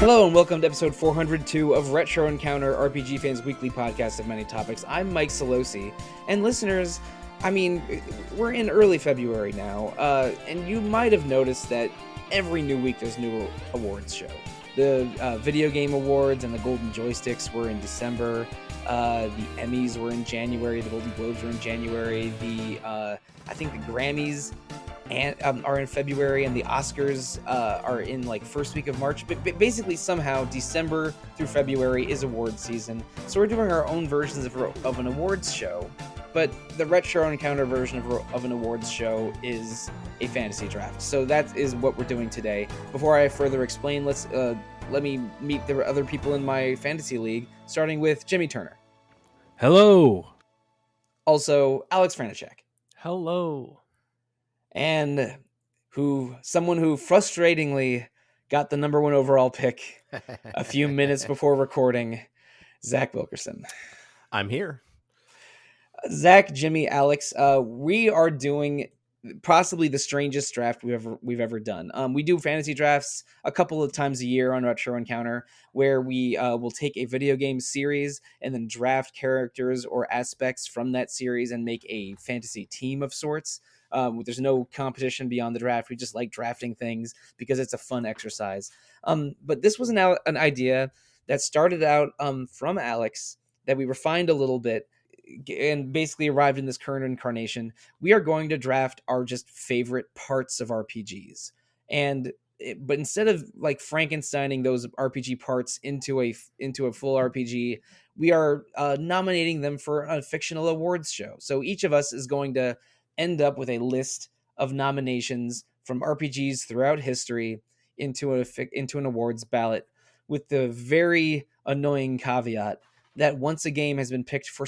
Hello and welcome to episode 402 of Retro Encounter, RPG Fans Weekly Podcast of Many Topics. I'm Mike Sollosi, and listeners, we're in early February now, and you might have noticed that every new week there's a new awards show. The video game awards and the Golden Joysticks were in December. The Emmys were in January. The Golden Globes were in January. I think the Grammys are in February, and the Oscars are in like first week of March. But basically, somehow December through February is award season. So we're doing our own versions of an awards show. But the Retro Encounter version of an awards show is a fantasy draft. So that is what we're doing today. Before I further explain, let me meet the other people in my fantasy league, starting with Jimmy Turner. Hello. Also, Aleks Franiczek. Hello. And someone who frustratingly got the number one overall pick a few minutes before recording, Zach Wilkerson. I'm here. Zach, Jimmy, Aleks, we are doing possibly the strangest draft we've ever done. We do fantasy drafts a couple of times a year on Retro Encounter, where we will take a video game series and then draft characters or aspects from that series and make a fantasy team of sorts. There's no competition beyond the draft. We just like drafting things because it's a fun exercise. But this was an idea that started out from Aleks that we refined a little bit and basically arrived in this current incarnation. We are going to draft our just favorite parts of RPGs. But instead of like Frankensteining those RPG parts into a full RPG, we are nominating them for a fictional awards show. So each of us is going to end up with a list of nominations from RPGs throughout history into an awards ballot, with the very annoying caveat that once a game has been picked for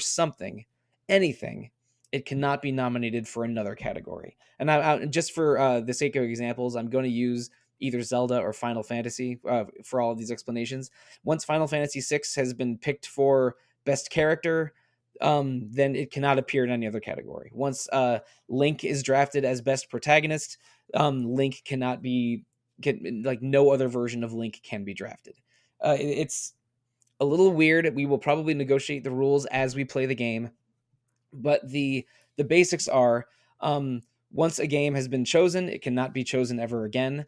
anything, it cannot be nominated for another category. And just for the sake of examples, I'm going to use either Zelda or Final Fantasy for all of these explanations. Once Final Fantasy VI has been picked for best character, then it cannot appear in any other category. Once Link is drafted as best protagonist, Link cannot be no other version of Link can be drafted. It's a little weird. We will probably negotiate the rules as we play the game, but the basics are, once a game has been chosen, it cannot be chosen ever again.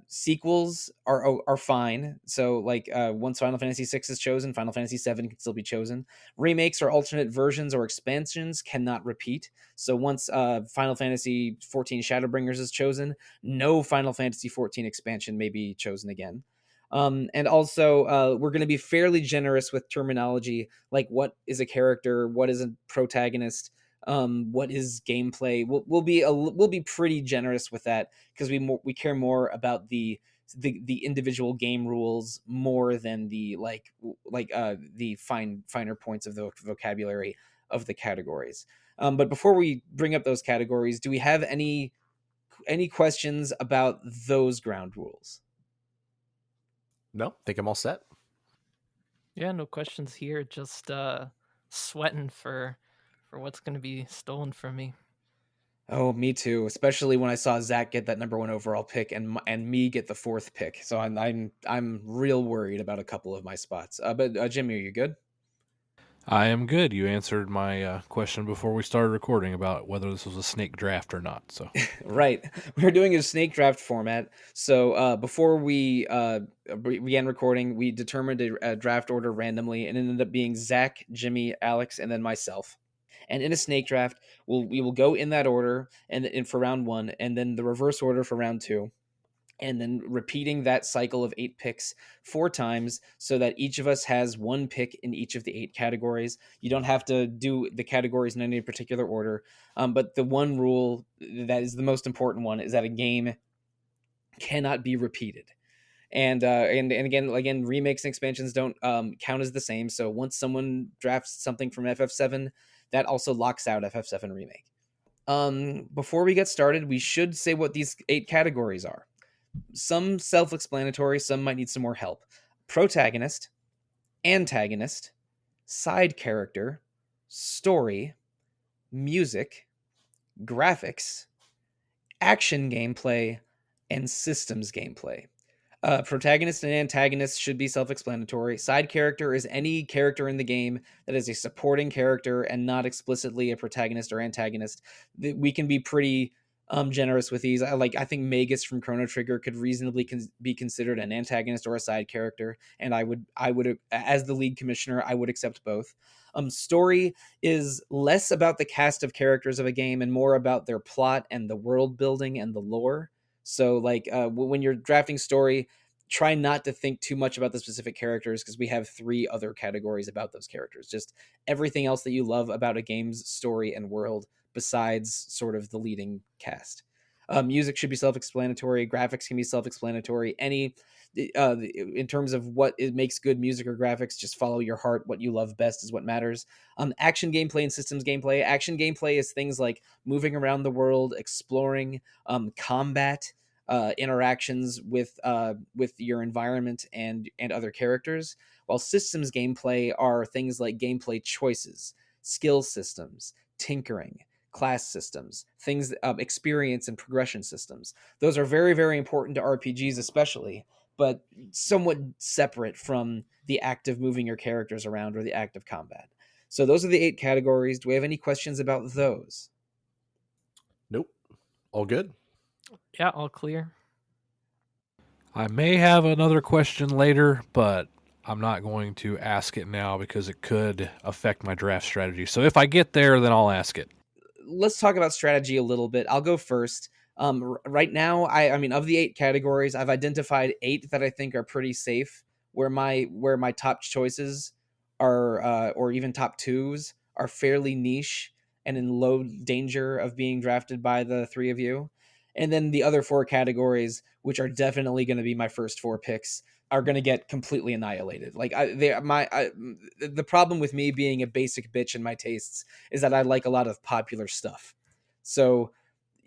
Sequels are fine. So once Final Fantasy VI is chosen, Final Fantasy VII can still be chosen. Remakes or alternate versions or expansions cannot repeat. So once Final Fantasy XIV Shadowbringers is chosen, no Final Fantasy XIV expansion may be chosen again. And also, we're going to be fairly generous with terminology, like what is a character, what is a protagonist, what is gameplay. We'll be pretty generous with that because we care more about the individual game rules more than the finer points of the vocabulary of the categories. But before we bring up those categories, do we have any questions about those ground rules? No, think I'm all set. Yeah, no questions here. Just sweating for what's going to be stolen from me. Oh, me too. Especially when I saw Zach get that number one overall pick and me get the fourth pick. So I'm real worried about a couple of my spots. But Jimmy, are you good? I am good. You answered my question before we started recording about whether this was a snake draft or not. So Right, we're doing a snake draft format. So before we began recording, we determined a draft order randomly, and it ended up being Zach, Jimmy, Aleks, and then myself. And in a snake draft, we will go in that order, and for round one, and then the reverse order for round two, and then repeating that cycle of 8 picks 4 times so that each of us has 1 pick in each of the 8 categories. You don't have to do the categories in any particular order, but the one rule that is the most important one is that a game cannot be repeated. And again, remakes and expansions don't count as the same. So once someone drafts something from FF7, that also locks out FF7 remake. Before we get started, we should say what these 8 categories are. Some self-explanatory, some might need some more help. Protagonist, antagonist, side character, story, music, graphics, action gameplay, and systems gameplay. Protagonist and antagonist should be self-explanatory. Side character is any character in the game that is a supporting character and not explicitly a protagonist or antagonist. We can be pretty generous with these. I think Magus from Chrono Trigger could reasonably be considered an antagonist or a side character, and I would as the league commissioner, I would accept both. Story is less about the cast of characters of a game and more about their plot and the world building and the lore. So when you're drafting story, try not to think too much about the specific characters, because we have 3 other categories about those characters. Just everything else that you love about a game's story and world besides sort of the leading cast. Music should be self-explanatory. Graphics can be self-explanatory. In terms of what it makes good music or graphics, just follow your heart. What you love best is what matters. Action gameplay and systems gameplay. Action gameplay is things like moving around the world, exploring, combat, interactions with your environment and other characters. While systems gameplay are things like gameplay choices, skill systems, tinkering, class systems, things, experience and progression systems. Those are very, very important to RPGs especially, but somewhat separate from the act of moving your characters around or the act of combat. So those are the 8 categories. Do we have any questions about those? Nope. All good. Yeah, all clear. I may have another question later, but I'm not going to ask it now because it could affect my draft strategy. So if I get there, then I'll ask it. Let's talk about strategy a little bit. I'll go first. Right now, I mean, of the 8 categories, I've identified 8 that I think are pretty safe, where my top choices are, or even top 2s, are fairly niche and in low danger of being drafted by the 3 of you. And then the other 4 categories, which are definitely going to be my first 4 picks, are going to get completely annihilated. The problem with me being a basic bitch in my tastes is that I like a lot of popular stuff. So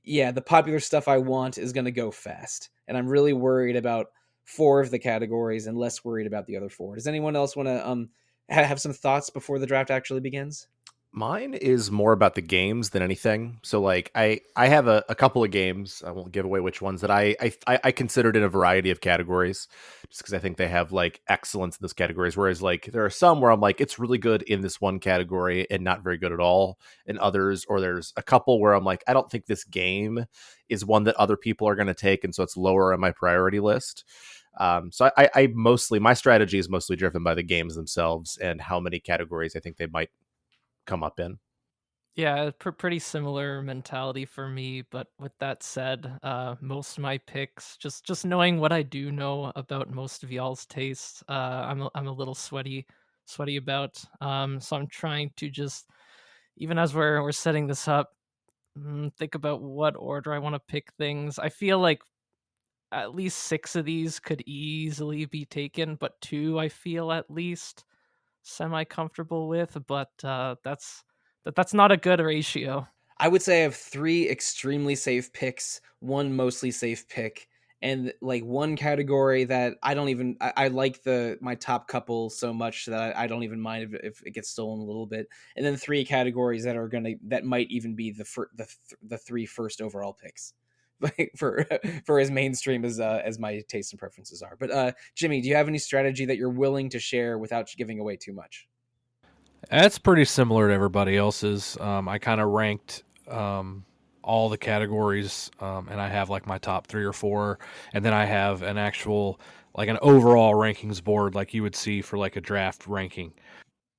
yeah, the popular stuff I want is going to go fast. And I'm really worried about 4 of the categories and less worried about the other 4. Does anyone else want to have some thoughts before the draft actually begins? Mine is more about the games than anything. So like I have a couple of games. I won't give away which ones that I considered in a variety of categories, just because I think they have like excellence in those categories. Whereas like there are some where I'm like it's really good in this one category and not very good at all in others. Or there's a couple where I'm like I don't think this game is one that other people are going to take, and so it's lower on my priority list. So I mostly, my strategy is mostly driven by the games themselves and how many categories I think they might come up in. Yeah, pretty similar mentality for me. But with that said, most of my picks, just knowing what I do know about most of y'all's tastes, I'm a little sweaty about. So I'm trying to just, even as we're setting this up, think about what order I want to pick things. I feel like at least 6 of these could easily be taken, but 2 I feel at least semi comfortable with. But that's not a good ratio. I would say I have 3 extremely safe picks, 1 mostly safe pick, and like 1 category that I like my top couple so much that I don't even mind if it gets stolen a little bit, and then 3 categories that might even be the 3 first overall picks, like for as mainstream as my tastes and preferences are. But Jimmy, do you have any strategy that you're willing to share without giving away too much? That's pretty similar to everybody else's. I kind of ranked all the categories, and I have like my top 3 or 4, and then I have an actual like an overall rankings board, like you would see for like a draft ranking.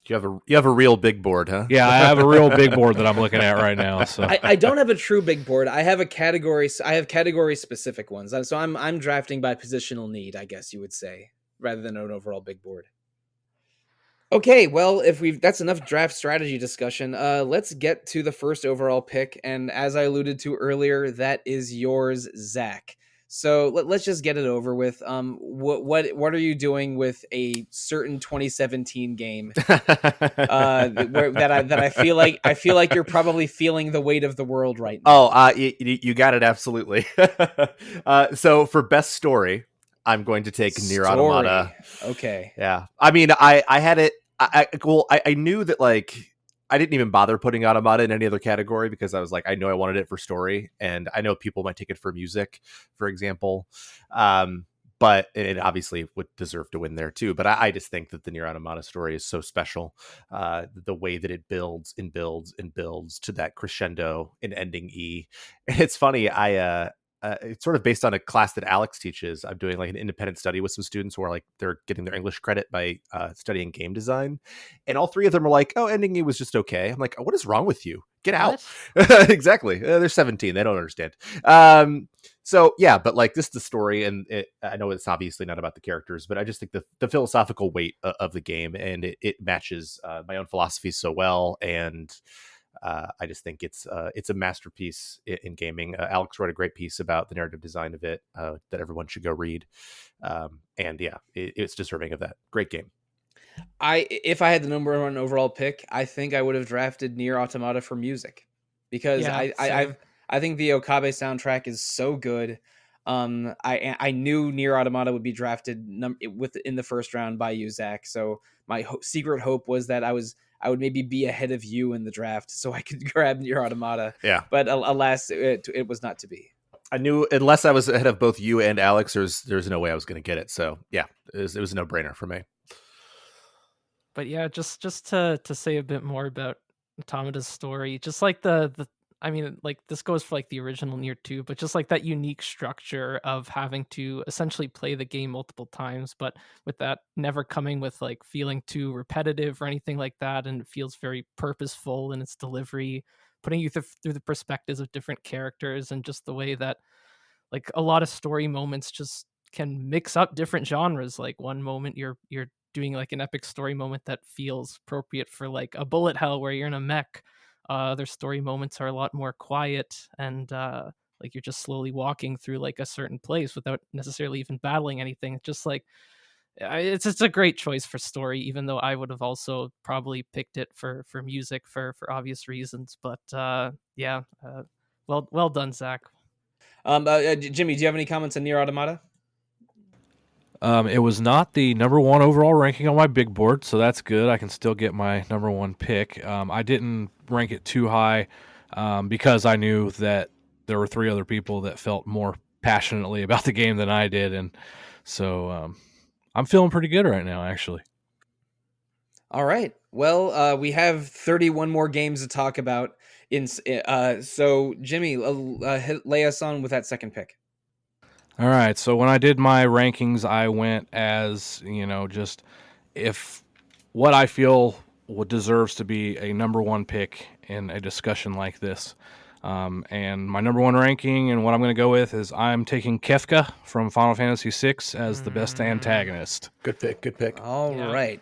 You have a real big board, huh? Yeah, I have a real big board that I'm looking at right now. So I don't have a true big board. I have category specific ones. So I'm drafting by positional need, I guess you would say, rather than an overall big board. Okay, well, that's enough draft strategy discussion. Let's get to the first overall pick, and as I alluded to earlier, that is yours, Zach. So let's just get it over with. What are you doing with a certain 2017 game? That I feel like you're probably feeling the weight of the world right now. Oh, you got it absolutely. So for best story, I'm going to take Nier Automata. Okay. Yeah. I mean, I had it. I knew that like I didn't even bother putting Automata in any other category because I was like, I know I wanted it for story, and I know people might take it for music, for example. but it obviously would deserve to win there too. But I just think that the Nier Automata story is so special. The way that it builds and builds and builds to that crescendo and ending E. And it's funny, it's sort of based on a class that Aleks teaches. I'm doing like an independent study with some students who are like, they're getting their English credit by studying game design. And all three of them are like, oh, ending E was just okay. I'm like, oh, what is wrong with you? Get out. Exactly. They're 17. They don't understand. So yeah, but like, this is the story, and I know it's obviously not about the characters, but I just think the philosophical weight of the game, and it matches my own philosophy so well. And I just think it's a masterpiece in gaming. Aleks wrote a great piece about the narrative design of it that everyone should go read. And yeah, it's deserving of that. Great game. If I had the number one overall pick, I think I would have drafted Nier Automata for music, because Yeah, same. I think the Okabe soundtrack is so good. I knew Nier Automata would be drafted in the first round by you, Zach. So my secret hope was that I would maybe be ahead of you in the draft, so I could grab Nier Automata. Yeah. But alas, it was not to be. I knew unless I was ahead of both you and Aleks, there's no way I was going to get it. So yeah, it was a no brainer for me. But yeah, just to say a bit more about Automata's story, just like the I mean, like this goes for like the original Nier 2, but just like that unique structure of having to essentially play the game multiple times, but with that never coming with like feeling too repetitive or anything like that, and it feels very purposeful in its delivery, putting you through the perspectives of different characters, and just the way that like a lot of story moments just can mix up different genres. Like one moment you're doing like an epic story moment that feels appropriate for like a bullet hell where you're in a mech. Other story moments are a lot more quiet, and like you're just slowly walking through like a certain place without necessarily even battling anything. Just like it's a great choice for story, even though I would have also probably picked it for music for obvious reasons. But yeah, well done, Zach. Jimmy, do you have any comments on Nier Automata? It was not the number one overall ranking on my big board, so that's good. I can still get my number one pick. I didn't rank it too high because I knew that there were three other people that felt more passionately about the game than I did, and so I'm feeling pretty good right now, actually. All right. Well, we have 31 more games to talk about. So Jimmy, lay us on with that second pick. All right. So when I did my rankings, I went as, just if what I feel deserves to be a number one pick in a discussion like this. And my number one ranking and what I'm going to go with is I'm taking Kefka from Final Fantasy VI as the best antagonist. Good pick. Good pick. All right.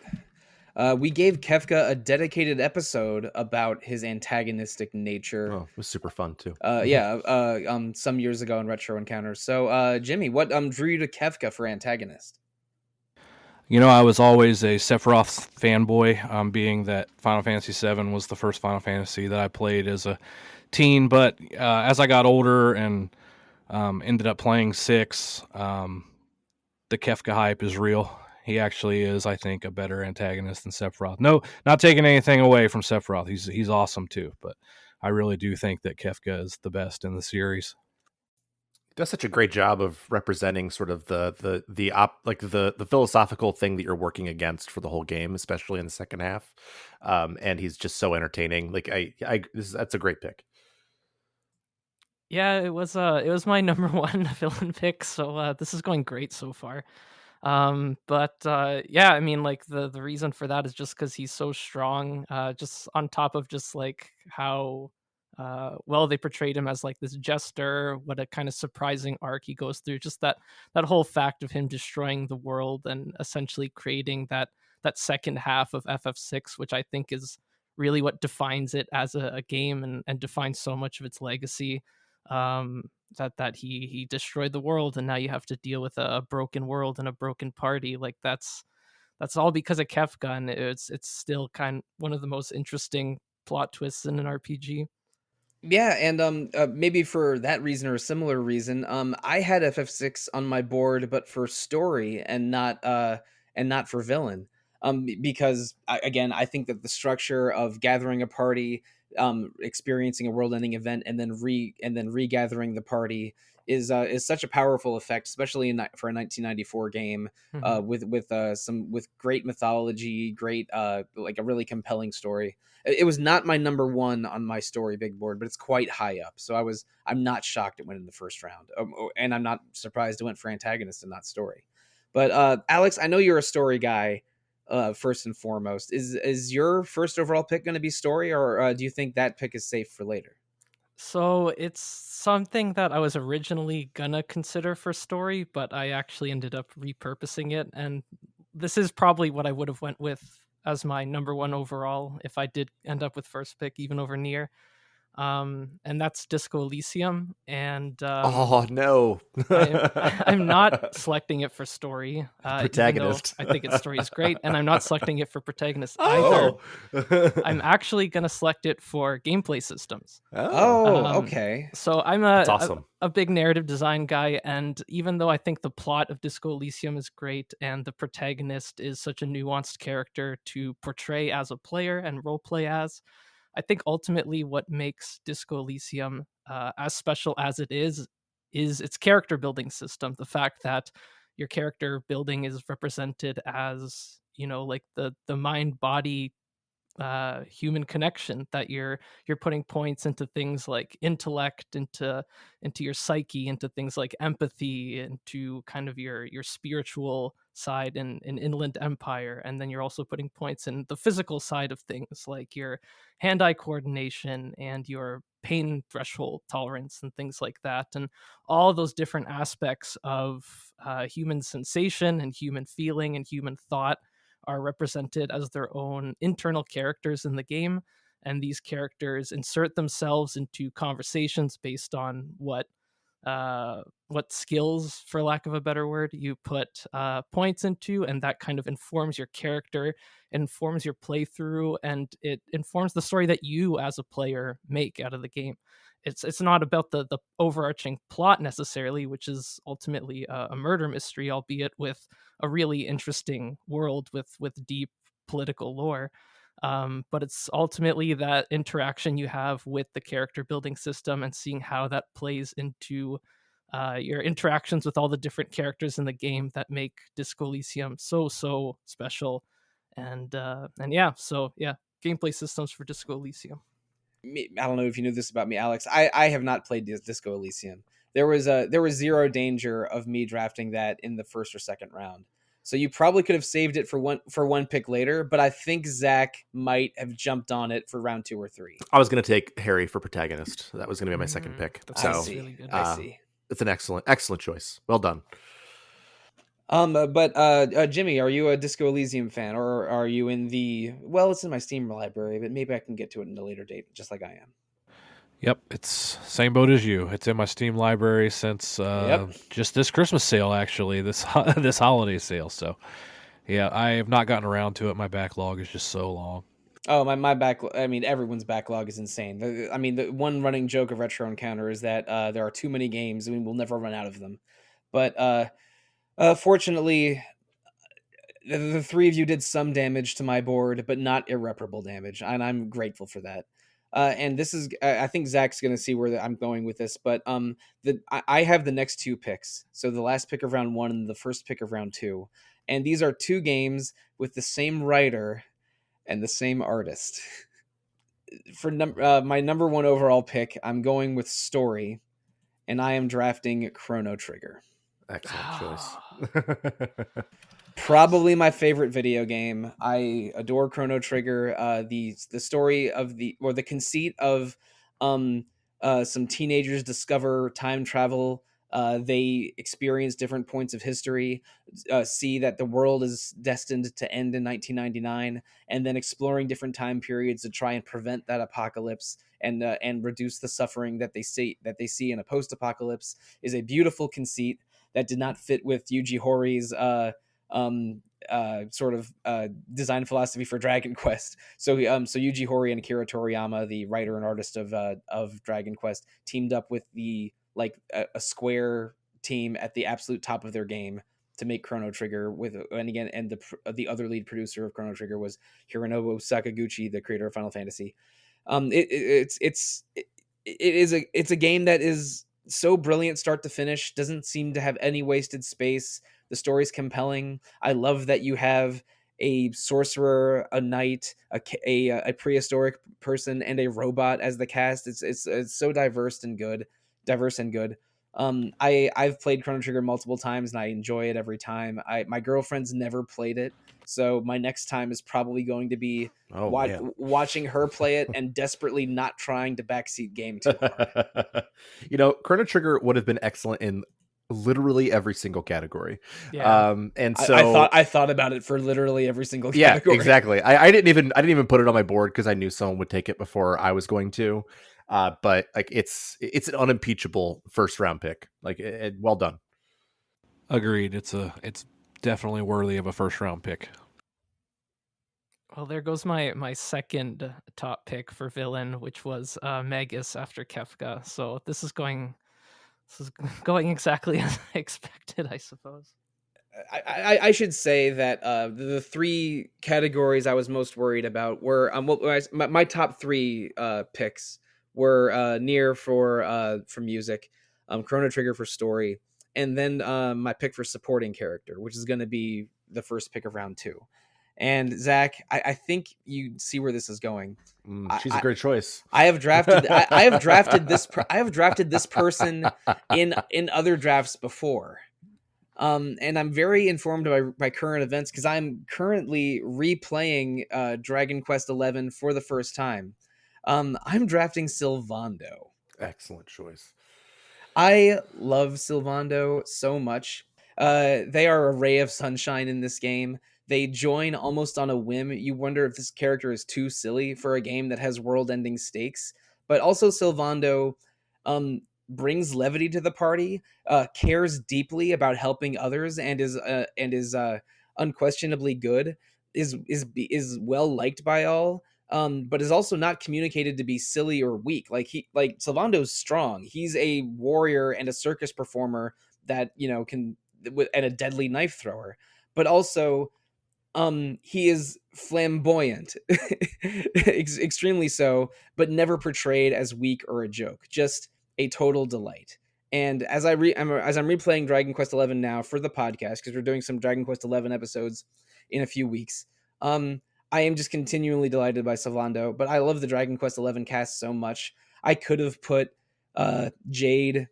We gave Kefka a dedicated episode about his antagonistic nature. Oh, it was super fun too. Some years ago in Retro Encounters. So, Jimmy, what drew you to Kefka for antagonist? I was always a Sephiroth fanboy, being that Final Fantasy VII was the first Final Fantasy that I played as a teen. But as I got older and ended up playing 6, the Kefka hype is real. He actually is, I think, a better antagonist than Sephiroth. No, not taking anything away from Sephiroth. He's awesome too, but I really do think that Kefka is the best in the series. Does such a great job of representing sort of the philosophical thing that you're working against for the whole game, especially in the second half. And he's just so entertaining. Like that's a great pick. Yeah, it was my number one villain pick, so this is going great so far. But yeah, I mean, like the reason for that is just because he's so strong. Just on top of just like how well they portrayed him as like this jester, what a kind of surprising arc he goes through. Just that whole fact of him destroying the world and essentially creating that second half of FF6, which I think is really what defines it as a game, and defines so much of its legacy. That he destroyed the world, and now you have to deal with a broken world and a broken party. Like that's all because of Kefka, and it's still kind of one of the most interesting plot twists in an RPG. Yeah, and maybe for that reason or a similar reason, I had FF6 on my board, but for story and not for villain. Because again, I think that the structure of gathering a party, experiencing a world-ending event and then regathering the party is such a powerful effect, especially for a 1994 game with great mythology, great like a really compelling story. It was not my number one on my story big board, but it's quite high up. So I'm not shocked it went in the first round, and I'm not surprised it went for antagonist and not story. But Aleks, I know you're a story guy. First and foremost, is your first overall pick going to be story, or do you think that pick is safe for later? So it's something that I was originally gonna consider for story, but I actually ended up repurposing it, and this is probably what I would have went with as my number one overall if I did end up with first pick, even over Nier. And that's Disco Elysium, and Oh no. I'm not selecting it for story, even though Protagonist. I think its story is great, and I'm not selecting it for protagonist either. I'm actually gonna select it for gameplay systems. Okay. So I'm That's awesome. a big narrative design guy, and even though I think the plot of Disco Elysium is great and the protagonist is such a nuanced character to portray as a player and roleplay as, I think ultimately what makes Disco Elysium as special as it is its character building system. The fact that your character building is represented as, like the mind body human connection, that you're putting points into things like intellect, into your psyche, into things like empathy, into kind of your spiritual side in Inland Empire, and then you're also putting points in the physical side of things like your hand-eye coordination and your pain threshold tolerance and things like that, and all those different aspects of human sensation and human feeling and human thought are represented as their own internal characters in the game, and these characters insert themselves into conversations based on what skills, for lack of a better word, you put points into, and that kind of informs your character, informs your playthrough, and it informs the story that you as a player make out of the game. It's not about the overarching plot necessarily, which is ultimately a murder mystery, albeit with a really interesting world with deep political lore. But it's ultimately that interaction you have with the character building system and seeing how that plays into your interactions with all the different characters in the game that make Disco Elysium so special. And yeah, so yeah, gameplay systems for Disco Elysium. I don't know if you knew this about me, Aleks. I have not played Disco Elysium. There was zero danger of me drafting that in the first or second round. So you probably could have saved it for one pick later, but I think Zach might have jumped on it for round 2 or 3. I was going to take Harry for protagonist. That was going to be my second pick. That's So really good. I see. It's an excellent choice. Well done. But Jimmy, are you a Disco Elysium fan, or are you in the? Well, it's in my Steam library, but maybe I can get to it in a later date, just like I am. Yep, it's same boat as you. It's in my Steam library since just this Christmas sale, actually, this holiday sale. So, yeah, I have not gotten around to it. My backlog is just so long. Oh, my backlog. I mean, everyone's backlog is insane. The one running joke of Retro Encounter is that there are too many games. I mean, we'll never run out of them. But fortunately, the three of you did some damage to my board, but not irreparable damage, and I'm grateful for that. And this is, I think Zach's going to see where I'm going with this, but I have the next 2 picks. So the last pick of round 1 and the first pick of round 2, and these are 2 games with the same writer and the same artist. For my number 1 overall pick, I'm going with story, and I am drafting Chrono Trigger. Excellent choice. Probably my favorite video game. I adore Chrono Trigger. The story of the conceit of some teenagers discover time travel. They experience different points of history, see that the world is destined to end in 1999, and then exploring different time periods to try and prevent that apocalypse and reduce the suffering that they see in a post-apocalypse is a beautiful conceit that did not fit with Yuji Hoри's design philosophy for Dragon Quest. So Yuji Horii and Akira Toriyama, the writer and artist of Dragon Quest, teamed up with a Square team at the absolute top of their game to make Chrono Trigger the other lead producer of Chrono Trigger was Hironobu Sakaguchi, the creator of Final Fantasy. It's a game that is so brilliant start to finish, doesn't seem to have any wasted space. The story's compelling. I love that you have a sorcerer, a knight, a prehistoric person, and a robot as the cast. It's so diverse and good. I've played Chrono Trigger multiple times and I enjoy it every time. My girlfriend's never played it, so my next time is probably going to be watching her play it and desperately not trying to backseat game too hard. Chrono Trigger would have been excellent in literally every single category. Yeah. And so I thought about it for literally every single Yeah, category. exactly. I didn't even put it on my board because I knew someone would take it before I was going to. But like it's an unimpeachable first round pick. Like well done. Agreed. It's definitely worthy of a first round pick. Well, there goes my second top pick for villain, which was Magus after Kefka. So this is going exactly as I expected, I suppose. I should say that the three categories I was most worried about were my top three picks were Nier for music, Chrono Trigger for story, and then my pick for supporting character, which is going to be the first pick of round 2. And Zach, I think you see where this is going. She's a great choice. I have drafted. I have drafted this. I have drafted this person in other drafts before. And I'm very informed by current events because I'm currently replaying Dragon Quest XI for the first time. I'm drafting Sylvando. Excellent choice. I love Sylvando so much. They are a ray of sunshine in this game. They join almost on a whim. You wonder if this character is too silly for a game that has world-ending stakes. But also Sylvando brings levity to the party, cares deeply about helping others, and is unquestionably good. Is well liked by all. But is also not communicated to be silly or weak. Like Sylvando's strong. He's a warrior and a circus performer that can and a deadly knife thrower. But also, he is flamboyant, extremely so, but never portrayed as weak or a joke. Just a total delight. And as I'm replaying Dragon Quest XI now for the podcast, because we're doing some Dragon Quest XI episodes in a few weeks, I am just continually delighted by Sylvando. But I love the Dragon Quest XI cast so much. I could have put Jade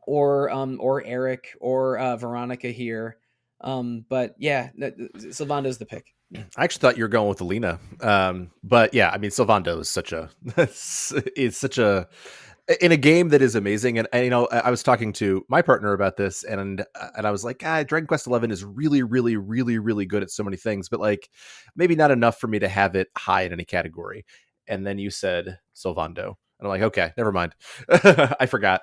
or Eric or Veronica here. But yeah, Sylvando's the pick. I actually thought you were going with Alina. But yeah, I mean, Sylvando is such a in a game that is amazing. And I was talking to my partner about this, and I was like, Dragon Quest XI is really, really, really, really good at so many things, but like maybe not enough for me to have it high in any category. And then you said Sylvando, and I'm like, okay, never mind. I forgot.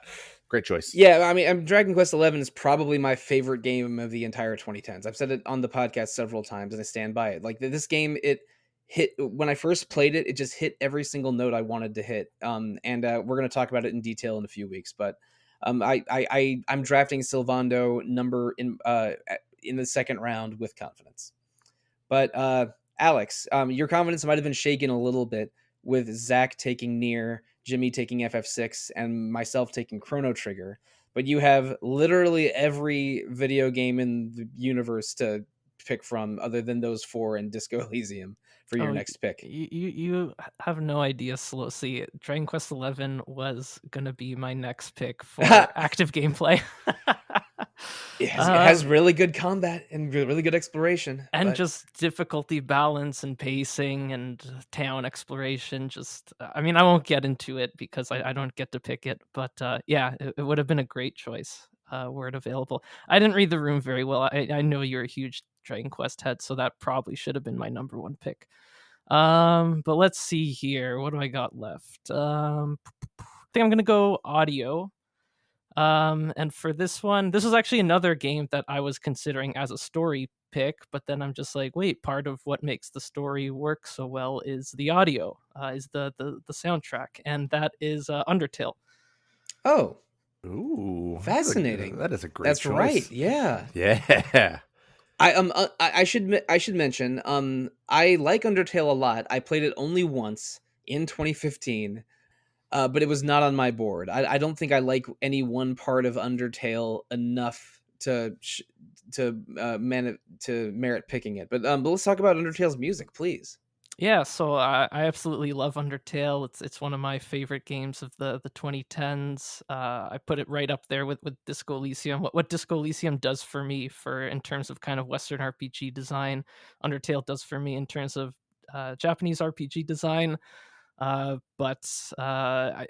Great choice. Yeah, I mean, Dragon Quest XI is probably my favorite game of the entire 2010s. I've said it on the podcast several times, and I stand by it. Like this game, it hit when I first played it. It just hit every single note I wanted to hit. And we're going to talk about it in detail in a few weeks. But I'm drafting Sylvando in the second round with confidence. But Aleks, your confidence might have been shaken a little bit with Zach taking Nier, Jimmy taking FF6, and myself taking Chrono Trigger. But you have literally every video game in the universe to pick from other than those 4 in Disco Elysium for your next pick. You have no idea, Sollosi. Dragon Quest XI was going to be my next pick for active gameplay. It has really good combat and really good exploration. And just difficulty balance and pacing and town exploration. I won't get into it because I don't get to pick it. But it would have been a great choice were it available. I didn't read the room very well. I know you're a huge Dragon Quest head, so that probably should have been my number 1 pick. But let's see here. What do I got left? I think I'm going to go audio. And for this one, this was actually another game that I was considering as a story pick, but then I'm just like, wait, part of what makes the story work so well is the audio, is the soundtrack, and that is Undertale. Oh, ooh, fascinating! That is a great. That's choice. Right. Yeah. Yeah. I should mention I like Undertale a lot. I played it only once in 2015. But it was not on my board. I don't think I like any one part of Undertale enough to merit picking it. But let's talk about Undertale's music, please. Yeah, so I absolutely love Undertale. It's one of my favorite games of the 2010s. I put it right up there with Disco Elysium. What Disco Elysium does for me for in terms of kind of Western RPG design, Undertale does for me in terms of Japanese RPG design. But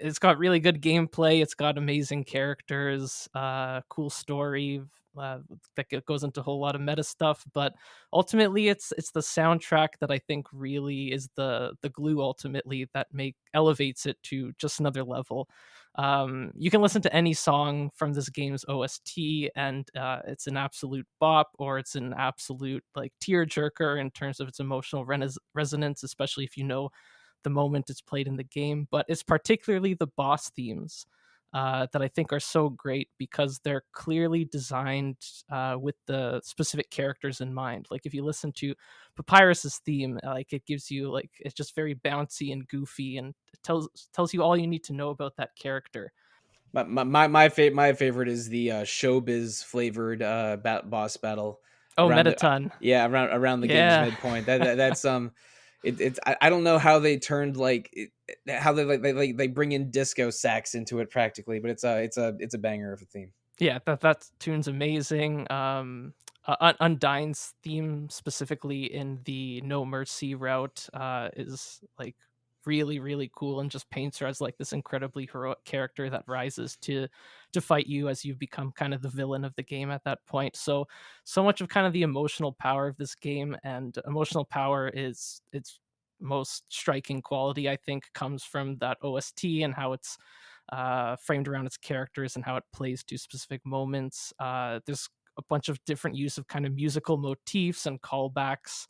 it's got really good gameplay. It's got amazing characters, cool story that goes into a whole lot of meta stuff. But ultimately, it's the soundtrack that I think really is the glue ultimately that elevates it to just another level. You can listen to any song from this game's OST, and it's an absolute bop, or it's an absolute like tearjerker in terms of its emotional resonance, especially if you know the moment it's played in the game. But it's particularly the boss themes that I think are so great because they're clearly designed with the specific characters in mind. Like if you listen to Papyrus's theme, like it gives you like it's just very bouncy and goofy, and it tells you all you need to know about that character. My favorite is the showbiz flavored boss battle Oh, around Metaton. around the game's Yeah. midpoint. That's it's I don't know how they turned how they bring in disco sax into it practically, but it's a banger of a theme. Yeah, that tune's amazing. Undyne's theme, specifically in the No Mercy route, is like really, really cool and just paints her as like this incredibly heroic character that rises to fight you as you become kind of the villain of the game at that point. So much of kind of the emotional power of this game, and emotional power is its most striking quality, I think, comes from that OST and how it's framed around its characters and how it plays to specific moments. There's a bunch of different use of kind of musical motifs and callbacks,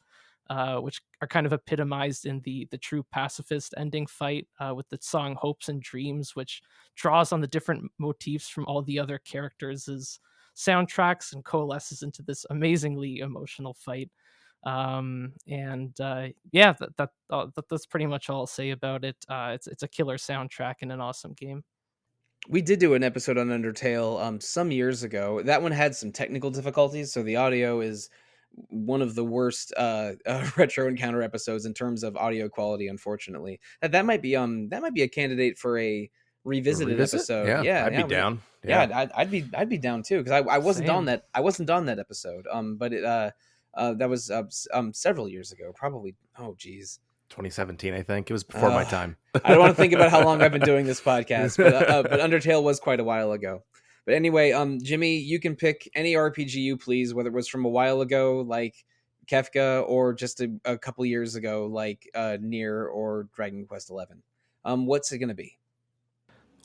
which are kind of epitomized in the true pacifist ending fight with the song "Hopes and Dreams," which draws on the different motifs from all the other characters' soundtracks and coalesces into this amazingly emotional fight. Yeah, that's pretty much all I'll say about it. It's a killer soundtrack and an awesome game. We did do an episode on Undertale some years ago. That one had some technical difficulties, so the audio is one of the worst retro encounter episodes in terms of audio quality. Unfortunately, that might be a candidate for a revisited episode. Yeah, I'd be down. Yeah, I'd be down too, because I wasn't on Same. that episode. But it that was several years ago, probably. Oh, geez. 2017, I think. It was before my time. I don't want to think about how long I've been doing this podcast, but Undertale was quite a while ago. But anyway, Jimmy, you can pick any RPG you please, whether it was from a while ago, like Kefka, or just a couple years ago, like Nier or Dragon Quest XI. What's it going to be?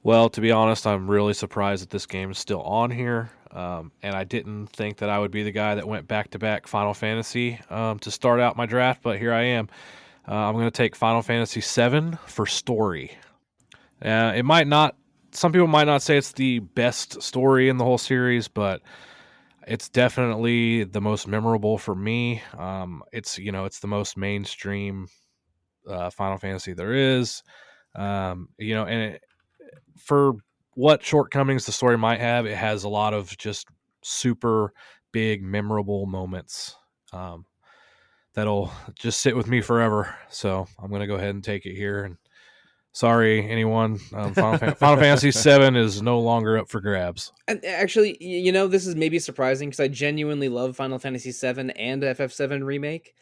Well, to be honest, I'm really surprised that this game is still on here. And I didn't think that I would be the guy that went back-to-back Final Fantasy to start out my draft, but here I am. I'm going to take Final Fantasy VII for story. It might not. Some people might not say it's the best story in the whole series, but it's definitely the most memorable for me. It's the most mainstream Final Fantasy there is. For what shortcomings the story might have, it has a lot of just super big, memorable moments. That'll just sit with me forever. So I'm going to go ahead and take it here. And sorry, anyone. Final Fantasy VII is no longer up for grabs. And actually, this is maybe surprising because I genuinely love Final Fantasy VII and FF7 Remake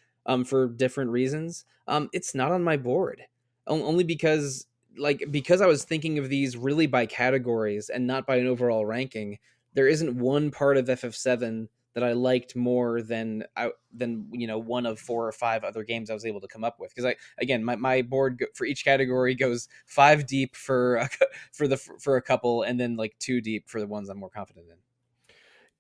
for different reasons. It's not on my board. Only because I was thinking of these really by categories and not by an overall ranking. There isn't one part of FF7 that I liked more than one of 4 or 5 other games I was able to come up with, because my board for each category goes 5 deep for a couple, and then like 2 deep for the ones I'm more confident in.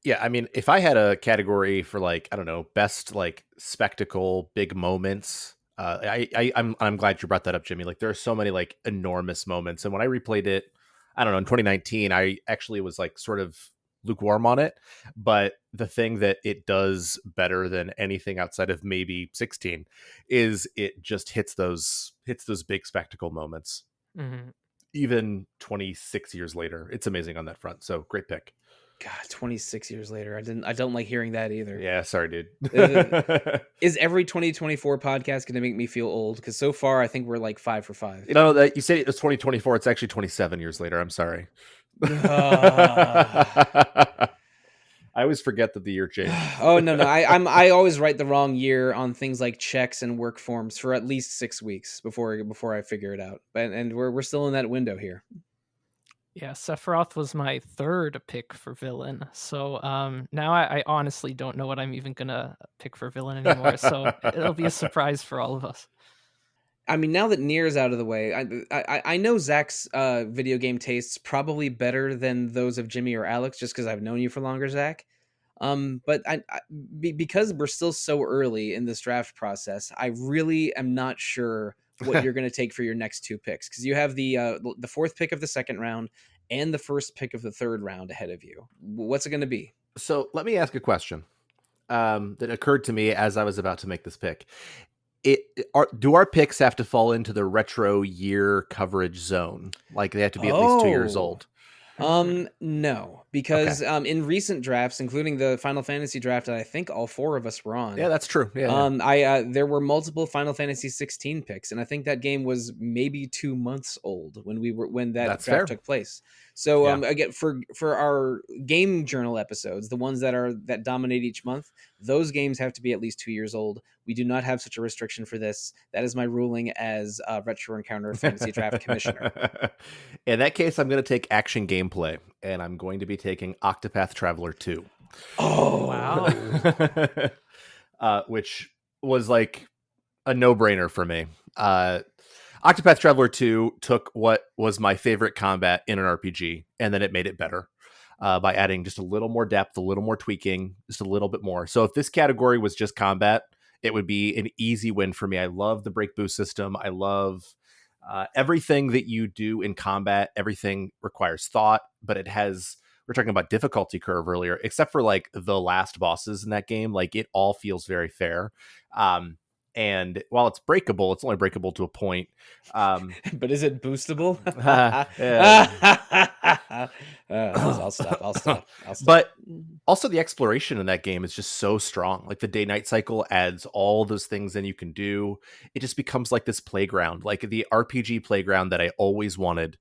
Yeah, I mean, if I had a category for I don't know, best spectacle, big moments, I'm glad you brought that up, Jimmy. There are so many enormous moments, and when I replayed it, I don't know, in 2019, I actually was sort of lukewarm on it, but the thing that it does better than anything outside of maybe 16 is it just hits those big spectacle moments. Mhm. Even 26 years later, it's amazing on that front. So great pick. God, 26 years later. I don't like hearing that either. Yeah, sorry, dude. Is every 2024 podcast going to make me feel old? Because so far, I think we're like 5 for 5. You know that you say it was 2024. It's actually 27 years later. I'm sorry. I always forget that the year changed. Oh no, I always write the wrong year on things like checks and work forms for at least 6 weeks before I figure it out. And we're still in that window here. Yeah, Sephiroth was my third pick for villain. So now I honestly don't know what I'm even gonna pick for villain anymore. So it'll be a surprise for all of us. I mean, now that Nier's out of the way, I know Zach's video game tastes probably better than those of Jimmy or Alex, just because I've known you for longer, Zach. But because we're still so early in this draft process, I really am not sure what you're going to take for your next 2 picks, because you have the 4th pick of the 2nd round and the 1st pick of the 3rd round ahead of you. What's it going to be? So let me ask a question that occurred to me as I was about to make this pick. Do our picks have to fall into the retro year coverage zone? Like they have to be at least 2 years old? No, because in recent drafts, including the Final Fantasy draft that I think all 4 of us were on. Yeah, that's true. Yeah. There were multiple Final Fantasy 16 picks, and I think that game was maybe 2 months old when that That's draft fair. took place. So Yeah. again, for our game journal episodes, the ones that dominate each month, those games have to be at least 2 years old. We do not have such a restriction for this. That is my ruling as Retro Encounter Fantasy Draft Commissioner. In that case, I'm going to take action gameplay, and I'm going to be taking Octopath Traveler 2. Oh, wow. Which was like a no-brainer for me. Octopath Traveler 2 took what was my favorite combat in an RPG, and then it made it better by adding just a little more depth, a little more tweaking, just a little bit more. So if this category was just combat, it would be an easy win for me. I love the break boost system. I love everything that you do in combat. Everything requires thought, but it has... We're talking about difficulty curve earlier, except for like the last bosses in that game. Like it all feels very fair. And while it's breakable, it's only breakable to a point. But is it boostable? I'll stop. But also the exploration in that game is just so strong. Like the day-night cycle adds all those things in you can do. It just becomes like this playground, like the RPG playground that I always wanted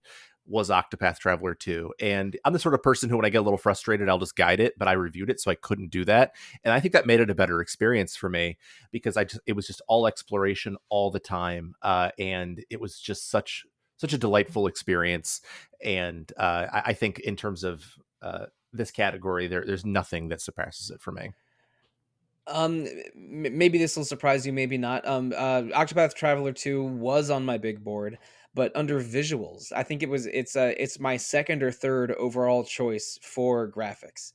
was Octopath Traveler 2. And I'm the sort of person who, when I get a little frustrated, I'll just guide it, but I reviewed it, so I couldn't do that. And I think that made it a better experience for me because it was just all exploration all the time. And it was just such a delightful experience. And I think in terms of this category, there's nothing that surpasses it for me. Maybe this will surprise you, maybe not. Octopath Traveler 2 was on my big board, but under visuals, I think it's my 2nd or 3rd overall choice for graphics.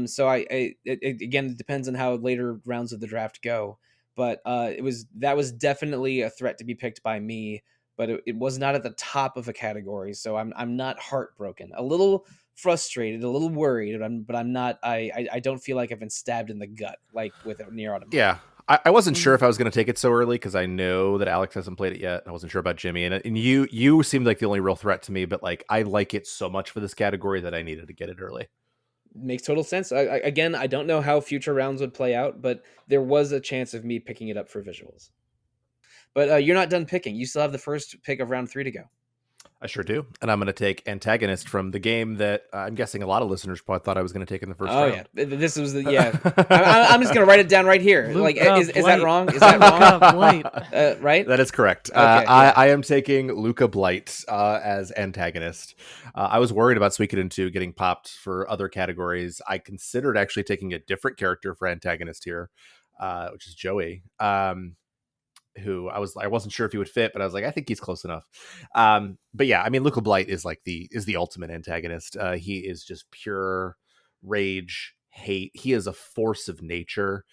So again, it depends on how later rounds of the draft go, but that was definitely a threat to be picked by me, but it was not at the top of a category. So I'm not heartbroken, a little frustrated, a little worried, but I'm not. I don't feel like I've been stabbed in the gut like with Nier Automata. Yeah. I wasn't sure if I was going to take it so early because I know that Aleks hasn't played it yet. I wasn't sure about Jimmy, and you seemed like the only real threat to me. But like, I like it so much for this category that I needed to get it early. Makes total sense. Again, I don't know how future rounds would play out, but there was a chance of me picking it up for visuals. But you're not done picking. You still have the 1st pick of round 3 to go. I sure do. And I'm going to take Antagonist from the game that I'm guessing a lot of listeners probably thought I was going to take in the first round. Oh, yeah. This was I'm just going to write it down right here. Like, is that wrong? Is that wrong? Right? That is correct. Okay, yeah. I am taking Luca Blight as Antagonist. I was worried about Suikoden 2 getting popped for other categories. I considered actually taking a different character for Antagonist here, which is Joey. Who I wasn't sure if he would fit, but I was like, I think he's close enough. But yeah, I mean, Luca Blight is the ultimate antagonist. He is just pure rage, hate. He is a force of nature.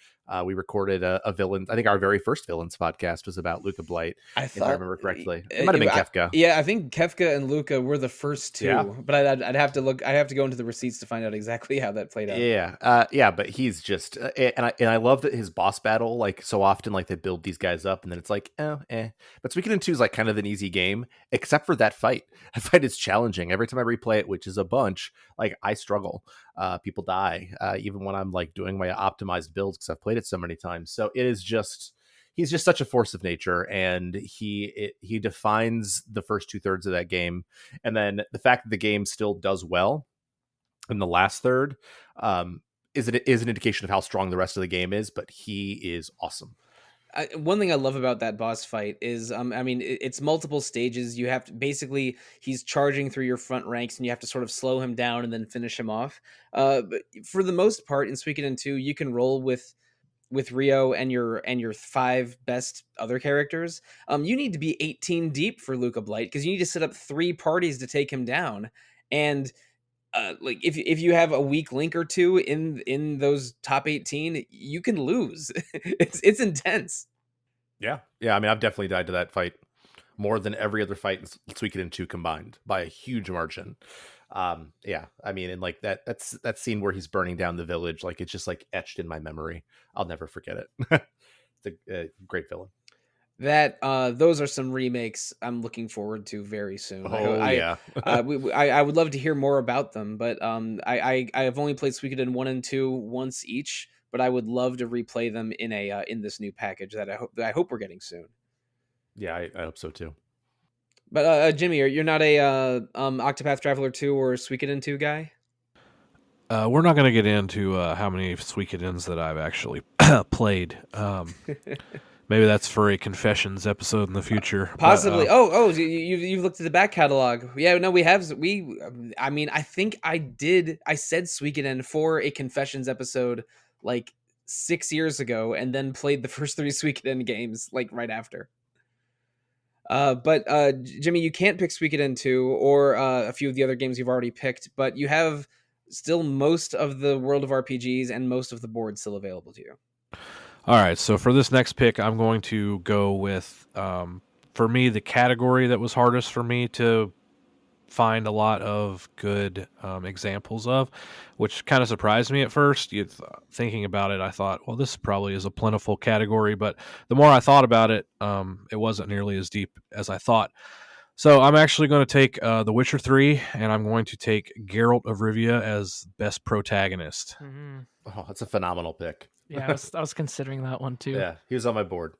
We recorded a villain. I think our very first villains podcast was about Luca Blight, if I remember correctly. It might have been Kefka. Yeah, I think Kefka and Luca were the first two, Yeah. but I'd have to look. I'd have to go into the receipts to find out exactly how that played out. Yeah, but he's just, and I love that his boss battle, like so often, like they build these guys up, and then it's like, oh, eh. But Suikoden 2 is like kind of an easy game, except for that fight. That fight is challenging every time I replay it, which is a bunch. Like I struggle. People die, even when I'm like doing my optimized builds because I've played it so many times. So it is just, he's just such a force of nature, and he defines the first 2/3 of that game, and then the fact that the game still does well in the last third is an indication of how strong the rest of the game is. But he is awesome. One thing I love about that boss fight is, I mean, it's multiple stages. You have to basically, he's charging through your front ranks, and you have to sort of slow him down and then finish him off. But for the most part, in Suikoden 2, you can roll with Rio and your 5 best other characters. You need to be 18 deep for Luca Blight because you need to set up 3 parties to take him down. And like if you have a weak link or two in those top 18, you can lose. It's intense. Yeah. I mean, I've definitely died to that fight more than every other fight in Suikoden 2 combined by a huge margin. Yeah, I mean, and like that's that scene where he's burning down the village, like it's just like etched in my memory. I'll never forget it. It's a great villain. That those are some remakes I'm looking forward to very soon. Yeah. I would love to hear more about them, but I have only played Suikoden 1 and 2 once each, but I would love to replay them in a in this new package that I hope we're getting soon. Yeah, I hope so too. But Jimmy, you're not a Octopath Traveler 2 or Suikoden 2 guy? We're not going to get into how many Suikodens that I've actually played. Maybe that's for a confessions episode in the future. Possibly. But, you've looked at the back catalog. Yeah, no, we have. I mean, I think I said Suikoden for a confessions episode like 6 years ago, and then played the first 3 Suikoden games like right after. But Jimmy, you can't pick Suikoden 2 or a few of the other games you've already picked, but you have still most of the World of RPGs and most of the board still available to you. All right, so for this next pick, I'm going to go with, for me, the category that was hardest for me to find a lot of good examples of, which kind of surprised me at first. Thinking about it, I thought, well, this probably is a plentiful category, but the more I thought about it, it wasn't nearly as deep as I thought. So I'm actually going to take The Witcher 3, and I'm going to take Geralt of Rivia as best protagonist. Mm-hmm. Oh, that's a phenomenal pick. Yeah, I was considering that one too. Yeah, he was on my board.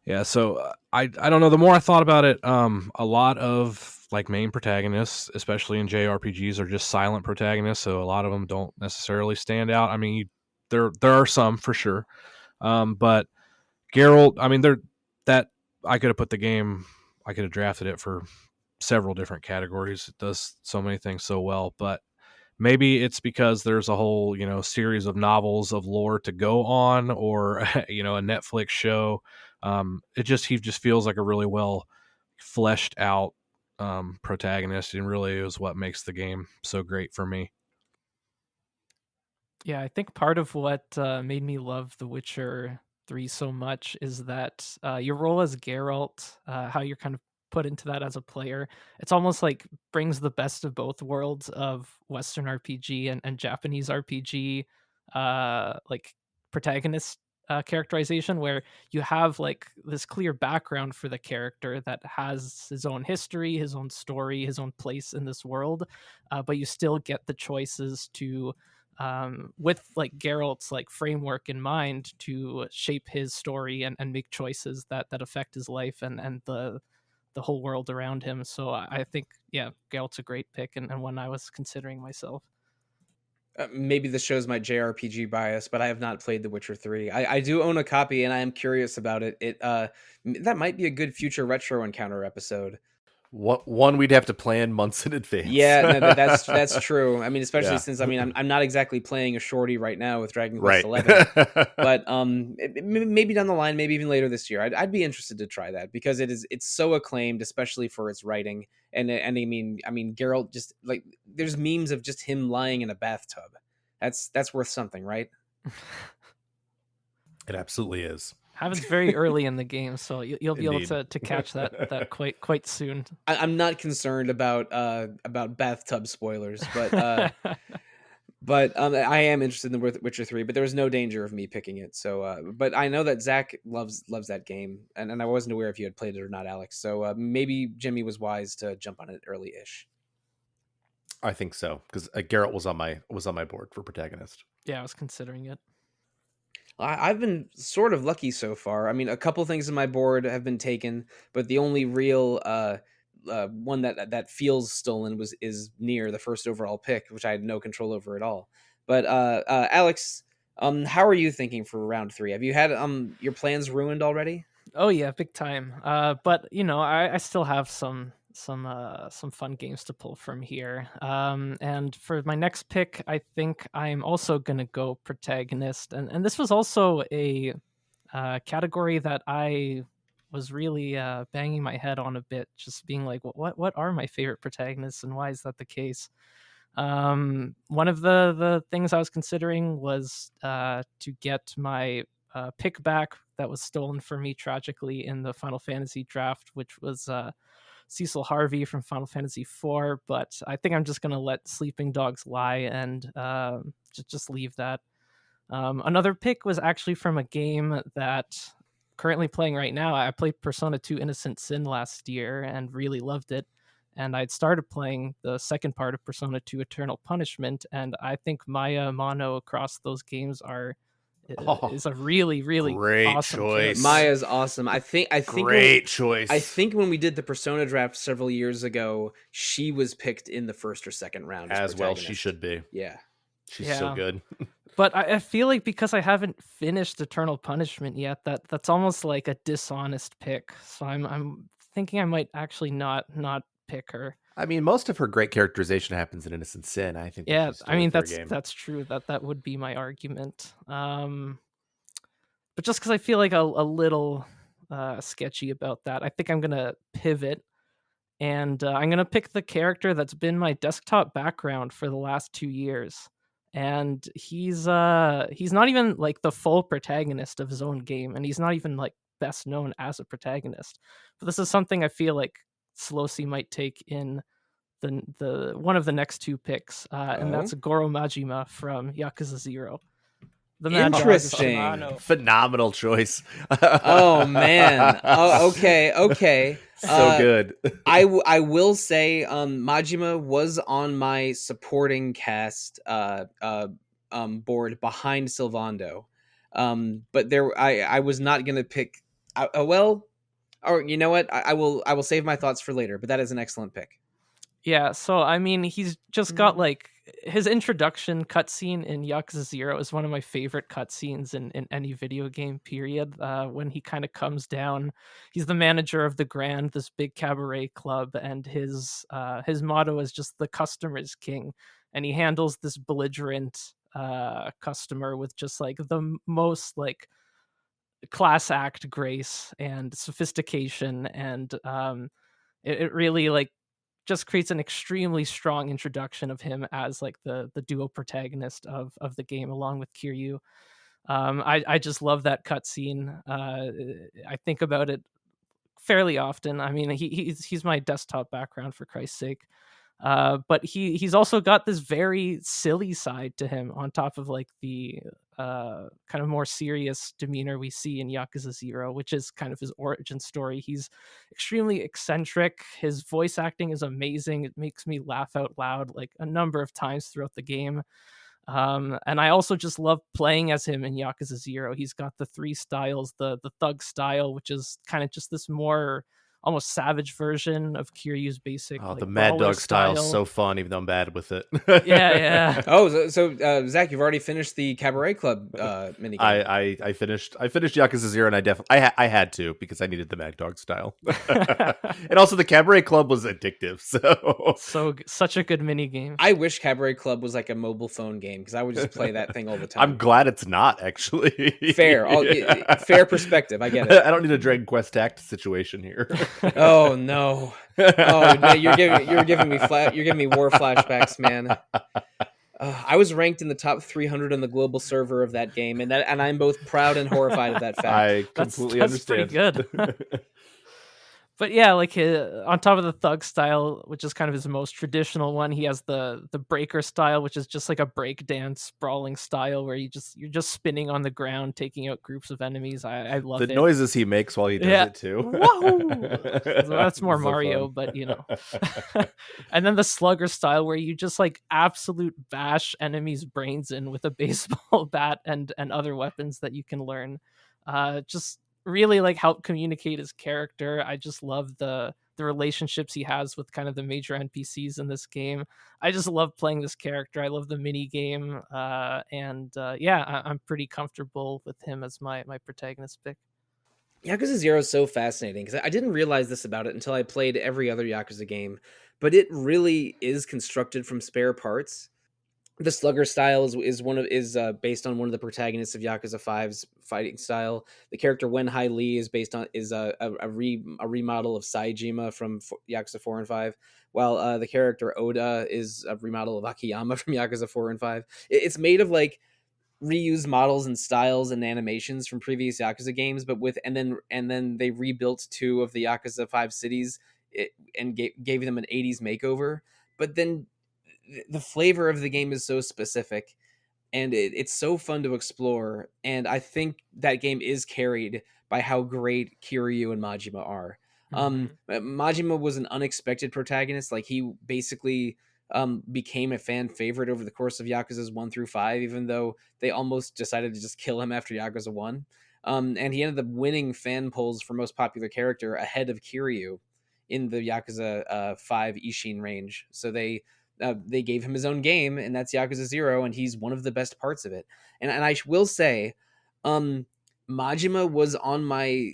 Yeah, so I don't know. The more I thought about it, a lot of like main protagonists, especially in JRPGs, are just silent protagonists. So a lot of them don't necessarily stand out. I mean, there are some for sure, but Geralt. I mean, that I could have put the game. I could have drafted it for several different categories. It does so many things so well, but maybe it's because there's a whole, series of novels of lore to go on, or, a Netflix show. He just feels like a really well fleshed out protagonist, and really is what makes the game so great for me. Yeah, I think part of what made me love The Witcher 3 so much is that your role as Geralt, how you're kind of put into that as a player, it's almost like brings the best of both worlds of Western RPG and Japanese RPG, like protagonist characterization, where you have like this clear background for the character that has his own history, his own story, his own place in this world, but you still get the choices to with like Geralt's like framework in mind to shape his story and make choices that affect his life and the whole world around him. So I think, yeah, Geralt's a great pick and one I was considering myself. Maybe this shows my JRPG bias, but I have not played The Witcher 3. I do own a copy, and I am curious about it. That might be a good future retro encounter episode. One we'd have to plan months in advance. Yeah, no, that's true. I mean, especially Yeah. since I'm not exactly playing a shorty right now with Dragon Right. Quest XI, but maybe down the line, maybe even later this year, I'd be interested to try that because it's so acclaimed, especially for its writing. And I mean, Geralt, just like there's memes of just him lying in a bathtub. That's worth something, right? It absolutely is. Happens very early in the game, so you'll be Indeed. able to catch that quite soon. I'm not concerned about bathtub spoilers, but I am interested in the Witcher 3. But there was no danger of me picking it. So, but I know that Zach loves that game, and I wasn't aware if you had played it or not, Alex. So maybe Jimmy was wise to jump on it early-ish. I think so, because Geralt was on my board for protagonist. Yeah, I was considering it. I've been sort of lucky so far. I mean, a couple things on my board have been taken, but the only real one that feels stolen is near the first overall pick, which I had no control over at all. But Alex, how are you thinking for round 3? Have you had your plans ruined already? Oh yeah, big time. But I still have some fun games to pull from here. And for my next pick, I think I'm also gonna go protagonist. And this was also a category that I was really banging my head on a bit, just being like, what are my favorite protagonists, and why is that the case? One of the things I was considering was to get my pick back that was stolen from me tragically in the Final Fantasy draft, which was Cecil Harvey from Final Fantasy IV. But I think I'm just gonna let Sleeping Dogs lie and just leave that. Another pick was actually from a game that currently playing right now. I played Persona 2 Innocent Sin last year and really loved it. And I'd started playing the second part of Persona 2 Eternal Punishment, and I think Maya Mono across those games is a really great awesome choice. pick. Maya's awesome. I think Great choice. I think when we did the Persona draft several years ago, she was picked in the first or second round as well. She protagonist. should be. Yeah. She's so good. But I feel like because I haven't finished Eternal Punishment yet, that's almost like a dishonest pick. So I'm thinking I might actually not pick her. I mean, most of her great characterization happens in Innocent Sin. I think. Yeah, That's I mean fair game. that's true. That would be my argument. But just because I feel like a little sketchy about that, I think I'm gonna pivot, and I'm gonna pick the character that's been my desktop background for the last 2 years. And he's not even like the full protagonist of his own game, and he's not even like best known as a protagonist. But this is something I feel like Sollosi might take in the one of the next 2 picks, and that's Goro Majima from Yakuza 0. The Mad Dog of Interesting. Shimano. Phenomenal choice. Oh man. Oh, okay. So good. I will say Majima was on my supporting cast board behind Sylvando. But I was not going to pick or you know what? I will save my thoughts for later, but that is an excellent pick. Yeah, so I mean, he's just got like his introduction cutscene in Yakuza 0 is one of my favorite cutscenes in any video game period. When he kind of comes down, he's the manager of the Grand, this big cabaret club, and his motto is just "the customer is king," and he handles this belligerent customer with just like the most like class act grace and sophistication, and it really like just creates an extremely strong introduction of him as like the duo protagonist of the game along with Kiryu. I just love that cutscene. I think about it fairly often. I mean, he's my desktop background, for Christ's sake. But he's also got this very silly side to him on top of like the kind of more serious demeanor we see in Yakuza 0, which is kind of his origin story. He's extremely eccentric. His voice acting is amazing. It makes me laugh out loud like a number of times throughout the game. And I also just love playing as him in Yakuza 0. He's got the 3 styles, the thug style, which is kind of just this more almost savage version of Kiryu's basic. Oh, like, the Mad brawler Dog style is so fun, even though I'm bad with it. Yeah. Oh, so Zach, you've already finished the Cabaret Club minigame. I finished Yakuza 0, and I had to because I needed the Mad Dog style. And also the Cabaret Club was addictive. So such a good mini game. I wish Cabaret Club was like a mobile phone game because I would just play that thing all the time. I'm glad it's not, actually. Fair. Fair perspective. I get it. I don't need a Dragon Quest Tact situation here. Oh no! Oh, you're giving me war flashbacks, man. I was ranked in the top 300 on the global server of that game, and I'm both proud and horrified of that fact. I That's completely pretty understand. good. But yeah, like on top of the thug style, which is kind of his most traditional one, he has the breaker style, which is just like a breakdance sprawling style where you're just spinning on the ground, taking out groups of enemies. I love The it. noises he makes while he does Yeah. it too. Wahoo! So that's more So Mario, fun. but you know. And then the slugger style where you just like absolute bash enemies' brains in with a baseball bat and other weapons that you can learn. Just really like help communicate his character. I just love the relationships he has with kind of the major NPCs in this game. I just love playing this character. I love the mini game, and yeah, I'm pretty comfortable with him as my protagonist pick. Yakuza 0 is so fascinating because I didn't realize this about it until I played every other Yakuza game, but it really is constructed from spare parts. The slugger style is based on one of the protagonists of Yakuza 5's fighting style. The character Wen Hai Li is based on a remodel of Saejima from Yakuza 4 and 5, while the character Oda is a remodel of Akiyama from Yakuza 4 and 5. It's made of like reused models and styles and animations from previous Yakuza games, but with and then they rebuilt two of the Yakuza 5 cities and gave them an 80s makeover. But then the flavor of the game is so specific, and it's so fun to explore, and I think that game is carried by how great Kiryu and Majima are. Majima was an unexpected protagonist. Like, he basically became a fan favorite over the course of Yakuza's 1 through 5, even though they almost decided to just kill him after Yakuza 1. And he ended up winning fan polls for most popular character ahead of Kiryu in the Yakuza 5 Ishin range. So they gave him his own game, and that's Yakuza 0, and he's one of the best parts of it. And I will say, Majima was on my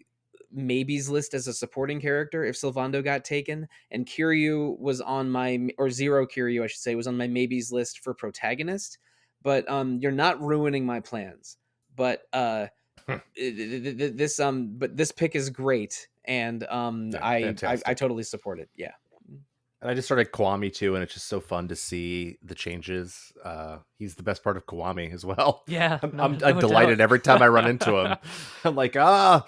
maybes list as a supporting character if Sylvando got taken, and Kiryu was on my, or Zero Kiryu, I should say, was on my maybes list for protagonist. But you're not ruining my plans. But this pick is great, and I totally support it. Yeah. And I just started Kiwami too, and it's just so fun to see the changes. He's the best part of Kiwami as well. Yeah, I'm delighted every time I run into him. I'm like, I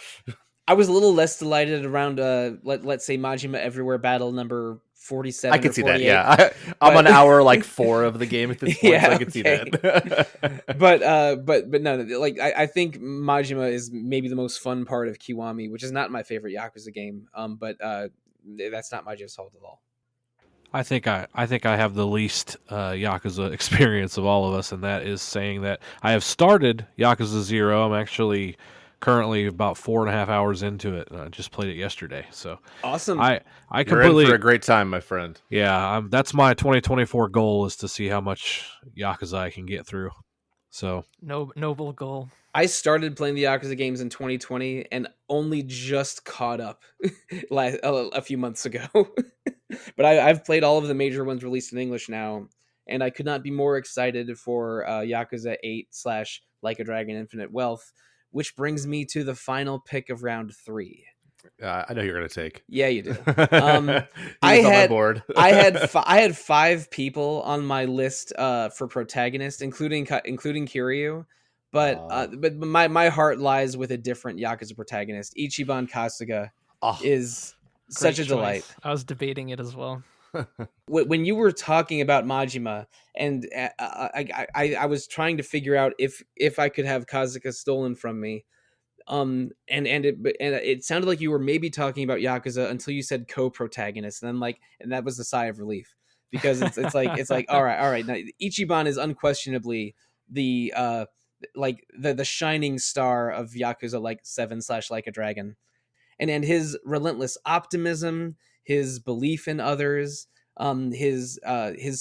was a little less delighted around let's say Majima Everywhere battle number 47. I can see that. 48. Yeah, I'm on hour like 4 of the game at this point, Yeah, so I can see that. but no, like I think Majima is maybe the most fun part of Kiwami, which is not my favorite Yakuza game. But that's not Majima's fault at all. I think I have the least Yakuza experience of all of us, and that is saying that I have started Yakuza 0. I'm actually currently about 4.5 hours into it. I just played it yesterday, so awesome. I You're completely in for a great time, my friend. Yeah, that's my 2024 goal, is to see how much Yakuza I can get through. So noble goal. I started playing the Yakuza games in 2020 and only just caught up a few months ago. But I've played all of the major ones released in English now, and I could not be more excited for Yakuza 8 / Like a Dragon Infinite Wealth, which brings me to the final pick of round 3. I know you're going to take. Yeah, you do. I had on my board. I had 5 people on my list for protagonist, including Kiryu. But my heart lies with a different Yakuza protagonist. Ichiban Kasuga is such a delight. I was debating it as well. When you were talking about Majima, and I was trying to figure out if I could have Kasuga stolen from me, and it sounded like you were maybe talking about Yakuza until you said co-protagonist, and that was a sigh of relief, because it's like all right. Now, Ichiban is unquestionably the the shining star of Yakuza like 7 / Like a Dragon, and his relentless optimism, his belief in others, his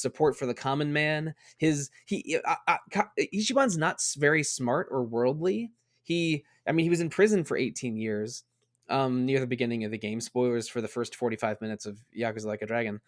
support for the common man, Ichiban's not very smart or worldly. He was in prison for 18 years near the beginning of the game. Spoilers for the first 45 minutes of Yakuza Like a Dragon.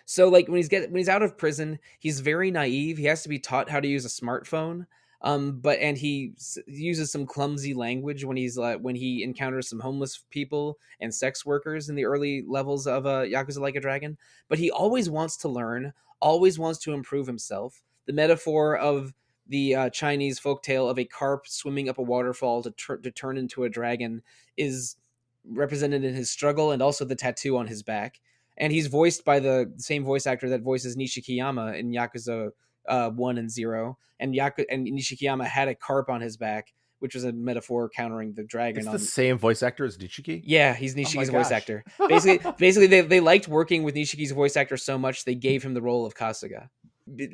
So like when he's out of prison, he's very naive. He has to be taught how to use a smartphone. And he uses some clumsy language when when he encounters some homeless people and sex workers in the early levels of Yakuza Like a Dragon. But he always wants to learn, always wants to improve himself. The metaphor of the Chinese folktale of a carp swimming up a waterfall to turn into a dragon is represented in his struggle and also the tattoo on his back. And he's voiced by the same voice actor that voices Nishikiyama in Yakuza 1 and 0. And Nishikiyama had a carp on his back, which was a metaphor countering the dragon. It's the same voice actor as Nishiki? Yeah, he's Nishiki's voice actor. Basically, they liked working with Nishiki's voice actor so much they gave him the role of Kasuga.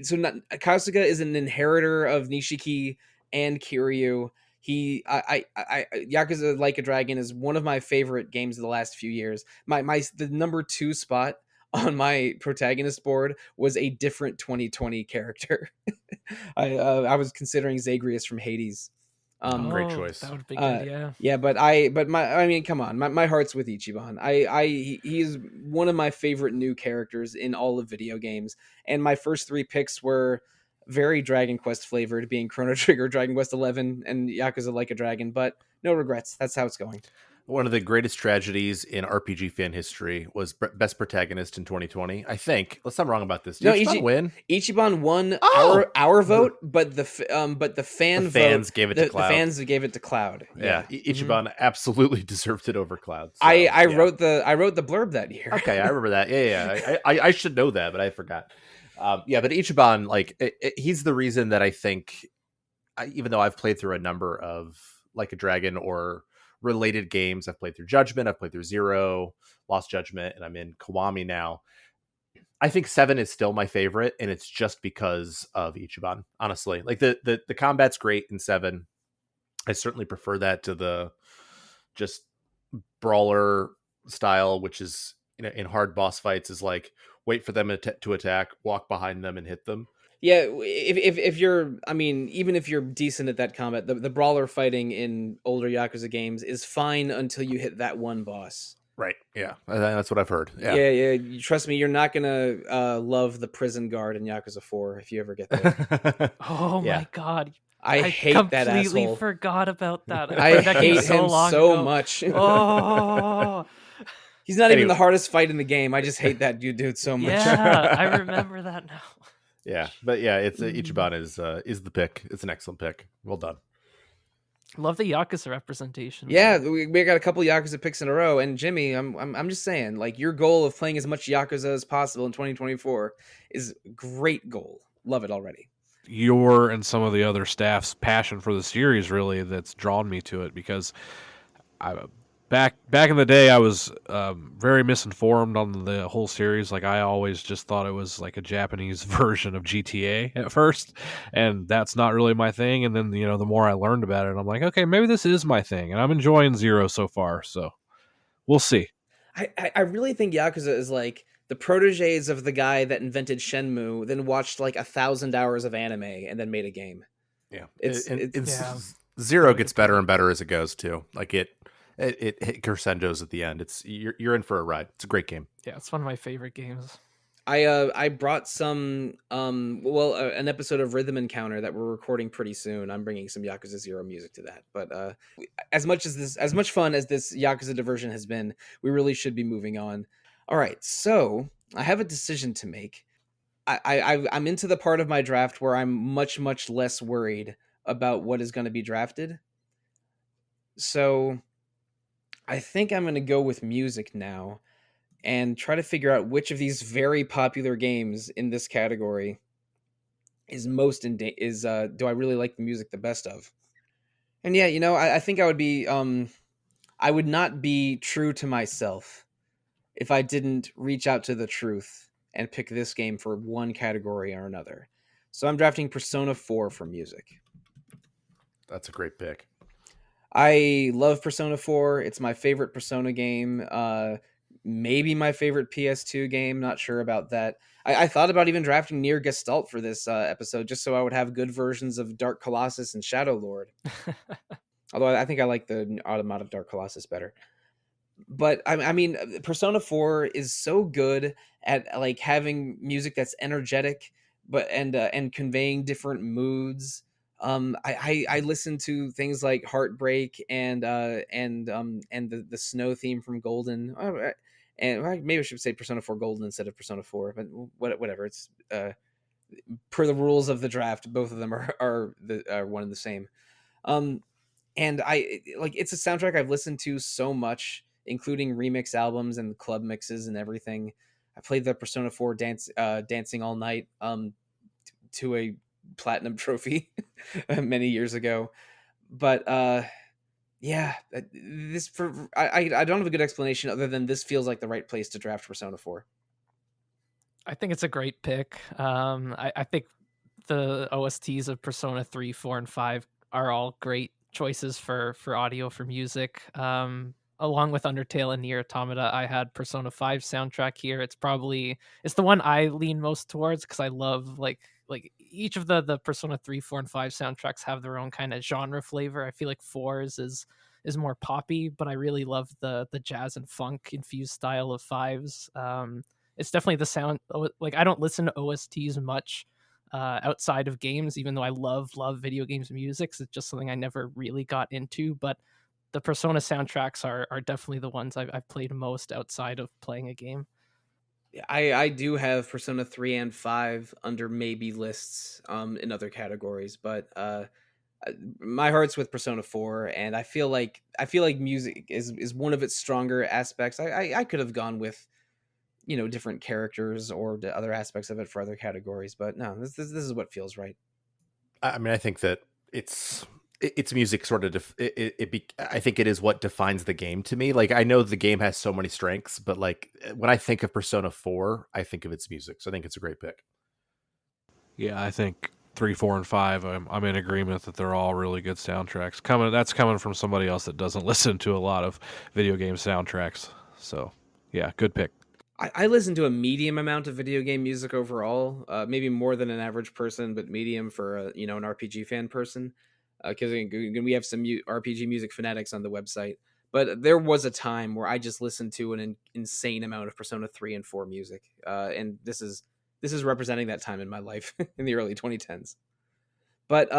So Kasuga is an inheritor of Nishiki and Kiryu. Yakuza Like a Dragon is one of my favorite games of the last few years. The number 2 spot on my protagonist board was a different 2020 character. I was considering Zagreus from Hades. Great choice. That would be good, yeah. Yeah, I mean, come on, my heart's with Ichiban. He is one of my favorite new characters in all of video games, and my first 3 picks were very Dragon Quest flavored, being Chrono Trigger, Dragon Quest 11, and Yakuza Like a Dragon. But no regrets. That's how it's going. One of the greatest tragedies in RPG fan history was best protagonist in 2020. I think. Unless I'm wrong about this. Did Ichiban win? Ichiban won our vote, but the fans gave it to Cloud. The fans gave it to Cloud. Yeah, Ichiban absolutely deserved it over Cloud. So, I wrote the blurb that year. Okay, I remember that. Yeah. I should know that, but I forgot. But Ichiban, he's the reason that I think, even though I've played through a number of Like a Dragon or related games, I've played through Judgment, I've played through Zero, Lost Judgment, and I'm in Kiwami now. I think 7 is still my favorite, and it's just because of Ichiban. Honestly, like the combat's great in 7. I certainly prefer that to the just brawler style, which is in hard boss fights is like wait for them to attack, walk behind them, and hit them. Yeah, if you're, I mean, even if you're decent at that combat, the brawler fighting in older Yakuza games is fine until you hit that one boss. Right. Yeah, that's what I've heard. Yeah. Trust me, you're not gonna love the prison guard in Yakuza 4 if you ever get there. Oh my god. I hate that asshole. I completely forgot about that. I hate him so much. Oh. He's not even the hardest fight in the game. I just hate that dude so much. Yeah, I remember that now. Yeah, but yeah, it's Ichiban is the pick. It's an excellent pick. Well done. Love the Yakuza representation. Yeah, we got a couple Yakuza picks in a row, and Jimmy, I'm just saying, like, your goal of playing as much Yakuza as possible in 2024 is a great goal. Love it already. Your and some of the other staff's passion for the series really that's drawn me to it, because back in the day I was very misinformed on the whole series. Like, I always just thought it was like a Japanese version of GTA at first, and that's not really my thing. And then the more I learned about it, I'm like, okay, maybe this is my thing, and I'm enjoying Zero so far. So we'll see. I really think Yakuza is like the proteges of the guy that invented Shenmue, then watched like 1,000 hours of anime and then made a game. Yeah, Zero gets better and better as it goes too. Like it crescendos at the end. You're in for a ride. It's a great game. Yeah, it's one of my favorite games. I brought some an episode of Rhythm Encounter that we're recording pretty soon. I'm bringing some Yakuza 0 music to that. But as much fun as this Yakuza diversion has been, we really should be moving on. All right, so I have a decision to make. I'm into the part of my draft where I'm much less worried about what is going to be drafted. So I think I'm going to go with music now and try to figure out which of these very popular games in this category is do I really like the music the best of? And yeah, I think I would be I would not be true to myself if I didn't reach out to the truth and pick this game for one category or another. So I'm drafting Persona 4 for music. That's a great pick. I love Persona 4. It's my favorite Persona game. Maybe my favorite PS2 game. Not sure about that. I thought about even drafting Nier Gestalt for this episode, just so I would have good versions of Dark Colossus and Shadow Lord. Although I think I like the Automata of Dark Colossus better. But I mean, Persona 4 is so good at like having music that's energetic, and conveying different moods. I listen to things like Heartbreak and the snow theme from Golden. And maybe I should say Persona 4 Golden instead of Persona 4, but whatever. It's per the rules of the draft, both of them are one and the same. Um, and it's a soundtrack I've listened to so much, including remix albums and club mixes and everything. I played the Persona 4 Dancing All Night to a platinum trophy many years ago. But yeah, this for I don't have a good explanation other than this feels like the right place to draft Persona 4. I think it's a great pick. I think the OSTs of Persona 3, 4, and 5 are all great choices for audio, for music. Along with Undertale and Nier Automata, I had Persona 5 soundtrack here. It's the one I lean most towards because I love like each of the Persona 3, 4, and 5 soundtracks have their own kind of genre flavor. I feel like 4's is more poppy, but I really love the jazz and funk infused style of 5's. It's definitely the sound. Like, I don't listen to OSTs much outside of games, even though I love video games music. So it's just something I never really got into. But the Persona soundtracks are definitely the ones I've played most outside of playing a game. I do have Persona 3 and 5 under maybe lists in other categories, but my heart's with Persona 4, and I feel like music is one of its stronger aspects. I could have gone with different characters or the other aspects of it for other categories, but no, this is what feels right. I mean, I think that it's music sort of I think it is what defines the game to me. Like, I know the game has so many strengths, but like when I think of Persona 4, I think of its music. So I think it's a great pick. Yeah, I think 3, 4, and 5. I'm in agreement that they're all really good soundtracks. That's coming from somebody else that doesn't listen to a lot of video game soundtracks. So yeah, good pick. I listen to a medium amount of video game music overall, maybe more than an average person, but medium for an RPG fan person. Because we have some RPG music fanatics on the website. But there was a time where I just listened to an insane amount of Persona 3 and 4 music, and this is representing that time in my life in the early 2010s. But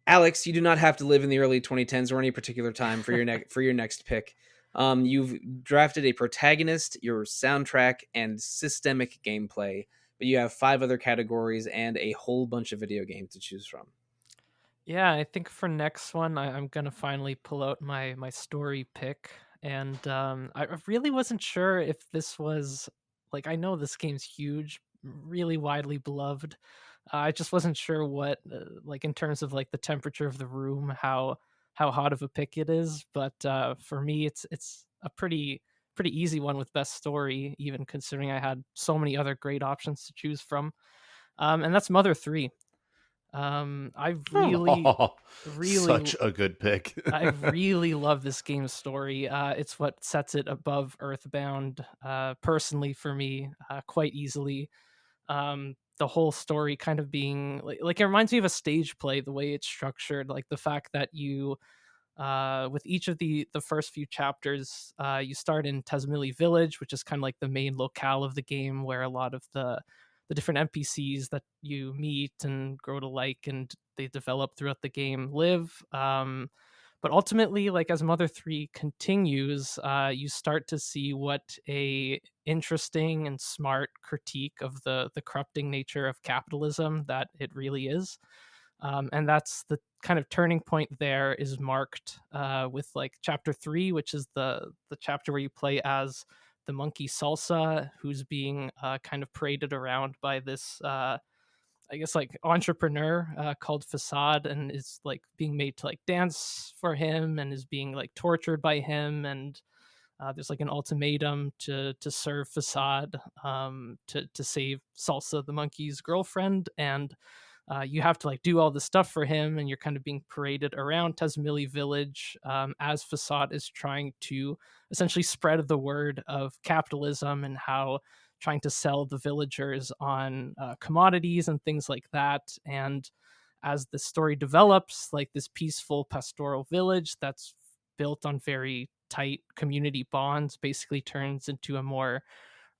Aleks, you do not have to live in the early 2010s or any particular time for your next pick. You've drafted a protagonist, your soundtrack, and systemic gameplay, but you have 5 other categories and a whole bunch of video games to choose from. Yeah, I think for next one, I'm gonna finally pull out my story pick, and I really wasn't sure if this was like, I know this game's huge, really widely beloved. I just wasn't sure what like in terms of like the temperature of the room, how hot of a pick it is. But for me, it's a pretty easy one with best story, even considering I had so many other great options to choose from. And that's Mother 3. I really Such a good pick. I really love this game's story. It's what sets it above Earthbound, personally for me, quite easily. The whole story kind of being like it reminds me of a stage play, the way it's structured, like the fact that you with each of the first few chapters, you start in Tazmily Village, which is kind of like the main locale of the game, where a lot of the different NPCs that you meet and grow to like and they develop throughout the game live. But ultimately, like as Mother 3 continues, you start to see what a interesting and smart critique of the corrupting nature of capitalism that it really is. And that's the kind of turning point there is marked with like chapter 3, which is the chapter where you play as the monkey Salsa, who's being kind of paraded around by this I guess like entrepreneur called Facade, and is like being made to like dance for him and is being like tortured by him. And there's like an ultimatum to serve Facade, to save Salsa the monkey's girlfriend. And you have to like do all this stuff for him, and you're kind of being paraded around Tazmily Village as Facade is trying to essentially spread the word of capitalism and how trying to sell the villagers on commodities and things like that. And as the story develops, like this peaceful pastoral village that's built on very tight community bonds basically turns into a more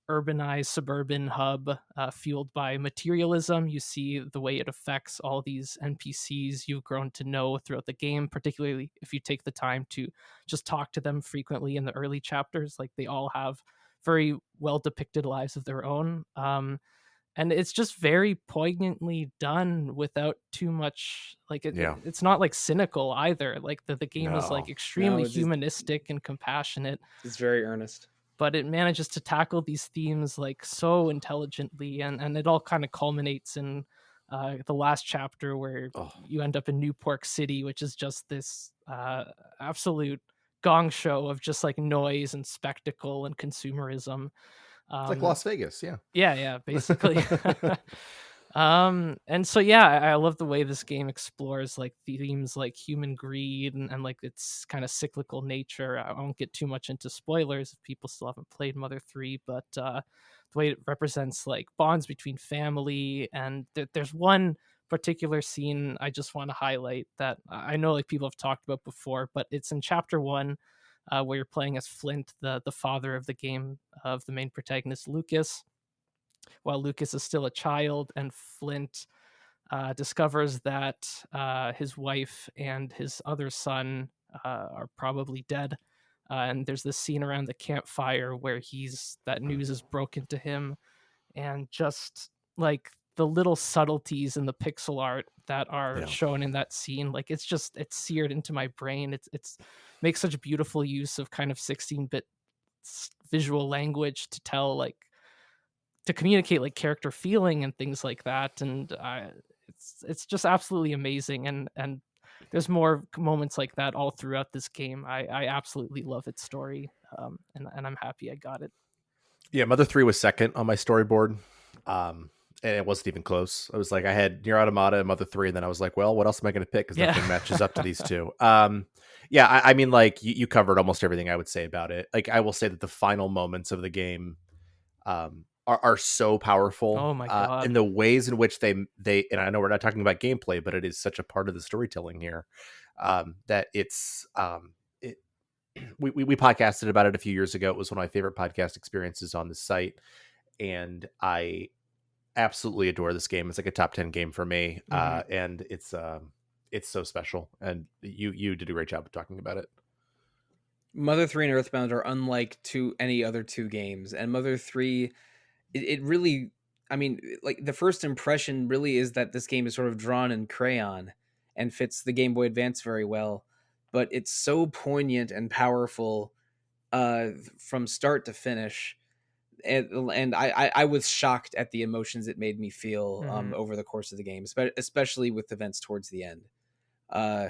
urbanized suburban hub fueled by materialism. You see the way it affects all these NPCs you've grown to know throughout the game, particularly if you take the time to just talk to them frequently in the early chapters. Like, they all have very well depicted lives of their own. And it's just very poignantly done without too much, like, Yeah. it's not like cynical either. Like, the game is like No. extremely No, it's humanistic and compassionate, it's very earnest. but it manages to tackle these themes like so intelligently, and it all kind of culminates in the last chapter where Oh. you end up in New Pork City, which is just this absolute gong show of just like noise and spectacle and consumerism. It's like Las Vegas, yeah. Yeah, basically. And so yeah, I love the way this game explores like themes like human greed and like its kind of cyclical nature. I won't get too much into spoilers if people still haven't played Mother 3, but the way it represents like bonds between family, and there's one particular scene I just want to highlight that I know like people have talked about before, but it's in chapter 1, where you're playing as Flint, the father of the game, of the main protagonist Lucas, while Lucas is still a child, and Flint discovers that his wife and his other son are probably dead. And there's this scene around the campfire where that news is broken to him, and just like the little subtleties in the pixel art that are Yeah. shown in that scene, like it's seared into my brain. It's makes such beautiful use of kind of 16-bit visual language to tell like to communicate like character feeling and things like that, and it's just absolutely amazing, and there's more moments like that all throughout this game. I absolutely love its story, and I'm happy I got it. Yeah, Mother 3 was second on my storyboard. And it wasn't even close. I was like, I had Nier Automata and Mother 3, and then I was like, well, what else am I going to pick? Because nothing matches up to these two. Yeah, I mean, like, you covered almost everything I would say about it. Like, I will say that the final moments of the game are so powerful. Oh my God. And the ways in which they, and I know we're not talking about gameplay, but it is such a part of the storytelling here, that it's, we podcasted about it a few years ago. It was one of my favorite podcast experiences on the site, and I absolutely adore this game. It's like a top 10 game for me. And it's so special, and you did a great job of talking about it. Mother 3 and Earthbound are unlike any other two games, and Mother 3, it really, I mean, like, the first impression really is that this game is sort of drawn in crayon and fits the Game Boy Advance very well, but it's so poignant and powerful from start to finish. And I was shocked at the emotions it made me feel over the course of the game, especially with events towards the end. You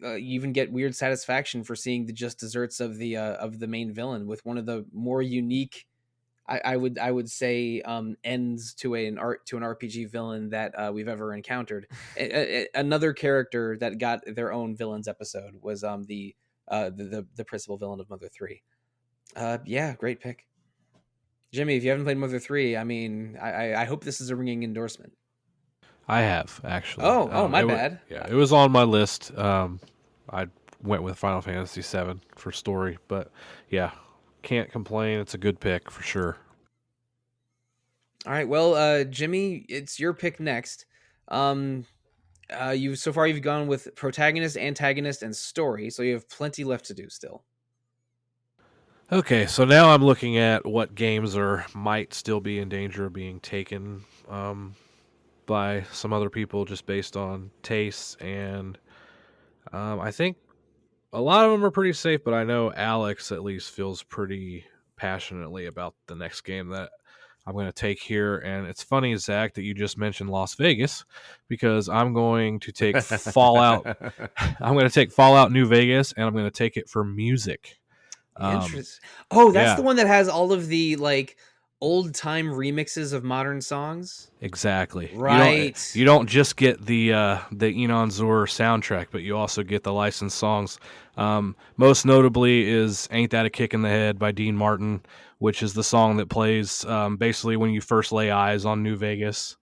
even get weird satisfaction for seeing the just desserts of the main villain with one of the more unique, I would say, ends to an RPG villain that we've ever encountered. Another character that got their own villains episode was the principal villain of Mother 3. Yeah, great pick, Jimmy. If you haven't played Mother 3, I mean, I hope this is a ringing endorsement. I have, actually. Oh, my bad. Yeah, it was on my list. I went with Final Fantasy VII for story, but yeah, can't complain. It's a good pick for sure. All right, well, Jimmy, it's your pick next. You've gone with protagonist, antagonist, and story, so you have plenty left to do still. Okay, so now I'm looking at what games might still be in danger of being taken by some other people just based on tastes, and I think a lot of them are pretty safe, but I know Aleks at least feels pretty passionately about the next game that I'm going to take here. And it's funny, Zach, that you just mentioned Las Vegas, because I'm going to take Fallout. I'm going to take Fallout New Vegas, and I'm going to take it for music. Interesting. Oh, that's yeah. the one that has all of the like old time remixes of modern songs. Exactly. Right. You don't just get the Enon Zur soundtrack, but you also get the licensed songs. Most notably is "Ain't That a Kick in the Head" by Dean Martin, which is the song that plays basically when you first lay eyes on New Vegas.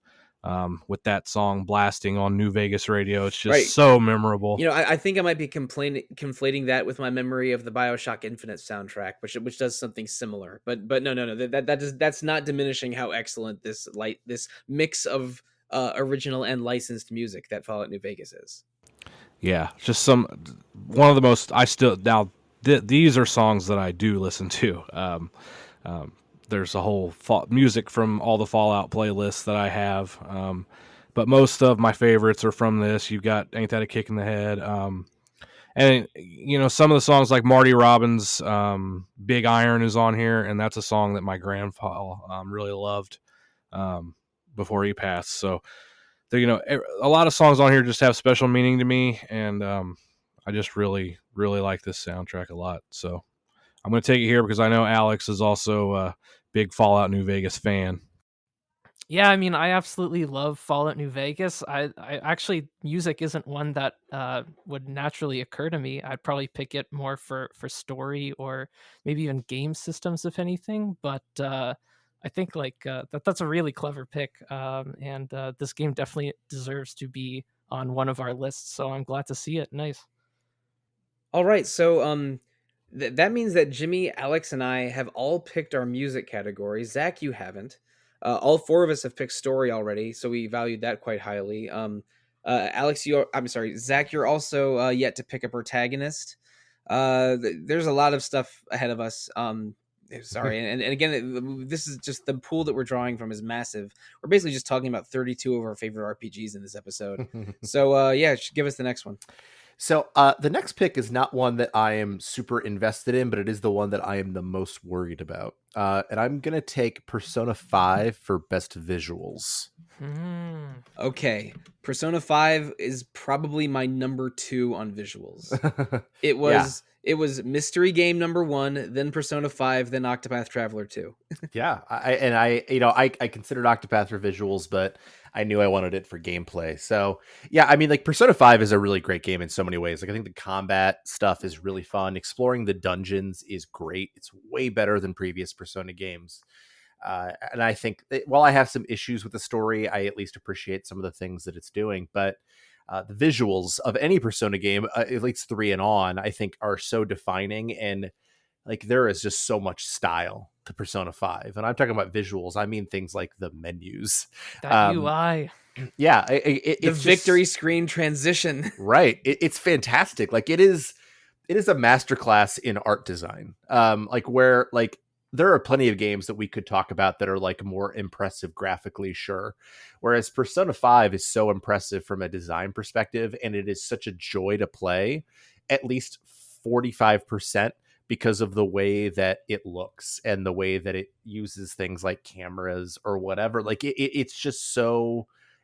with that song blasting on New Vegas radio. It's just Right. so memorable. I think I might be conflating that with my memory of the BioShock Infinite soundtrack, which does something similar. But no. That's not diminishing how excellent this mix of original and licensed music that Fallout New Vegas is. Yeah, just one of the most. I still now these are songs that I do listen to. There's a whole music from all the Fallout playlists that I have, but most of my favorites are from this. You've got "Ain't That a Kick in the Head," and some of the songs like Marty Robbins' "Big Iron" is on here, and that's a song that my grandpa really loved before he passed. So, a lot of songs on here just have special meaning to me, and I just really, really like this soundtrack a lot. So I'm going to take it here because I know Aleks is also a big Fallout New Vegas fan. Yeah, I mean, I absolutely love Fallout New Vegas. I actually, music isn't one that would naturally occur to me. I'd probably pick it more for story or maybe even game systems, if anything. But I think that's a really clever pick, and this game definitely deserves to be on one of our lists. So I'm glad to see it. Nice. All right, so that means that Jimmy, Aleks, and I have all picked our music category. Zach, you haven't. All four of us have picked story already, so we valued that quite highly. Aleks, I'm sorry, Zach, you're also yet to pick a protagonist. There's a lot of stuff ahead of us. Sorry, and again, this is just the pool that we're drawing from is massive. We're basically just talking about 32 of our favorite RPGs in this episode. So yeah, give us the next one. So the next pick is not one that I am super invested in, but it is the one that I am the most worried about. And I'm going to take Persona 5 for best visuals. Okay. Persona 5 is probably my number 2 on visuals. It was Mystery Game number 1, then Persona 5, then Octopath Traveler 2. Yeah. I considered Octopath for visuals, but I knew I wanted it for gameplay. So yeah, I mean, like Persona 5 is a really great game in so many ways. Like I think the combat stuff is really fun. Exploring the dungeons is great. It's way better than previous Persona games. And I think while I have some issues with the story, I at least appreciate some of the things that it's doing. But the visuals of any Persona game, at least 3 and on, I think are so defining. And like there is just so much style to Persona 5. And I'm talking about visuals. I mean things like the menus. That UI. Yeah. The victory screen transition. Right. It's fantastic. Like it is a masterclass in art design. There are plenty of games that we could talk about that are like more impressive graphically, sure. Whereas Persona 5 is so impressive from a design perspective, and it is such a joy to play, at least 45%, because of the way that it looks and the way that it uses things like cameras or whatever. Like it's just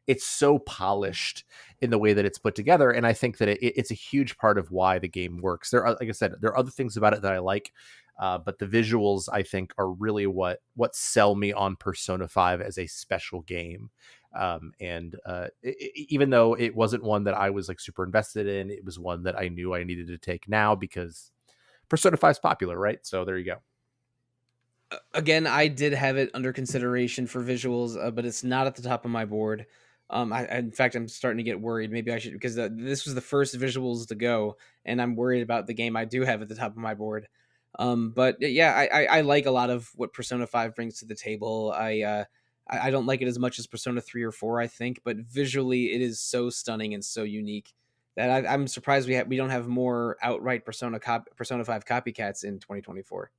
it's so polished in the way that it's put together. And I think that it's a huge part of why the game works. There are, like I said, there are other things about it that I like. But the visuals, I think, are really what sell me on Persona 5 as a special game. Even though it wasn't one that I was like super invested in, it was one that I knew I needed to take now because Persona 5 is popular, right? So there you go. Again, I did have it under consideration for visuals, but it's not at the top of my board. In fact, I'm starting to get worried. Maybe I should, because this was the first visuals to go, and I'm worried about the game I do have at the top of my board. But yeah, I like a lot of what Persona 5 brings to the table. I don't like it as much as Persona 3 or 4, I think, but visually it is so stunning and so unique that I'm surprised we don't have more outright Persona 5 copycats in 2024.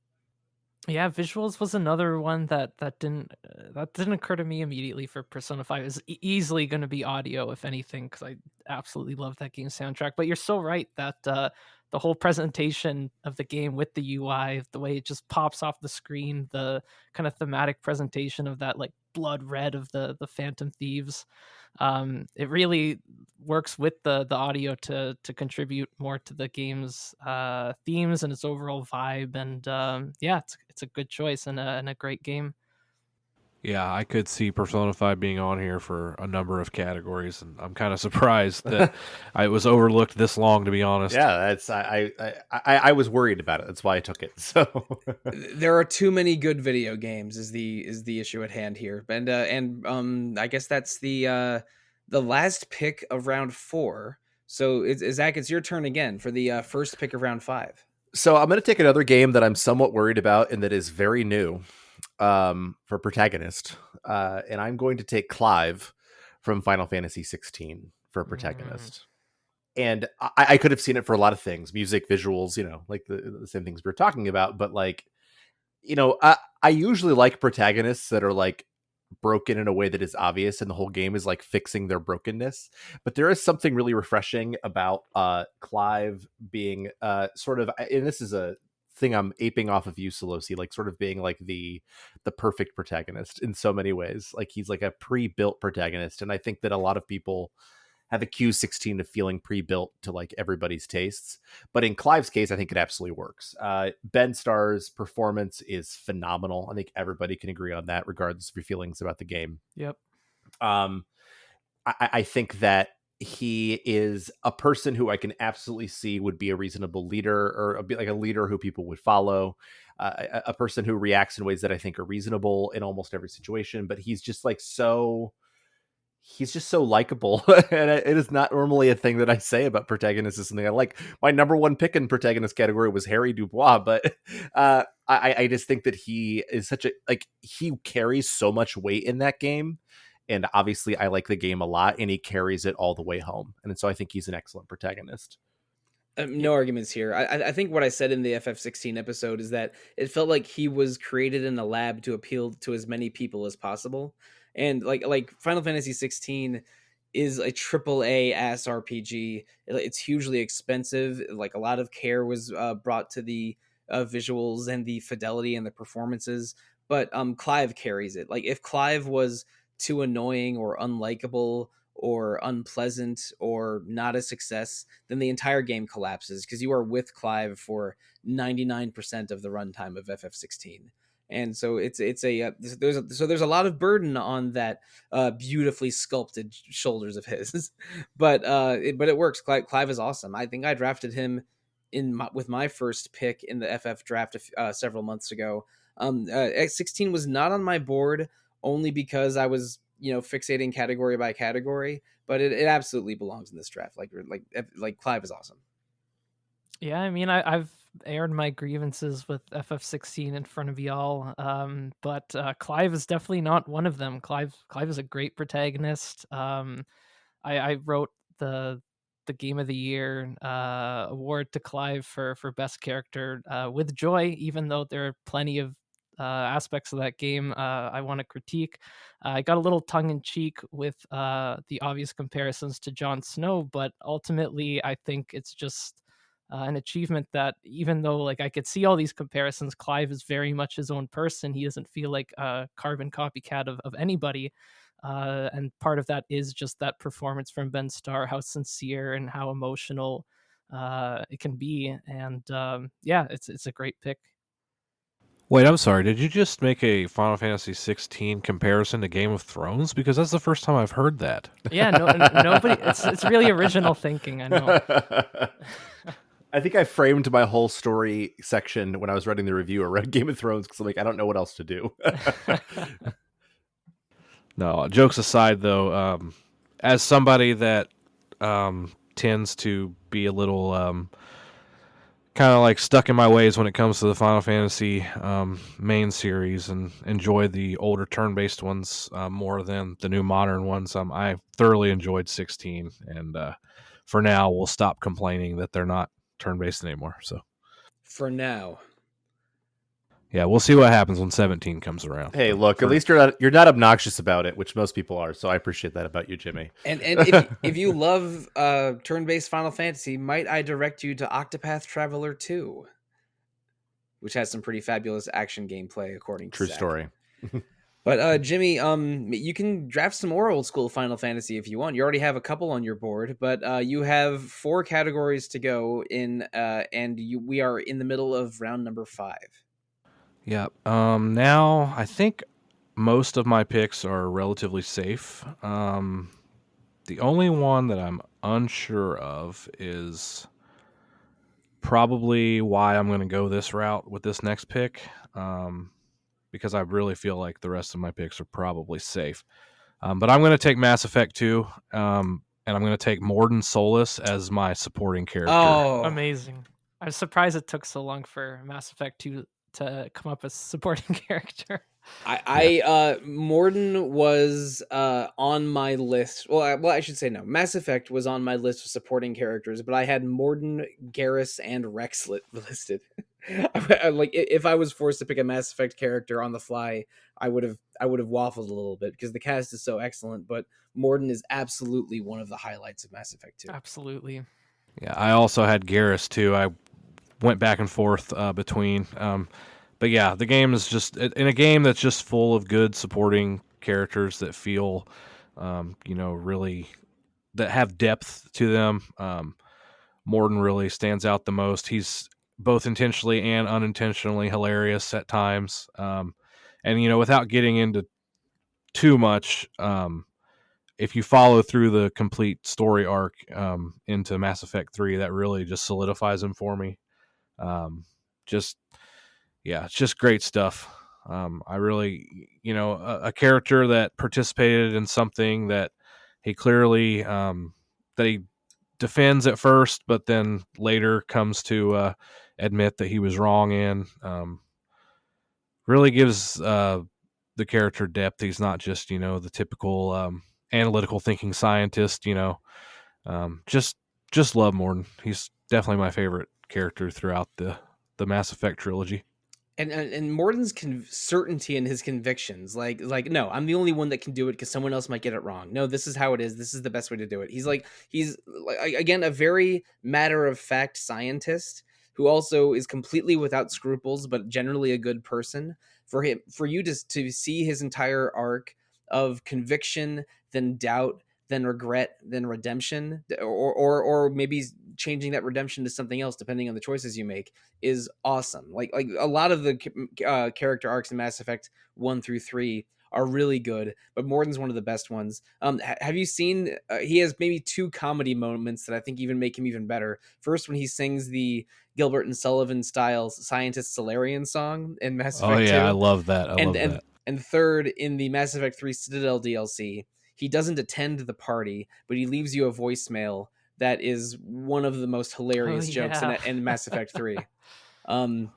Yeah, visuals was another one that didn't occur to me immediately for Persona 5. Is easily going to be audio, if anything, because I absolutely love that game soundtrack. But you're so right that the whole presentation of the game with the UI, the way it just pops off the screen, the kind of thematic presentation of that like blood red of the Phantom Thieves, it really works with the audio to contribute more to the game's themes and its overall vibe. And yeah, it's a good choice and a great game. Yeah, I could see Persona 5 being on here for a number of categories, and I'm kind of surprised that I was overlooked this long, to be honest. Yeah, that's I was worried about it. That's why I took it. So There are too many good video games is the issue at hand here. And I guess that's the last pick of round 4. So Zach, it's your turn again for the first pick of round 5. So I'm going to take another game that I'm somewhat worried about and that is very new for protagonist. And I'm going to take Clive from Final Fantasy 16 for protagonist. And I could have seen it for a lot of things, music, visuals, like the same things we're talking about. But like, I usually like protagonists that are like broken in a way that is obvious and the whole game is like fixing their brokenness, but there is something really refreshing about Clive being sort of, and this is a thing I'm aping off of you, Sollosi, like sort of being like the perfect protagonist in so many ways. Like he's like a pre-built protagonist, and I think that a lot of people have accused 16 of feeling pre-built to like everybody's tastes, but in Clive's case I think it absolutely works. Ben Starr's performance is phenomenal. I think everybody can agree on that regardless of your feelings about the game. Yep. I think that he is a person who I can absolutely see would be a reasonable leader, or a bit like a leader who people would follow, a person who reacts in ways that I think are reasonable in almost every situation, but he's just like he's just so likable. And it is not normally a thing that I say about protagonists is something I like. My number one pick in protagonist category was Harry Dubois, but I just think that he is such a, like, he carries so much weight in that game. And obviously I like the game a lot, and he carries it all the way home. And so I think he's an excellent protagonist. No arguments here. I think what I said in the FF16 episode is that it felt like he was created in a lab to appeal to as many people as possible. And like Final Fantasy 16 is a triple A ass RPG. It's hugely expensive. Like a lot of care was brought to the visuals and the fidelity and the performances. But Clive carries it. Like if Clive was too annoying or unlikable or unpleasant or not a success, then the entire game collapses because you are with Clive for 99% of the runtime of FF16. And so there's a lot of burden on that beautifully sculpted shoulders of his, but it works. Clive is awesome. I think I drafted him with my first pick in the FF draft several months ago. X16 was not on my board only because I was fixating category by category, but it absolutely belongs in this draft. Like Clive is awesome. Yeah, I mean, I've aired my grievances with FF16 in front of y'all, but Clive is definitely not one of them. Clive is a great protagonist. I wrote the Game of the Year award to Clive for best character with joy, even though there are plenty of aspects of that game I want to critique. I got a little tongue in cheek with the obvious comparisons to Jon Snow, but ultimately I think it's just an achievement that even though like I could see all these comparisons, Clive is very much his own person. He doesn't feel like a carbon copycat of anybody. And part of that is just that performance from Ben Starr, how sincere and how emotional it can be. And yeah, it's a great pick. Wait, I'm sorry. Did you just make a Final Fantasy 16 comparison to Game of Thrones? Because that's the first time I've heard that. Yeah, nobody. It's really original thinking. I know. I think I framed my whole story section when I was writing the review around Game of Thrones because I'm like, I don't know what else to do. No, jokes aside, though, as somebody that tends to be a little kind of like stuck in my ways when it comes to the Final Fantasy main series and enjoy the older turn-based ones more than the new modern ones, I thoroughly enjoyed 16, and for now, we'll stop complaining that they're not turn-based anymore. So for now. Yeah, we'll see what happens when 17 comes around. Hey, look, at least you're not obnoxious about it, which most people are. So I appreciate that about you, Jimmy. And if you love turn-based Final Fantasy, might I direct you to Octopath Traveler 2, which has some pretty fabulous action gameplay, according to True Zach. story. But Jimmy, you can draft some more old school Final Fantasy if you want. You already have a couple on your board, but you have 4 categories to go in, and we are in the middle of round number 5. Yeah. Now I think most of my picks are relatively safe. The only one that I'm unsure of is probably why I'm going to go this route with this next pick, because I really feel like the rest of my picks are probably safe. But I'm going to take Mass Effect 2, and I'm going to take Morden Solus as my supporting character. Oh, Amazing. I was surprised it took so long for Mass Effect 2 to come up as supporting character. Morden was on my list. Well, I should say no. Mass Effect was on my list of supporting characters, but I had Morden, Garrus, and Rex listed. Like, if I was forced to pick a Mass Effect character on the fly, I would have waffled a little bit because the cast is so excellent. But Morden is absolutely one of the highlights of Mass Effect 2. Absolutely. Yeah, I also had Garrus too. I went back and forth between. But yeah, the game is just in a game that's just full of good supporting characters that feel, really that have depth to them. Morden really stands out the most. He's both intentionally and unintentionally hilarious at times. And without getting into too much, if you follow through the complete story arc into Mass Effect 3, that really just solidifies him for me. It's just great stuff. I really, a character that participated in something that he clearly that he defends at first, but then later comes to admit that he was wrong in. Really gives the character depth. He's not just the typical analytical thinking scientist. Just love Morden. He's definitely my favorite character throughout the Mass Effect trilogy. And Morden's certainty in his convictions, like no, I'm the only one that can do it because someone else might get it wrong. No, this is how it is. This is the best way to do it. He's again a very matter of fact scientist who also is completely without scruples, but generally a good person. For you to see his entire arc of conviction, then doubt, then regret, then redemption, or maybe changing that redemption to something else depending on the choices you make, is awesome. Like a lot of the character arcs in Mass Effect 1 through 3 are really good, but Morden's one of the best ones. Have you seen he has maybe two comedy moments that I think even make him even better. First, when he sings the Gilbert and Sullivan style Scientist Solarian song in Mass Effect 2. Oh yeah, I love that. And third, in the Mass Effect 3 Citadel DLC, he doesn't attend the party, but he leaves you a voicemail that is one of the most hilarious jokes in Mass Effect 3. I'm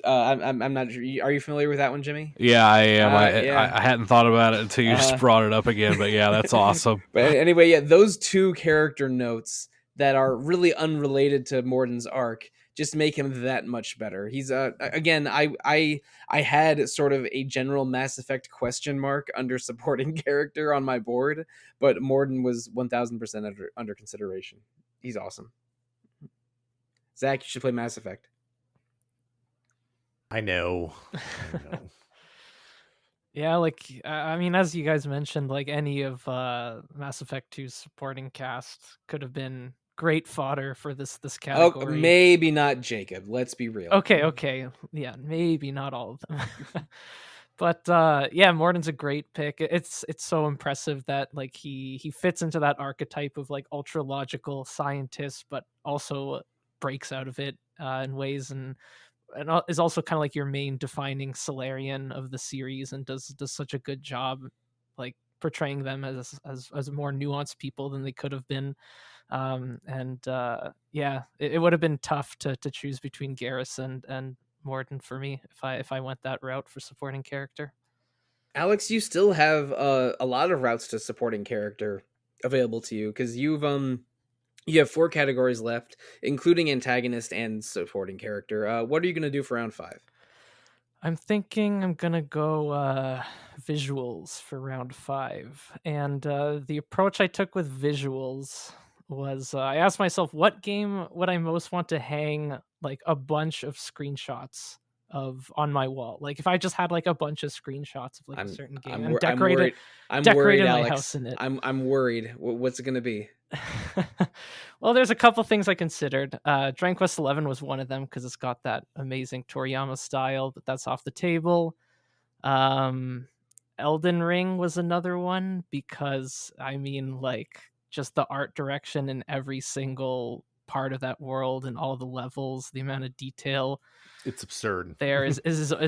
not sure. Are you familiar with that one, Jimmy? Yeah, I am. I hadn't thought about it until you just brought it up again, but yeah, that's awesome. But anyway, yeah, those two character notes that are really unrelated to Morden's arc just make him that much better. He's again, I had sort of a general Mass Effect question mark under supporting character on my board, but Morden was 1000% under consideration. He's awesome. Zach, you should play Mass Effect. I know. Yeah, like I mean, as you guys mentioned, like any of Mass Effect 2's supporting cast could have been great fodder for this category. Oh, maybe not Jacob. Let's be real. Okay. Yeah, maybe not all of them. But yeah, Morden's a great pick. It's so impressive that like he fits into that archetype of like ultra logical scientist, but also breaks out of it in ways and is also kind of like your main defining Solarian of the series, and does such a good job like portraying them as more nuanced people than they could have been. Yeah, it would have been tough to choose between Garrus and Morden for me if I went that route for supporting character. Aleks, you still have a lot of routes to supporting character available to you because you have 4 categories left, including antagonist and supporting character. What are you going to do for round 5? I'm thinking I'm going to go visuals for round 5. And the approach I took with visuals was I asked myself, what game would I most want to hang like a bunch of screenshots of on my wall? Like if I just had like a bunch of screenshots of like a certain game and decorated my house in it. I'm worried. What's it going to be? Well, there's a couple things I considered. Dragon Quest 11 was one of them because it's got that amazing Toriyama style, but that's off the table. Elden Ring was another one because I mean, like, just the art direction in every single part of that world and all the levels, the amount of detail It's absurd. there is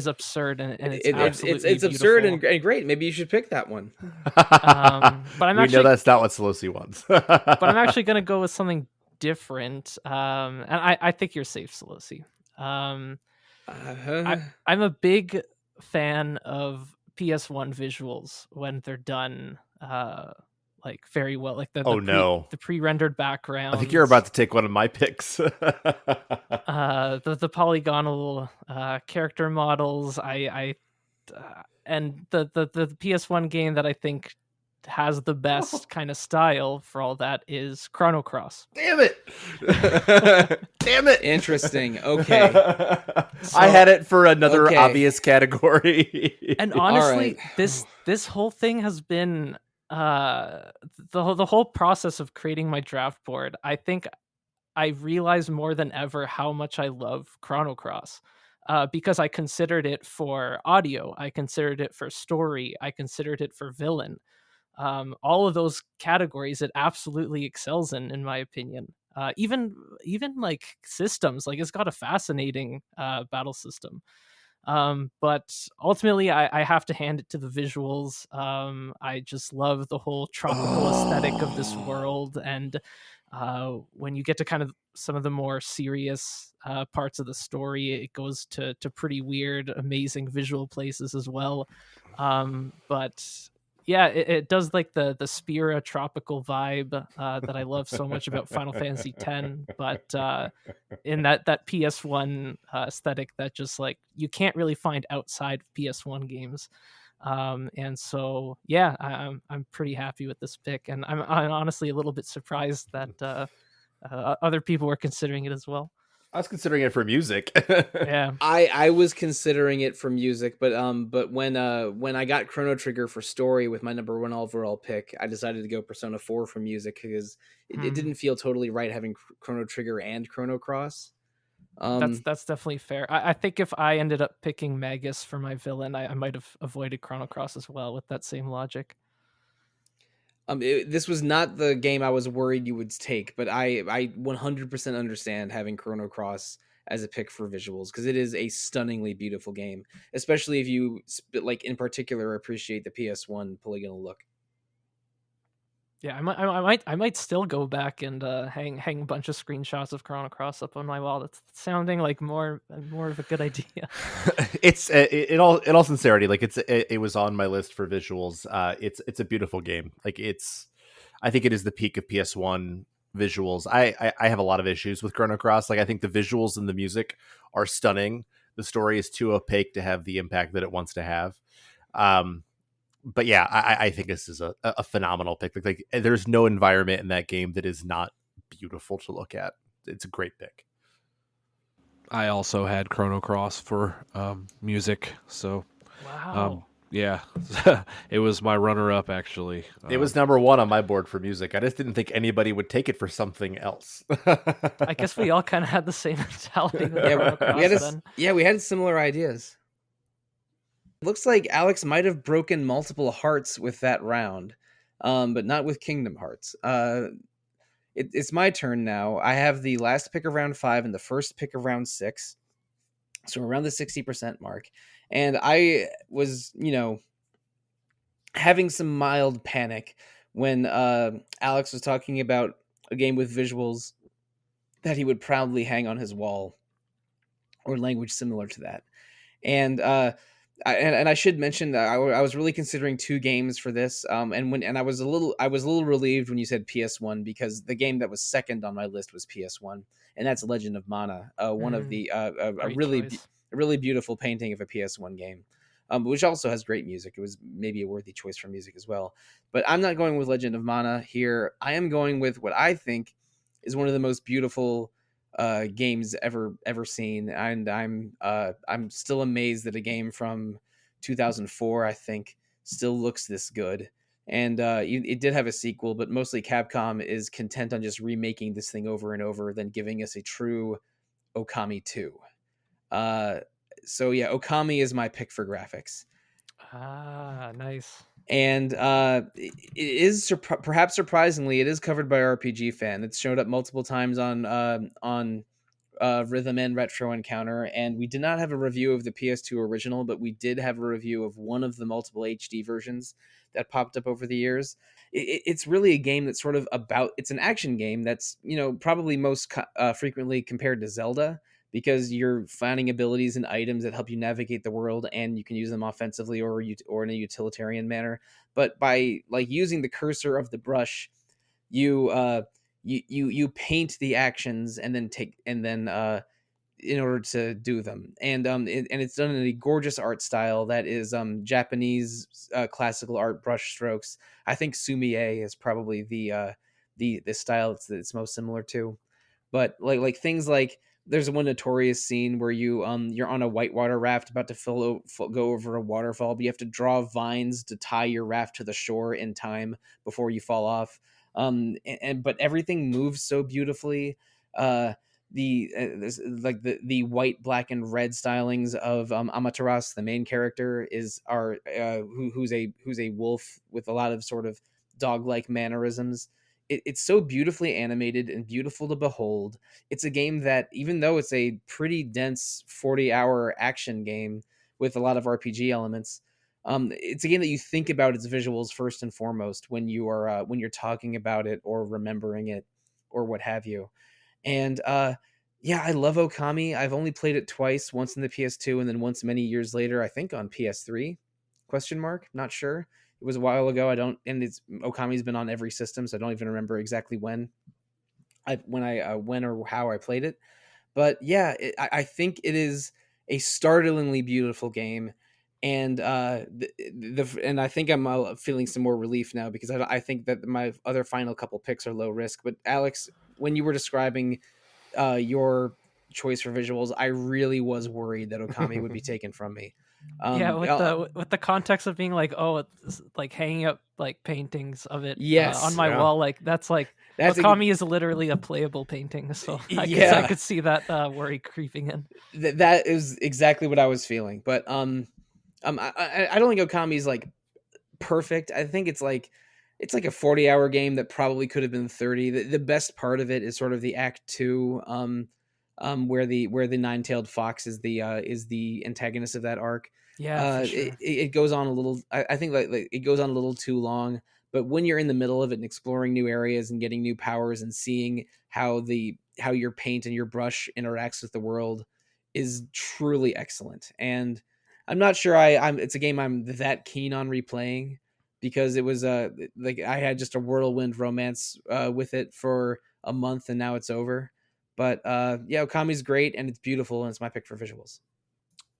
absurd, and it's It's absolutely absurd beautiful. and great. Maybe you should pick that one. But I'm We know actually that's not what Sollosi wants. but I'm actually gonna go with something different. And I think you're safe, Sollosi. Uh, I'm a big fan of PS1 visuals when they're done like very well, like Oh no. the pre-rendered I backgrounds. think you're about to take one of my picks. The polygonal character models. And the PS1 game that I think has the best kind of style for all that is Chrono Cross. Damn it. Damn it. Interesting. Okay. So- I had it for another okay. obvious category. And honestly, right. this whole thing has been the whole process of creating my draft board. I think I realize more than ever how much I love Chrono Cross. Because I considered it for audio, I considered it for story, I considered it for villain. All of those categories it absolutely excels in my opinion. Even like systems, like it's got a fascinating battle system. But ultimately, I have to hand it to the visuals. I just love the whole tropical aesthetic of this world, and when you get to kind of some of the more serious parts of the story, it goes to pretty weird, amazing visual places as well. But yeah, it does like the Spira tropical vibe that I love so much about Final Fantasy X. But in that PS1 aesthetic that just like you can't really find outside PS1 games. And so yeah, I'm pretty happy with this pick, and I'm honestly a little bit surprised that other people were considering it as well. I was considering it for music. Yeah. I was considering it for music, but when I got Chrono Trigger for story with my number 1 overall pick, I decided to go Persona 4 for music because it didn't feel totally right having Chrono Trigger and Chrono Cross. That's definitely fair. I think if I ended up picking Magus for my villain, I might have avoided Chrono Cross as well with that same logic. This was not the game I was worried you would take, but I 100% understand having Chrono Cross as a pick for visuals because it is a stunningly beautiful game, especially if you like in particular appreciate the PS1 polygonal look. Yeah, I might still go back and hang a bunch of screenshots of Chrono Cross up on my wall. That's sounding like more of a good idea. It's in all sincerity, like it was on my list for visuals. It's a beautiful game. Like I think it is the peak of PS1 visuals. I have a lot of issues with Chrono Cross. Like I think the visuals and the music are stunning. The story is too opaque to have the impact that it wants to have. But yeah, I think this is a phenomenal pick. Like there's no environment in that game that is not beautiful to look at. It's a great pick. I also had Chrono Cross for music, so Wow. yeah, it was my runner-up actually. It was number 1 on my board for music. I just didn't think anybody would take it for something else. I guess we all kind of had the same mentality with Chrono Cross then. We had similar ideas. Looks like Aleks might have broken multiple hearts with that round, but not with Kingdom Hearts. It's my turn now. I have the last pick of round 5 and the first pick of round 6. So around the 60% mark. And I was, having some mild panic when Aleks was talking about a game with visuals that he would proudly hang on his wall or language similar to that. And I should mention that I was really considering 2 games for this. And I was a little relieved when you said PS1 because the game that was second on my list was PS1, and that's Legend of Mana, one of the a really beautiful painting of a PS1 game, which also has great music. It was maybe a worthy choice for music as well. But I'm not going with Legend of Mana here. I am going with what I think is one of the most beautiful games ever seen, and I'm still amazed that a game from 2004 I think still looks this good. And it did have a sequel, but mostly Capcom is content on just remaking this thing over and over than giving us a true Okami 2. So yeah, Okami is my pick for graphics. Ah, nice. And it is perhaps surprisingly, it is covered by RPG Fan. It's showed up multiple times on Rhythm and Retro Encounter, and we did not have a review of the PS2 original, but we did have a review of one of the multiple HD versions that popped up over the years. It's really a game that's sort of about, it's an action game that's, probably most frequently compared to Zelda, because you're finding abilities and items that help you navigate the world, and you can use them offensively or in a utilitarian manner. But by like using the cursor of the brush, you you paint the actions and then in order to do them, and and it's done in a gorgeous art style that is Japanese classical art brush strokes. I think Sumie is probably the style it's most similar to. But like things like, there's one notorious scene where you're on a whitewater raft about to go over a waterfall, but you have to draw vines to tie your raft to the shore in time before you fall off. But everything moves so beautifully. The white, black, and red stylings of Amaterasu, the main character, who's a wolf with a lot of sort of dog-like mannerisms. It's so beautifully animated and beautiful to behold. It's a game that, even though it's a pretty dense 40-hour action game with a lot of RPG elements, it's a game that you think about its visuals first and foremost when you're talking about it or remembering it or what have you. And yeah, I love Okami. I've only played it twice, once in the PS2 and then once many years later, I think on PS3. Question mark? Not sure. It was a while ago. Okami's been on every system, so I don't even remember exactly when or how I played it. But yeah, I think it is a startlingly beautiful game, and and I think I'm feeling some more relief now, because I think that my other final couple picks are low risk. But Alex, when you were describing your choice for visuals, I really was worried that Okami would be taken from me. Yeah, Um, with uh, the context of being like, oh, it's like hanging up like paintings of it on yes, my Yeah. wall, like that's like that's a, Okami is literally a playable painting, so I yeah. could see that worry creeping in. That is exactly what I was feeling. But I don't think Okami's like perfect. I think it's like a 40-hour game that probably could have been 30. The best part of it is sort of the act 2, where the nine-tailed fox is the antagonist of that arc. Yeah, for It, sure. it goes on a little, I think, like it goes on a little too long, but when you're in the middle of it and exploring new areas and getting new powers and seeing how your paint and your brush interacts with the world is truly excellent. And I'm not sure I'm it's a game I'm that keen on replaying, because it was like I had just a whirlwind romance with it for a month, and now it's over. But yeah, Okami's great and it's beautiful, and it's my pick for visuals.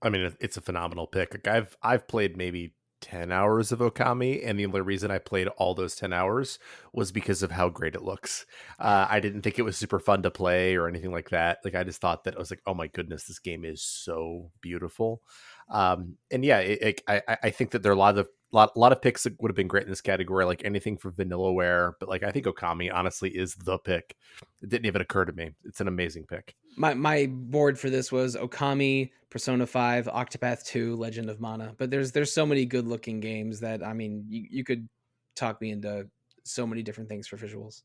I mean, it's a phenomenal pick. Like I've played maybe 10 hours of Okami, and the only reason I played all those 10 hours was because of how great it looks. I didn't think it was super fun to play or anything like that. Like I just thought that I was like, oh my goodness, this game is so beautiful. And yeah, I think that there are a lot of picks that would have been great in this category, like anything for Vanillaware. But like I think Okami honestly is the pick. It didn't even occur to me. It's an amazing pick. My board for this was Okami, Persona 5, Octopath 2, Legend of Mana. But there's so many good looking games that, I mean, you could talk me into so many different things for visuals.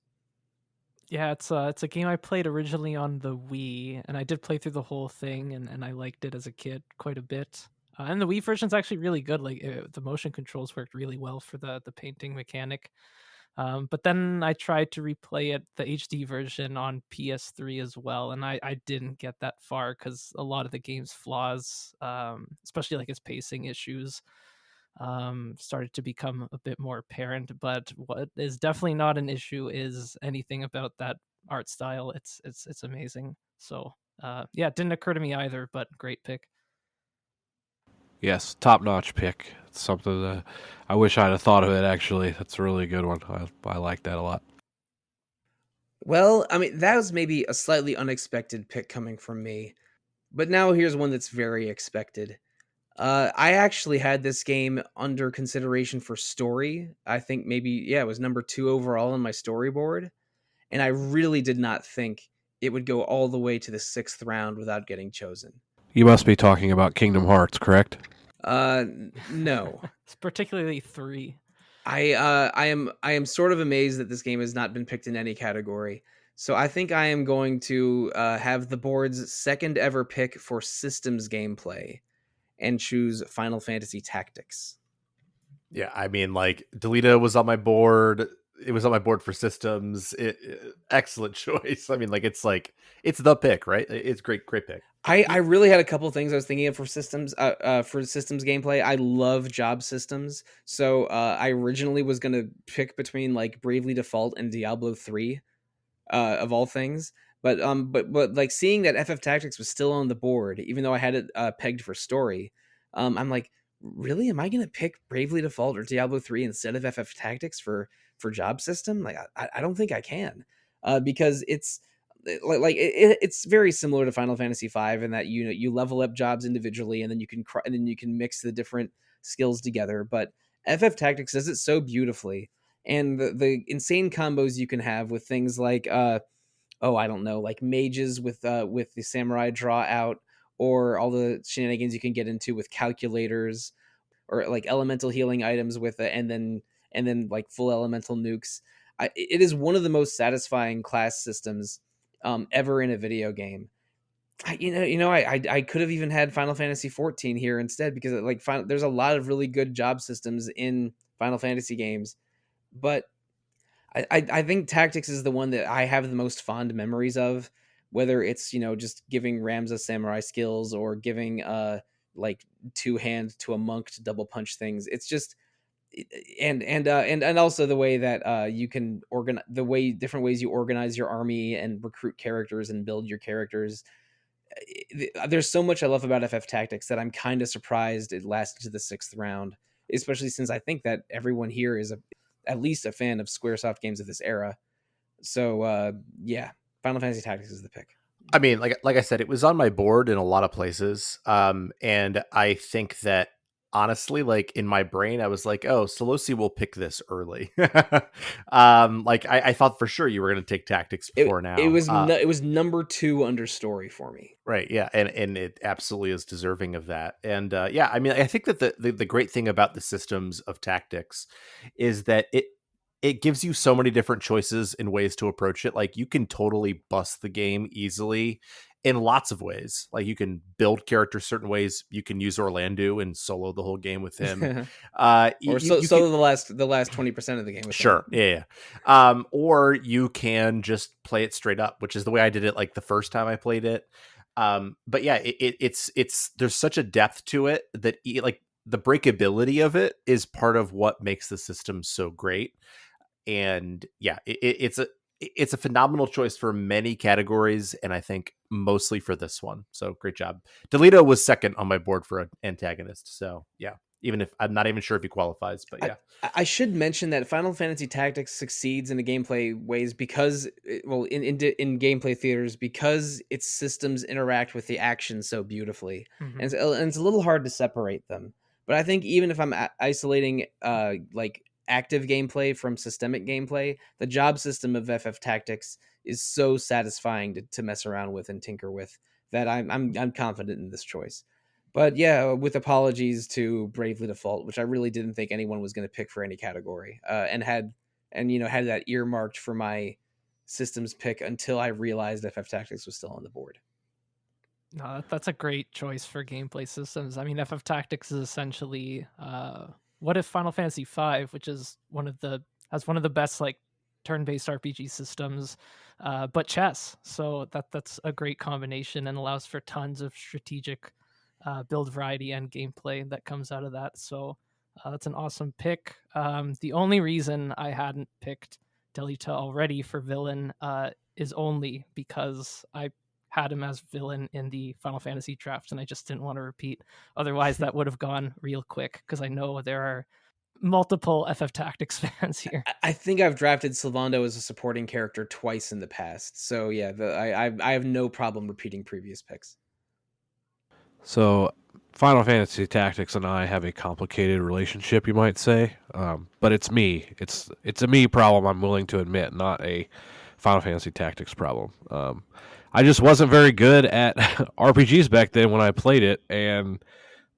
Yeah, it's a game I played originally on the Wii, and I did play through the whole thing, and I liked it as a kid quite a bit. And the Wii version's actually really good. Like the motion controls worked really well for the painting mechanic. But then I tried to replay it, the HD version, on PS3 as well, and I didn't get that far because a lot of the game's flaws, especially like its pacing issues, started to become a bit more apparent. But what is definitely not an issue is anything about that art style. It's amazing. So yeah, it didn't occur to me either, but great pick. Yes, top notch pick. It's something that I wish I'd have thought of it. Actually, that's a really good one. I like that a lot. Well, I mean, that was maybe a slightly unexpected pick coming from me. But now here's one that's very expected. I actually had this game under consideration for story. I think maybe, yeah, it was number 2 overall on my storyboard. And I really did not think it would go all the way to the 6th round without getting chosen. You must be talking about Kingdom Hearts, correct? No. It's particularly 3. I am sort of amazed that this game has not been picked in any category. So I think I am going to have the board's second ever pick for systems gameplay and choose Final Fantasy Tactics. Yeah, I mean, like Delita was on my board. It was on my board for systems. Excellent choice. I mean, it's the pick, right? It's great pick. I really had a couple things I was thinking of for systems gameplay. I love job systems, so I originally was gonna pick between like Bravely Default and Diablo 3, of all things. But like seeing that FF Tactics was still on the board, even though I had it pegged for story, I'm like, really, am I gonna pick Bravely Default or Diablo 3 instead of FF Tactics for job system? Like I don't think I can, because it's very similar to Final Fantasy V in that you level up jobs individually and then you can mix the different skills together. But FF Tactics does it so beautifully, and the insane combos you can have with things like I don't know, like mages with the samurai draw out, or all the shenanigans you can get into with calculators, or like elemental healing items with and then like full elemental nukes. It is one of the most satisfying class systems ever in a video game. I could have even had Final Fantasy 14 here instead, because there's a lot of really good job systems in Final Fantasy games, but I think Tactics is the one that I have the most fond memories of, whether it's just giving Ramza samurai skills or giving like two hand to a monk to double punch things. It's just and also the way that you can different ways you organize your army and recruit characters and build your characters. There's so much I love about FF Tactics that I'm kind of surprised it lasted to the 6th round, especially since I think that everyone here is at least a fan of Squaresoft games of this era. So yeah, Final Fantasy Tactics is the pick. I mean, like I said, it was on my board in a lot of places, and I think that honestly, like in my brain, I was like, "Oh, Sollosi will pick this early." I thought for sure you were going to take Tactics before now. It was number 2 under story for me. Right. Yeah. And it absolutely is deserving of that. And yeah, I mean, I think that the great thing about the systems of Tactics is that it gives you so many different choices and ways to approach it. Like you can totally bust the game easily in lots of ways. Like you can build characters certain ways. You can use Orlando and solo the whole game with him. Solo the last 20% of the game with him. Yeah. Or you can just play it straight up, which is the way I did it like the first time I played it. But yeah, it's there's such a depth to it that like the breakability of it is part of what makes the system so great. And yeah, it's a phenomenal choice for many categories, and I think mostly for this one. So great job. Delito was second on my board for an antagonist. So yeah, even if I'm not even sure if he qualifies, but yeah. I should mention that Final Fantasy Tactics succeeds in the gameplay ways because, well, in gameplay theaters, because its systems interact with the action so beautifully, and it's a little hard to separate them. But I think even if I'm isolating like active gameplay from systemic gameplay, the job system of FF Tactics is so satisfying to mess around with and tinker with that I'm confident in this choice. But yeah, with apologies to Bravely Default, which I really didn't think anyone was going to pick for any category, and had that earmarked for my systems pick until I realized FF Tactics was still on the board. No, that's a great choice for gameplay systems. I mean, FF Tactics is essentially what if Final Fantasy V, which is has one of the best like turn-based RPG systems, but chess. So that's a great combination and allows for tons of strategic build variety and gameplay that comes out of that. So that's an awesome pick. The only reason I hadn't picked Delita already for villain is only because I had him as villain in the Final Fantasy draft, and I just didn't want to repeat. Otherwise, that would have gone real quick, because I know there are multiple FF Tactics fans here. I think I've drafted Sylvando as a supporting character twice in the past. So yeah, I have no problem repeating previous picks. So Final Fantasy Tactics and I have a complicated relationship, you might say. But it's me. It's a me problem, I'm willing to admit, not a Final Fantasy Tactics problem. I just wasn't very good at RPGs back then when I played it, and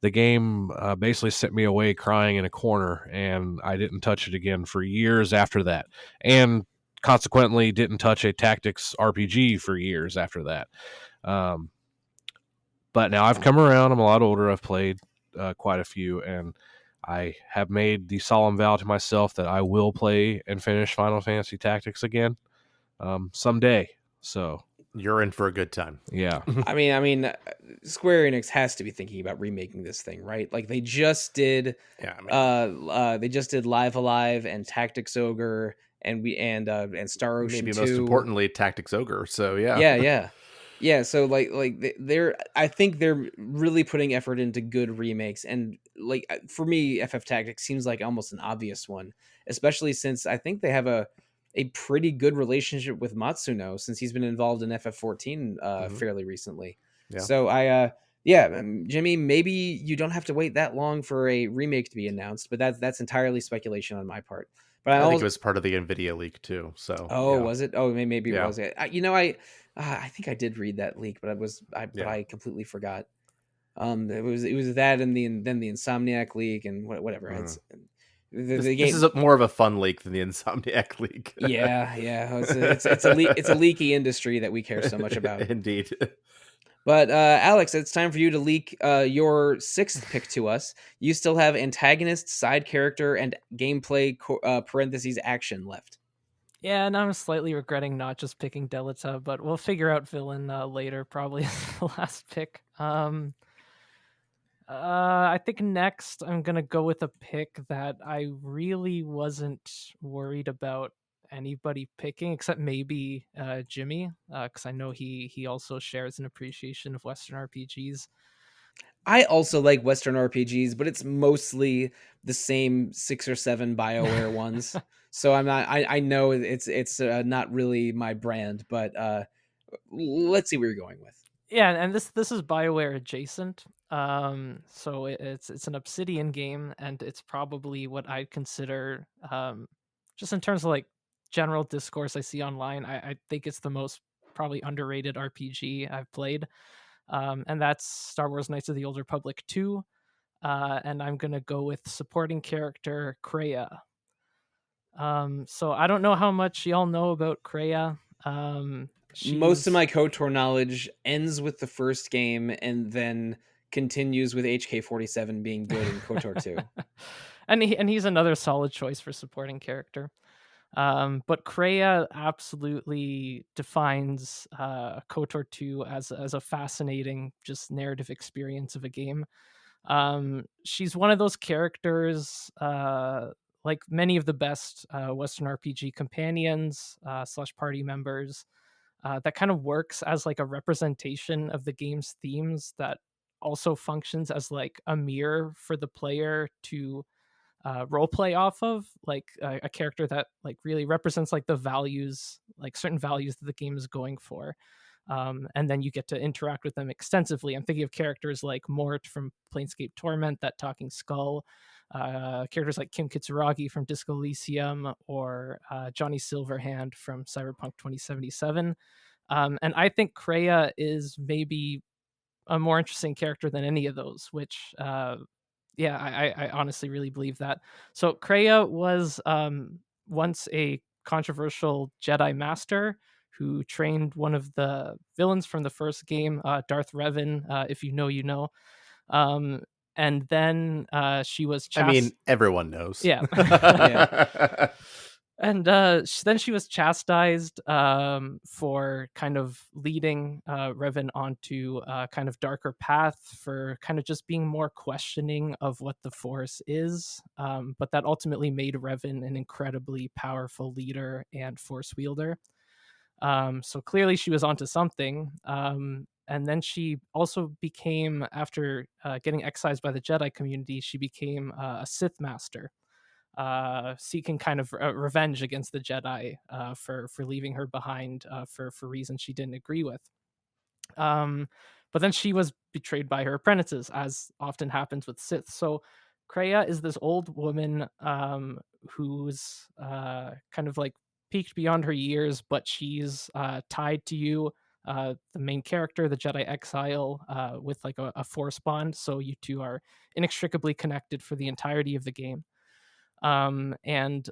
the game basically sent me away crying in a corner, and I didn't touch it again for years after that, and consequently didn't touch a tactics RPG for years after that. Um, but now I've come around. I'm a lot older. I've played quite a few, and I have made the solemn vow to myself that I will play and finish Final Fantasy Tactics again someday. So You're in for a good time. yeah, I mean, Square Enix has to be thinking about remaking this thing, right? Like they just did, Yeah, I mean, they just did Live Alive and Tactics Ogre and Star Ocean maybe 2. most importantly, Tactics Ogre. So yeah, Yeah. So they're, I think they're really putting effort into good remakes, and like for me, FF Tactics seems like almost an obvious one, especially since I think they have a pretty good relationship with Matsuno since he's been involved in FF14 fairly recently. Yeah. So Jimmy, maybe you don't have to wait that long for a remake to be announced, but that's entirely speculation on my part. But I think it was part of the Nvidia leak too. So oh, yeah. was it? Oh, maybe it Yeah. was. I think I did read that leak, but I completely forgot. It was that and then the Insomniac leak and whatever. It's This is more of a fun leak than the Insomniac leak. yeah. It's a leaky industry that we care so much about. Indeed. But Alex, it's time for you to leak your sixth pick to us. You still have antagonist, side character, and gameplay parentheses action left. Yeah, and I'm slightly regretting not just picking Delita, but we'll figure out villain later, probably as the last pick. I think next I'm gonna go with a pick that I really wasn't worried about anybody picking, except maybe Jimmy, because I know he also shares an appreciation of Western RPGs. I also like Western RPGs, but it's mostly the same 6 or 7 BioWare ones. So I know it's not really my brand, but let's see where you're going with. Yeah, and this is BioWare adjacent. So it's an Obsidian game, and it's probably what I'd consider, just in terms of like general discourse I see online, I think it's the most probably underrated RPG I've played. And that's Star Wars Knights of the Old Republic 2. And I'm gonna go with supporting character Kreia. So I don't know how much y'all know about Kreia. Most of my KOTOR knowledge ends with the first game and then continues with HK-47 being good in KOTOR 2. and he's another solid choice for supporting character. But Kreia absolutely defines KOTOR 2 as a fascinating just narrative experience of a game. She's one of those characters, like many of the best Western RPG companions / party members, that kind of works as like a representation of the game's themes that also functions as like a mirror for the player to role play off of, like a character that like really represents like the values, like certain values that the game is going for. And then you get to interact with them extensively. I'm thinking of characters like Mort from Planescape Torment, that talking skull, characters like Kim Kitsuragi from Disco Elysium, or Johnny Silverhand from Cyberpunk 2077. And I think Kreia is maybe a more interesting character than any of those, which I honestly really believe that. So Kreia was once a controversial Jedi Master who trained one of the villains from the first game, Darth Revan. If you know, you know. And then she was I mean, everyone knows. Yeah. Yeah. And then she was chastised for kind of leading Revan onto a kind of darker path, for kind of just being more questioning of what the Force is. But that ultimately made Revan an incredibly powerful leader and Force wielder. So clearly she was onto something. And then she also became, after getting excised by the Jedi community, she became a Sith Master. Seeking kind of revenge against the Jedi for leaving her behind for reasons she didn't agree with. But then she was betrayed by her apprentices, as often happens with Sith. So Kreia is this old woman who's kind of like peaked beyond her years, but she's tied to you the main character, the Jedi Exile, with like a force bond. So you two are inextricably connected for the entirety of the game. And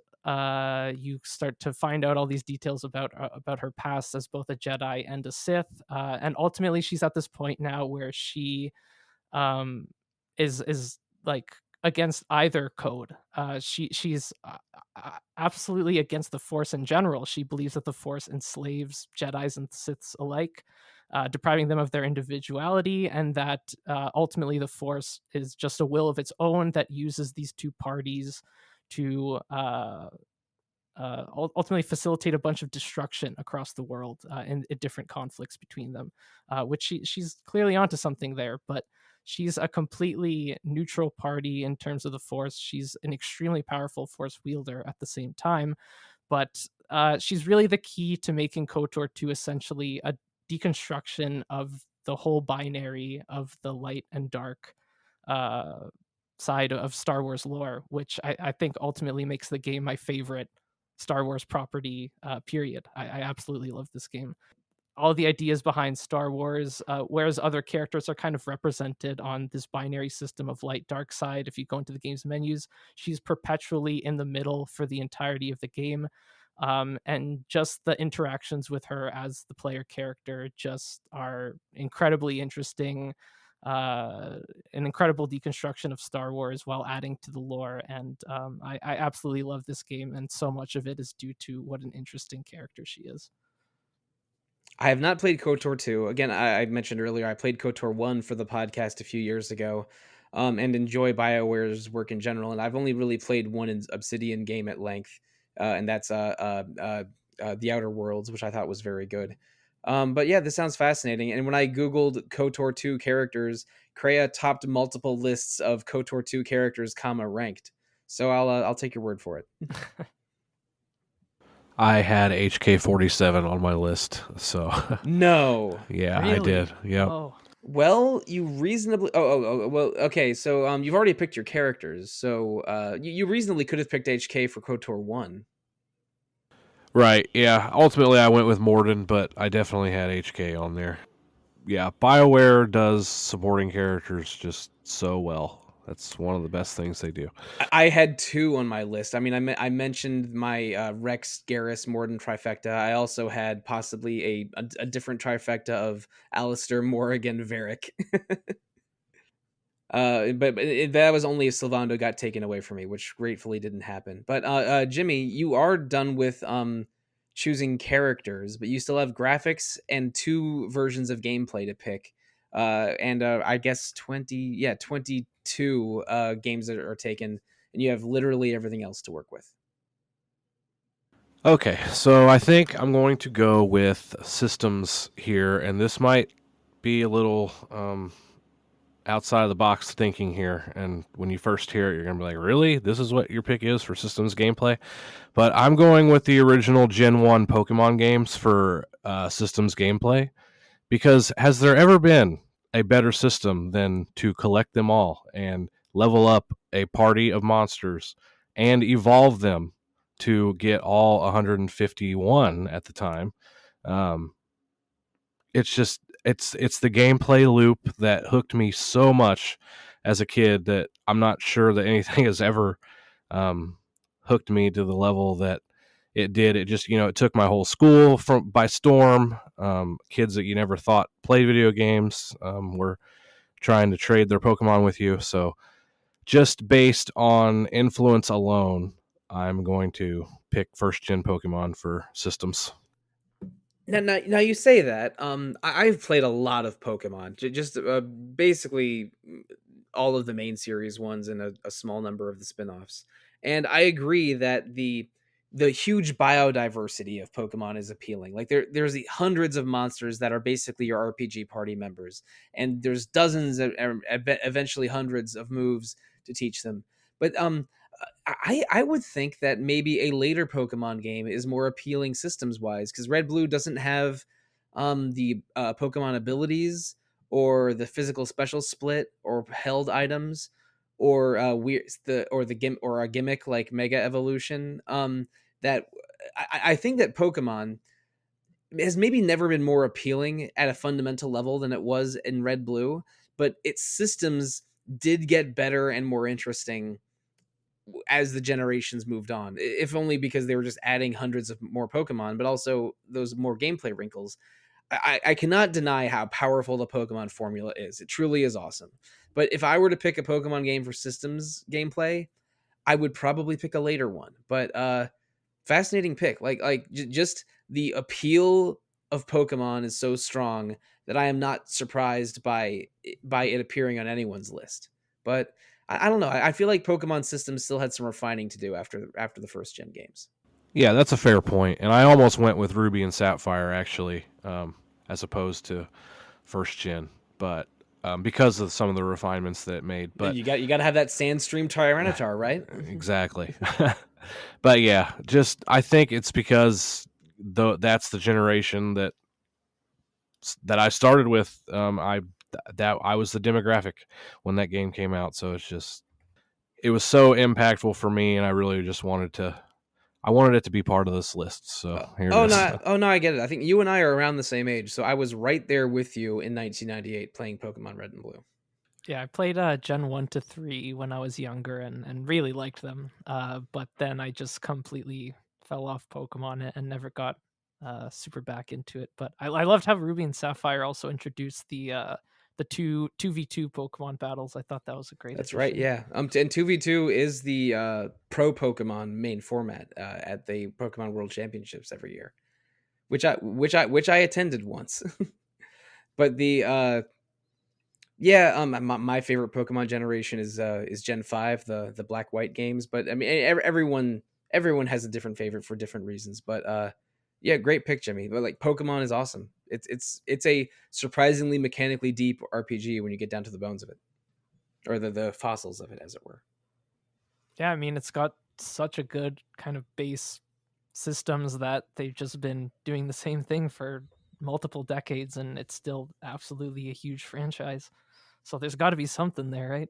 you start to find out all these details about her past as both a Jedi and a Sith. And ultimately, she's at this point now where she um, is like against either code. She's absolutely against the Force in general. She believes that the Force enslaves Jedi's and Siths alike, depriving them of their individuality, and that ultimately the Force is just a will of its own that uses these two parties to ultimately facilitate a bunch of destruction across the world and different conflicts between them, which she's clearly onto something there. But she's a completely neutral party in terms of the Force. She's an extremely powerful Force wielder at the same time, but she's really the key to making KOTOR 2 essentially a deconstruction of the whole binary of the light and dark uh, side of Star Wars lore, which I think ultimately makes the game my favorite Star Wars property, period. I absolutely love this game. All the ideas behind Star Wars, whereas other characters are kind of represented on this binary system of light dark side. If you go into the game's menus, she's perpetually in the middle for the entirety of the game. And just the interactions with her as the player character just are incredibly interesting. An incredible deconstruction of Star Wars while adding to the lore. And I absolutely love this game, and so much of it is due to what an interesting character she is. I have not played KOTOR 2. Again, I mentioned earlier, I played KOTOR 1 for the podcast a few years ago, and enjoy BioWare's work in general. And I've only really played one Obsidian game at length, and that's The Outer Worlds, which I thought was very good. But yeah, this sounds fascinating. And when I Googled KOTOR 2 characters, Kreia topped multiple lists of KOTOR 2 characters, ranked. So I'll take your word for it. I had HK-47 on my list, so No. yeah, I Really? did. Yep. Oh, Well, you reasonably. Well, okay. So, you've already picked your characters. So, you reasonably could have picked HK for KOTOR 1. Right. Yeah. Ultimately, I went with Morden, but I definitely had HK on there. Yeah, BioWare does supporting characters just so well. That's one of the best things they do. I had two on my list. I mean, I mentioned my Rex, Garrus, Morden trifecta. I also had possibly a different trifecta of Alistair, Morrigan, Varric. But that was only if Sylvando got taken away from me, which gratefully didn't happen. But Jimmy, you are done with choosing characters, but you still have graphics and two versions of gameplay to pick. And I guess 22 games that are taken, and you have literally everything else to work with. Okay, so I think I'm going to go with systems here, and this might be a little outside of the box thinking here. And when you first hear it, you're going to be like, really? This is what your pick is for systems gameplay? But I'm going with the original Gen 1 Pokemon games for systems gameplay, because has there ever been a better system than to collect them all and level up a party of monsters and evolve them to get all 151 at the time? It's just it's the gameplay loop that hooked me so much as a kid that I'm not sure that anything has ever hooked me to the level that it did. It just, it took my whole school by storm. Kids that you never thought played video games were trying to trade their Pokemon with you. So just based on influence alone, I'm going to pick first gen Pokemon for systems. Now you say that. I've played a lot of Pokemon, just basically all of the main series ones and a small number of the spin-offs. And I agree that the huge biodiversity of Pokemon is appealing. Like there's the hundreds of monsters that are basically your RPG party members, and there's dozens of eventually hundreds of moves to teach them. But I would think that maybe a later Pokemon game is more appealing systems wise, because Red Blue doesn't have the Pokemon abilities or the physical special split or held items or a gimmick like Mega Evolution. That I think that Pokemon has maybe never been more appealing at a fundamental level than it was in Red Blue, but its systems did get better and more interesting as the generations moved on, if only because they were just adding hundreds of more Pokemon, but also those more gameplay wrinkles. I cannot deny how powerful the Pokemon formula is. It truly is awesome. But if I were to pick a Pokemon game for systems gameplay, I would probably pick a later one. But fascinating pick. Just the appeal of Pokemon is so strong that I am not surprised by it appearing on anyone's list. But I don't know. I feel like Pokemon systems still had some refining to do after the first gen games. Yeah, that's a fair point. And I almost went with Ruby and Sapphire actually, as opposed to first gen, but because of some of the refinements that it made. But you got to have that Sandstream Tyranitar, right? Exactly. But yeah, just I think it's because that's the generation that I started with. I was the demographic when that game came out, so it was so impactful for me, and I really just wanted it to be part of this list. So here it is. No, I get it. I think you and I are around the same age, so I was right there with you in 1998 playing Pokemon Red and Blue. Yeah, I played Gen 1 to 3 when I was younger and really liked them. But then I just completely fell off Pokemon and never got super back into it. But I loved how Ruby and Sapphire also introduced the 2v2 Pokemon battles. I thought that was a great That's addition. right, yeah. And 2v2 is the pro Pokemon main format at the Pokemon World Championships every year, which I attended once. But my favorite Pokemon generation is Gen 5, the Black White games. But I mean, everyone has a different favorite for different reasons. But yeah, great pick, Jimmy. But like, Pokemon is awesome. It's a surprisingly mechanically deep RPG when you get down to the bones of it, or the fossils of it, as it were. Yeah, I mean, it's got such a good kind of base systems that they've just been doing the same thing for multiple decades, and it's still absolutely a huge franchise. So there's got to be something there, right?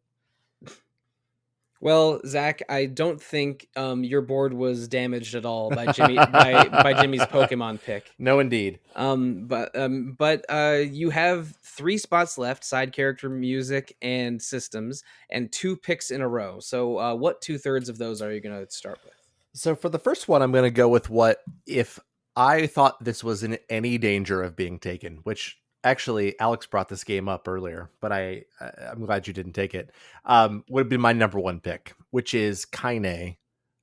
Well, Zach, I don't think your board was damaged at all by by Jimmy's Pokemon pick. No, indeed. But you have 3 spots left: side character, music, and systems, and 2 picks in a row. So, what 2/3 of those are you going to start with? So for the first one, I'm going to go with what if I thought this was in any danger of being taken, which actually Aleks brought this game up earlier, but I'm glad you didn't take it. Would have been my number 1 pick, which is Kaine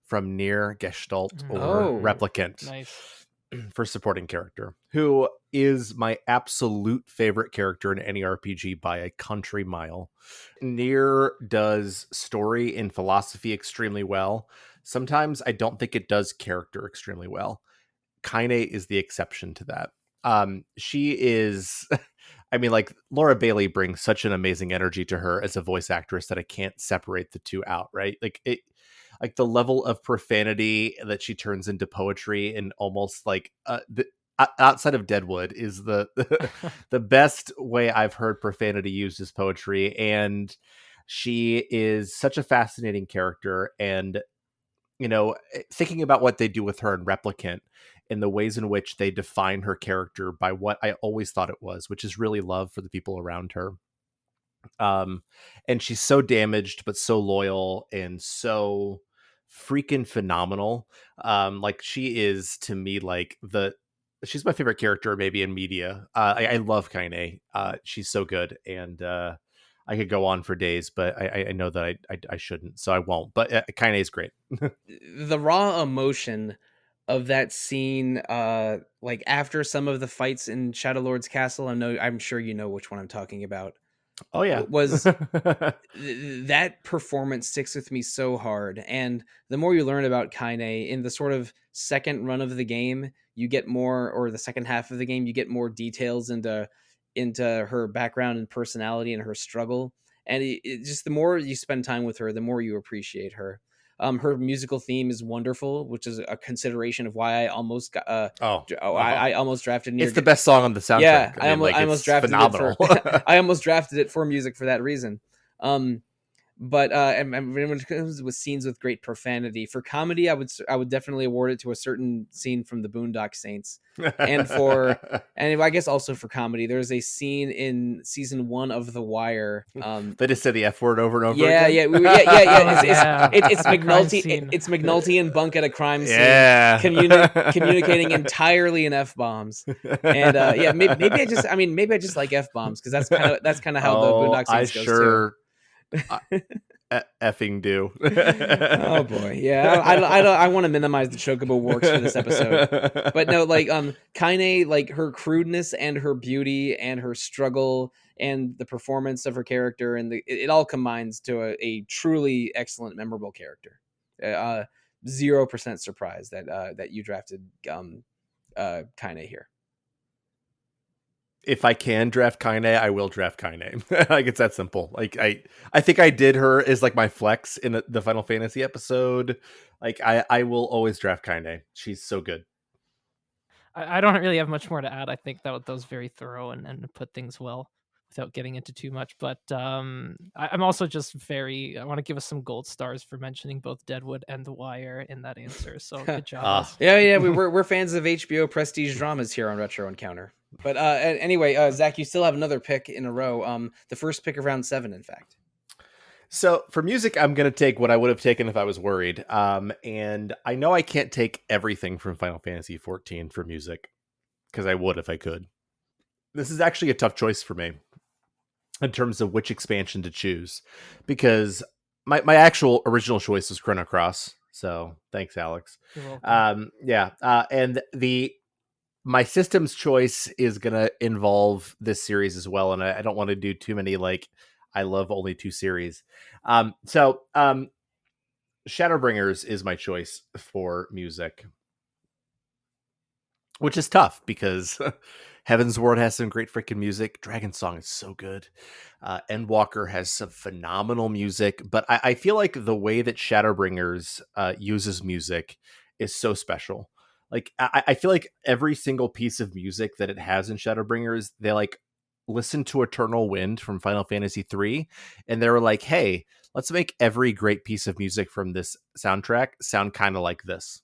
from Nier Gestalt or Replicant. Nice. For supporting character, who is my absolute favorite character in any RPG by a country mile. Nier does story and philosophy extremely well. Sometimes I don't think it does character extremely well. Kaine is the exception to that. She is, I mean, like, Laura Bailey brings such an amazing energy to her as a voice actress that I can't separate the two out, right? Like the level of profanity that she turns into poetry, and almost like outside of Deadwood is the the best way I've heard profanity used as poetry. And she is such a fascinating character. And, you know, thinking about what they do with her in Replicant, and the ways in which they define her character by what I always thought it was, which is really love for the people around her. And she's so damaged, but so loyal and so freaking phenomenal. Like, she is, to me, like she's my favorite character maybe in media. I love Kaine. She's so good, and I could go on for days, but I know that I shouldn't, so I won't. But Kaine is great. The raw emotion of that scene, like after some of the fights in Shadow Lord's castle, I'm sure you know which one I'm talking about. Oh yeah, was that performance sticks with me so hard. And the more you learn about Kaine in the sort of second run of the game, you get more, or the second half of the game, you get more details into her background and personality and her struggle. And it just, the more you spend time with her, the more you appreciate her. Her musical theme is wonderful, which is a consideration of why I almost got. I almost drafted Nier. It's the best song on the soundtrack. Yeah, I almost drafted phenomenal. it for. I almost drafted it for music for that reason. But and when it comes with scenes with great profanity, for comedy, I would definitely award it to a certain scene from the Boondock Saints. And I guess also for comedy, there's a scene in season 1 of The Wire. They just said the F word over and over yeah, again. It's Crime McNulty. scene. It's McNulty and Bunk at a crime scene, Yeah. communicating entirely in F bombs. And maybe I just like F bombs because that's kind of how the Boondock Saints goes too. Effing do. Oh boy, yeah. I want to minimize the chocobo works for this episode, but no, like Kaine, like her crudeness and her beauty and her struggle and the performance of her character and it all combines to a truly excellent, memorable character. 0% surprised that you drafted Kaine here. If I can draft Kaine, I will draft Kaine. Like it's that simple. Like I think I did her as like my flex in the Final Fantasy episode. Like I will always draft Kaine. She's so good. I don't really have much more to add. I think that was very thorough and put things well without getting into too much. But I'm also just I want to give us some gold stars for mentioning both Deadwood and The Wire in that answer. So good job. Guys. Yeah, we're fans of HBO prestige dramas here on Retro Encounter. But anyway, Zach, you still have another pick in a row. The first pick of round 7, in fact. So for music, I'm going to take what I would have taken if I was worried. And I know I can't take everything from Final Fantasy 14 for music because I would if I could. This is actually a tough choice for me in terms of which expansion to choose because my actual original choice was Chrono Cross. So thanks, Aleks. You're welcome. And my system's choice is going to involve this series as well. And I don't want to do too many, like, I love only 2 series. Shadowbringers is my choice for music, which is tough because Heaven's Ward has some great freaking music. Dragon Song is so good. Endwalker has some phenomenal music, but I feel like the way that Shadowbringers uses music is so special. Like I feel like every single piece of music that it has in Shadowbringers, they like listen to Eternal Wind from Final Fantasy 3 and they were like, hey, let's make every great piece of music from this soundtrack sound kind of like this.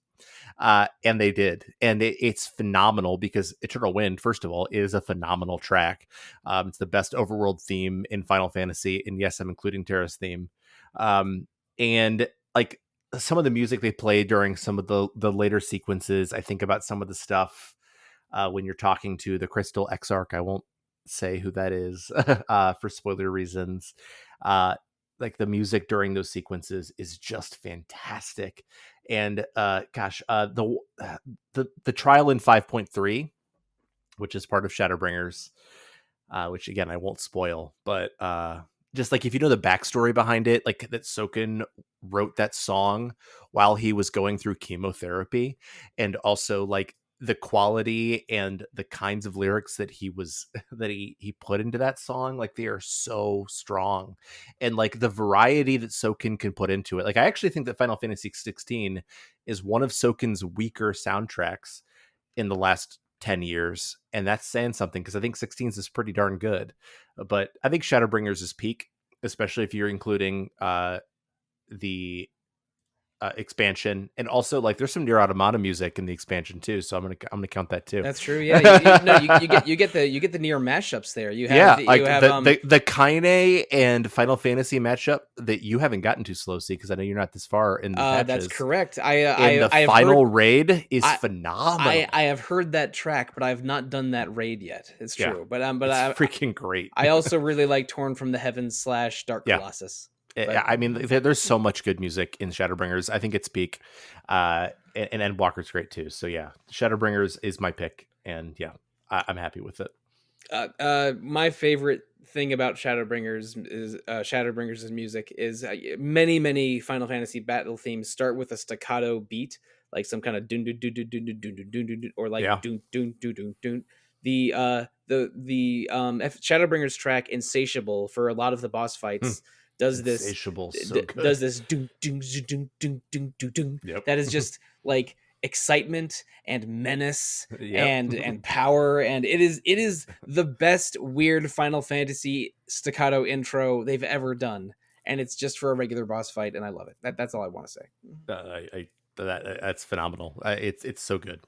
And they did. And it's phenomenal because Eternal Wind, first of all, is a phenomenal track. It's the best overworld theme in Final Fantasy. And yes, I'm including Terra's theme. And like some of the music they play during some of the later sequences, I think about some of the stuff when you're talking to the Crystal Exarch. I won't say who that is for spoiler reasons. Like the music during those sequences is just fantastic. And the trial in 5.3, which is part of Shadowbringers, which again I won't spoil, but just like if you know the backstory behind it, like that Soken wrote that song while he was going through chemotherapy, and also like the quality and the kinds of lyrics that he put into that song, like they are so strong, and like the variety that Soken can put into it. Like I actually think that Final Fantasy 16 is one of Soken's weaker soundtracks in the last 10 years, and that's saying something because I think 16's is pretty darn good, but I think Shadowbringers is peak, especially if you're including the expansion, and also like there's some Nier Automata music in the expansion too, so I'm gonna count that too. That's true. Yeah, you get the Nier mashups there. You have the Kaine and Final Fantasy matchup that you haven't gotten to, Sollosi, because I know you're not this far in the patches. That's correct. The final raid is phenomenal. I have heard that track, but I have not done that raid yet. It's true, but it's freaking great. I also really like Torn from the Heavens / Dark Colossus. But, I mean, there's so much good music in Shadowbringers. I think it's peak, and Endwalker's great too. So yeah, Shadowbringers is my pick, and yeah, I'm happy with it. My favorite thing about Shadowbringers' music is many Final Fantasy battle themes start with a staccato beat, like some kind of dun dun dun dun dun dun dun dun dun dun, or like dun dun dun dun dun. The Shadowbringers track Insatiable for a lot of the boss fights. Does this ding ding ding ding ding ding. That is just like excitement and menace and power, and it is the best weird Final Fantasy staccato intro they've ever done. and it's just for a regular boss fight, and I love it. That's all I want to say. That's phenomenal. It's so good.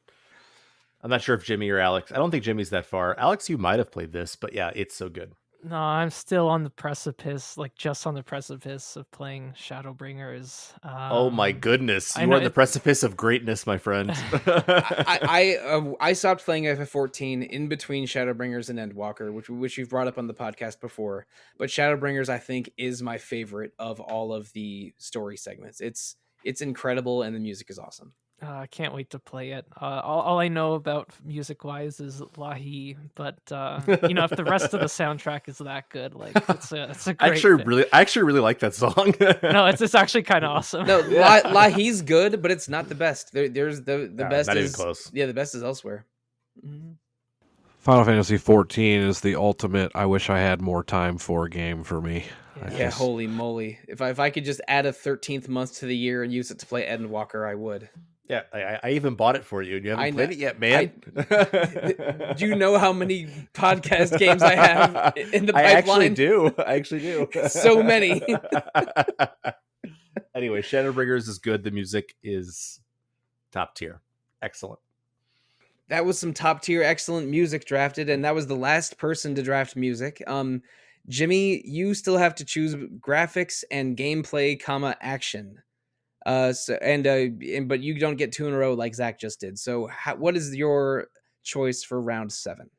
I'm not sure if Jimmy or Aleks. I don't think Jimmy's that far. Aleks, you might have played this, but yeah, it's so good. No, I'm still on the precipice, like just on the precipice of playing Shadowbringers. Oh my goodness, I you know are on the precipice of greatness, my friend. I stopped playing FF14 in between Shadowbringers and Endwalker, which you've brought up on the podcast before. But Shadowbringers, I think, is my favorite of all of the story segments. It's incredible, and the music is awesome. I can't wait to play it. All I know about music-wise is Lahi, but if the rest of the soundtrack is that good, like it's a great. I actually really like that song. No, it's actually kind of awesome. No, Lahi's good, but it's not the best. There's the best not is even close. Yeah, the best is elsewhere. Mm-hmm. Final Fantasy 14 is the ultimate I wish I had more time for game for me. Yeah, holy moly! If I could just add a 13th month to the year and use it to play Endwalker, I would. Yeah, I even bought it for you, and you haven't played it yet, man. Do you know how many podcast games I have in the pipeline? I actually do. So many. Anyway, Shadowbringers is good. The music is top tier. Excellent. That was some top tier, excellent music drafted, and that was the last person to draft music. Jimmy, you still have to choose graphics and gameplay, action. But you don't get 2 in a row like Zach just did. So what is your choice for round 7?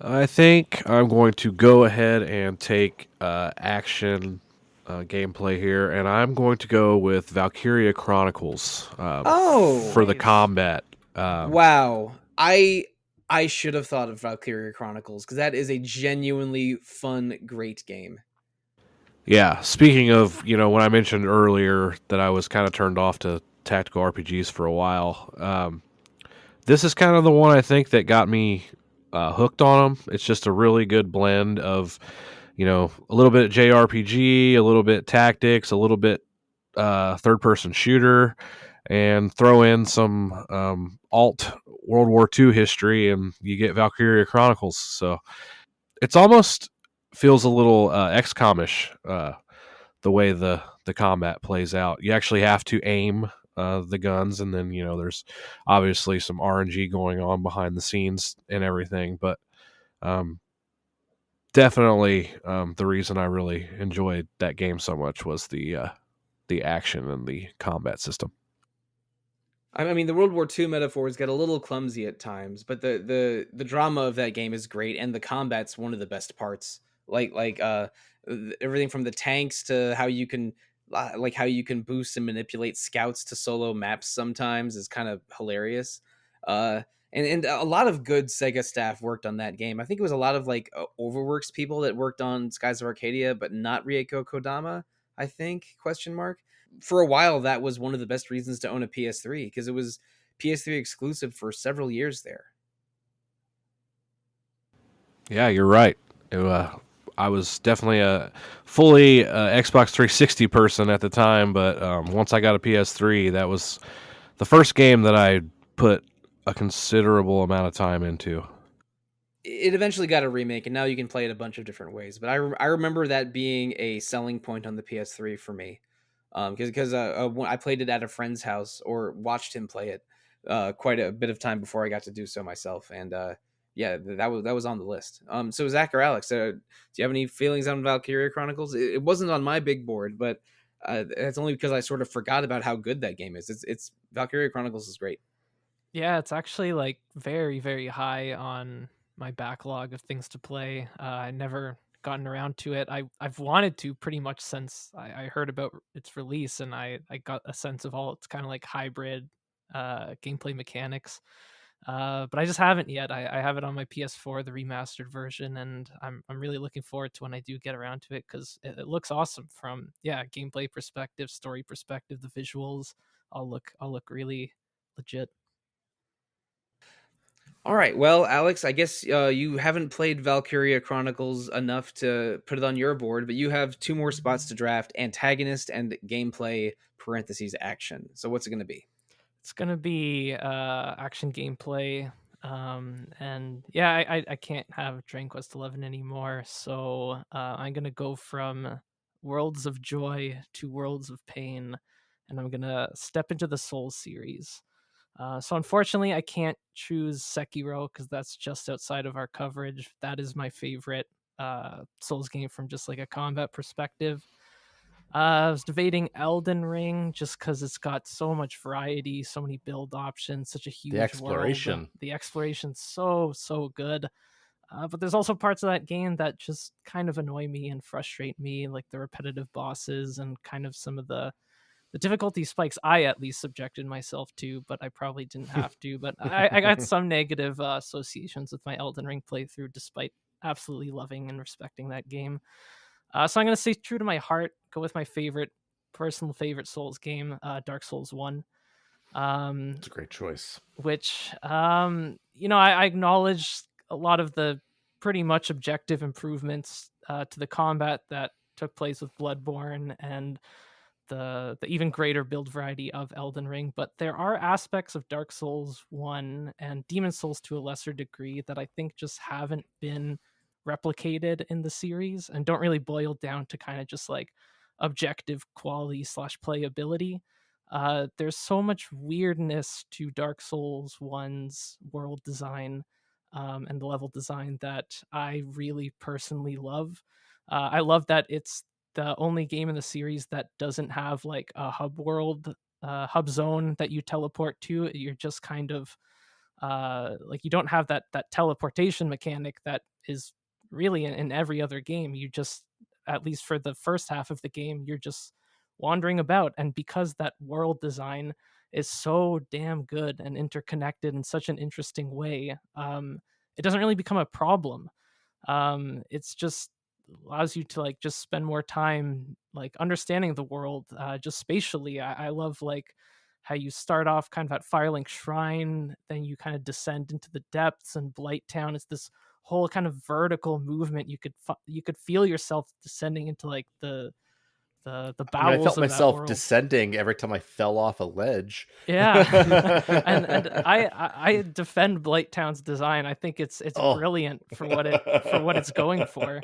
I think I'm going to go ahead and take action gameplay here, and I'm going to go with Valkyria Chronicles for the combat. Wow. I should have thought of Valkyria Chronicles, because that is a genuinely fun, great game. Yeah, speaking of, when I mentioned earlier that I was kind of turned off to tactical RPGs for a while, this is kind of the one I think that got me hooked on them. It's just a really good blend of, a little bit JRPG, a little bit tactics, a little bit third-person shooter, and throw in some alt World War II history, and you get Valkyria Chronicles. So it's almost feels a little XCOM-ish the way the combat plays out. You actually have to aim the guns, and then there's obviously some RNG going on behind the scenes and everything. But definitely the reason I really enjoyed that game so much was the action and the combat system. I mean, the World War II metaphors get a little clumsy at times, but the drama of that game is great, and the combat's one of the best parts. Like everything from the tanks to how you can boost and manipulate scouts to solo maps sometimes is kind of hilarious. And a lot of good Sega staff worked on that game. I think it was a lot of Overworks people that worked on Skies of Arcadia, but not Rieko Kodama, I think, ? For a while, that was one of the best reasons to own a PS3, because it was PS3 exclusive for several years there. Yeah, you're right. I was definitely a fully Xbox 360 person at the time, but once I got a PS3, that was the first game that I put a considerable amount of time into. It eventually got a remake, and now you can play it a bunch of different ways. But I remember that being a selling point on the PS3 for me, because when I played it at a friend's house or watched him play it quite a bit of time before I got to do so myself, and yeah, that was on the list. So Zach or Aleks, do you have any feelings on Valkyria Chronicles? It wasn't on my big board, but it's only because I sort of forgot about how good that game is. It's Valkyria Chronicles is great. Yeah, it's actually very, very high on my backlog of things to play. I never gotten around to it. I've wanted to pretty much since I heard about its release, and I got a sense of all its kind of hybrid gameplay mechanics. But I just haven't yet. I have it on my PS4, the remastered version, and I'm really looking forward to when I do get around to it, because it looks awesome from gameplay perspective, story perspective. The visuals all look really legit. All right, well, Aleks, I guess you haven't played Valkyria Chronicles enough to put it on your board, but you have 2 more spots to draft: antagonist and gameplay (action). So what's it going to be? It's going to be action gameplay. And yeah, I can't have Dragon Quest 11 anymore, so I'm gonna go from Worlds of Joy to Worlds of Pain, and I'm gonna step into the Souls series. So unfortunately, I can't choose Sekiro because that's just outside of our coverage. That is my favorite Souls game from just like a combat perspective. I was debating Elden Ring just because it's got so much variety, so many build options, such a The huge world. exploration. The exploration's so good. But there's also parts of that game that just kind of annoy me and frustrate me, like the repetitive bosses and kind of some of the difficulty spikes I at least subjected myself to, but I probably didn't have to. But I got some negative associations with my Elden Ring playthrough, despite absolutely loving and respecting that game. So I'm going to stay true to my heart, go with my personal favorite Souls game, Dark Souls 1. It's a great choice. Which, I acknowledge a lot of the pretty much objective improvements to the combat that took place with Bloodborne and the even greater build variety of Elden Ring, but there are aspects of Dark Souls 1 and Demon Souls to a lesser degree that I think just haven't been replicated in the series and don't really boil down to kind of just like objective quality slash playability. There's so much weirdness to Dark Souls 1's world design and the level design that I really personally love. I love that it's the only game in the series that doesn't have like a hub zone that you teleport to. You're just kind of like you don't have that teleportation mechanic that is really in every other game. You just, at least for the first half of the game, you're just wandering about, and because that world design is so damn good and interconnected in such an interesting way, it doesn't really become a problem. It's just allows you to like just spend more time like understanding the world just spatially. I love like how you start off kind of at Firelink Shrine, then you kind of descend into the depths, and Blight Town is this whole kind of vertical movement. You could feel yourself descending into like the I mean, I bowels felt of that myself world. descending every time I fell off a ledge. Yeah, and I defend Blight Town's design. I think it's Oh. brilliant for what it's going for.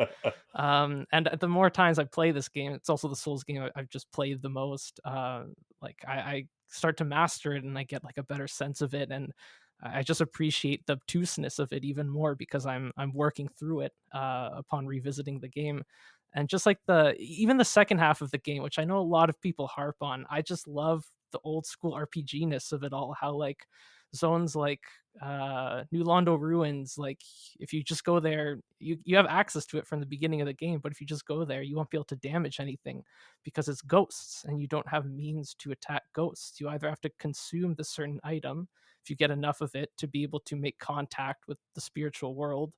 And the more times I play this game, it's also the Souls game I've just played the most. Like I start to master it, and I get like a better sense of it, and I just appreciate the obtuseness of it even more because I'm working through it upon revisiting the game. And just like even the second half of the game, which I know a lot of people harp on, I just love the old school RPG-ness of it all. How like zones like New Londo Ruins, like if you just go there, you have access to it from the beginning of the game, but if you just go there, you won't be able to damage anything because it's ghosts and you don't have means to attack ghosts. You either have to consume the certain item if you get enough of it to be able to make contact with the spiritual world,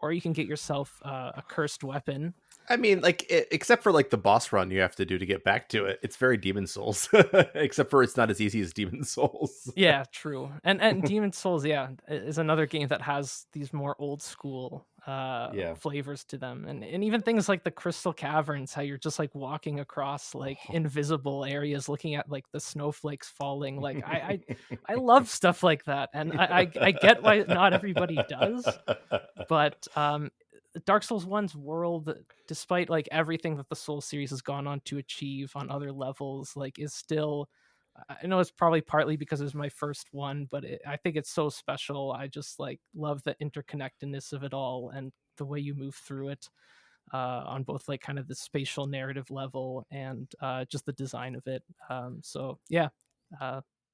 or you can get yourself a cursed weapon. I mean, like, except for like the boss run you have to do to get back to it, it's very Demon Souls. Except for it's not as easy as Demon Souls. Yeah, true. And Demon Souls, yeah, is another game that has these more old school Yeah. flavors to them. And even things like the Crystal Caverns, how you're just like walking across like invisible areas looking at like the snowflakes falling. Like I love stuff like that. And I get why not everybody does, but Dark Souls 1's world, despite like everything that the Soul series has gone on to achieve on other levels, like is still, I know it's probably partly because it was my first one, but I think it's so special. I just like love the interconnectedness of it all and the way you move through it on both like kind of the spatial narrative level and just the design of it. So yeah,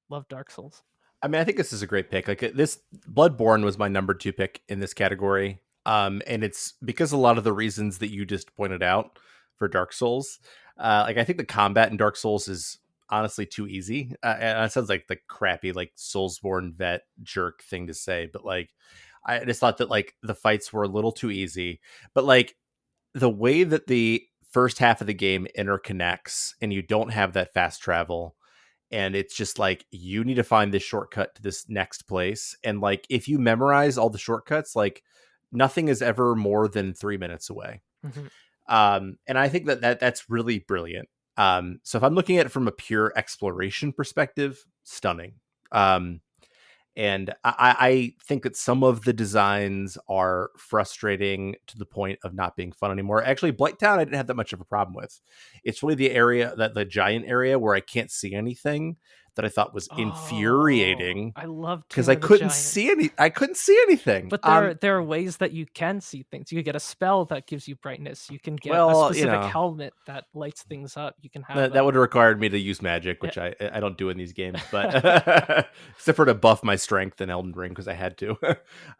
love Dark Souls. I mean, I think this is a great pick. Like this, Bloodborne was my number 2 pick in this category. And it's because a lot of the reasons that you just pointed out for Dark Souls. Like I think the combat in Dark Souls is honestly too easy. And it sounds like the crappy, like Soulsborne vet jerk thing to say, but like I just thought that like the fights were a little too easy. But like the way that the first half of the game interconnects, and you don't have that fast travel, and it's just like you need to find this shortcut to this next place, and like if you memorize all the shortcuts, like nothing is ever more than 3 minutes away. Mhm. And I think that's really brilliant. So if I'm looking at it from a pure exploration perspective, stunning. And I think that some of the designs are frustrating to the point of not being fun anymore. Actually, Blighttown I didn't have that much of a problem with. It's really the area, that the giant area where I can't see anything, that I thought was infuriating, I love because I Tomb of the couldn't Giant. see anything. But there are ways that you can see things. You can get a spell that gives you brightness. You can get a Well, specific helmet that lights things up. You can have that would have required me to use magic, which I don't do in these games, but except for to buff my strength in Elden Ring because I had to.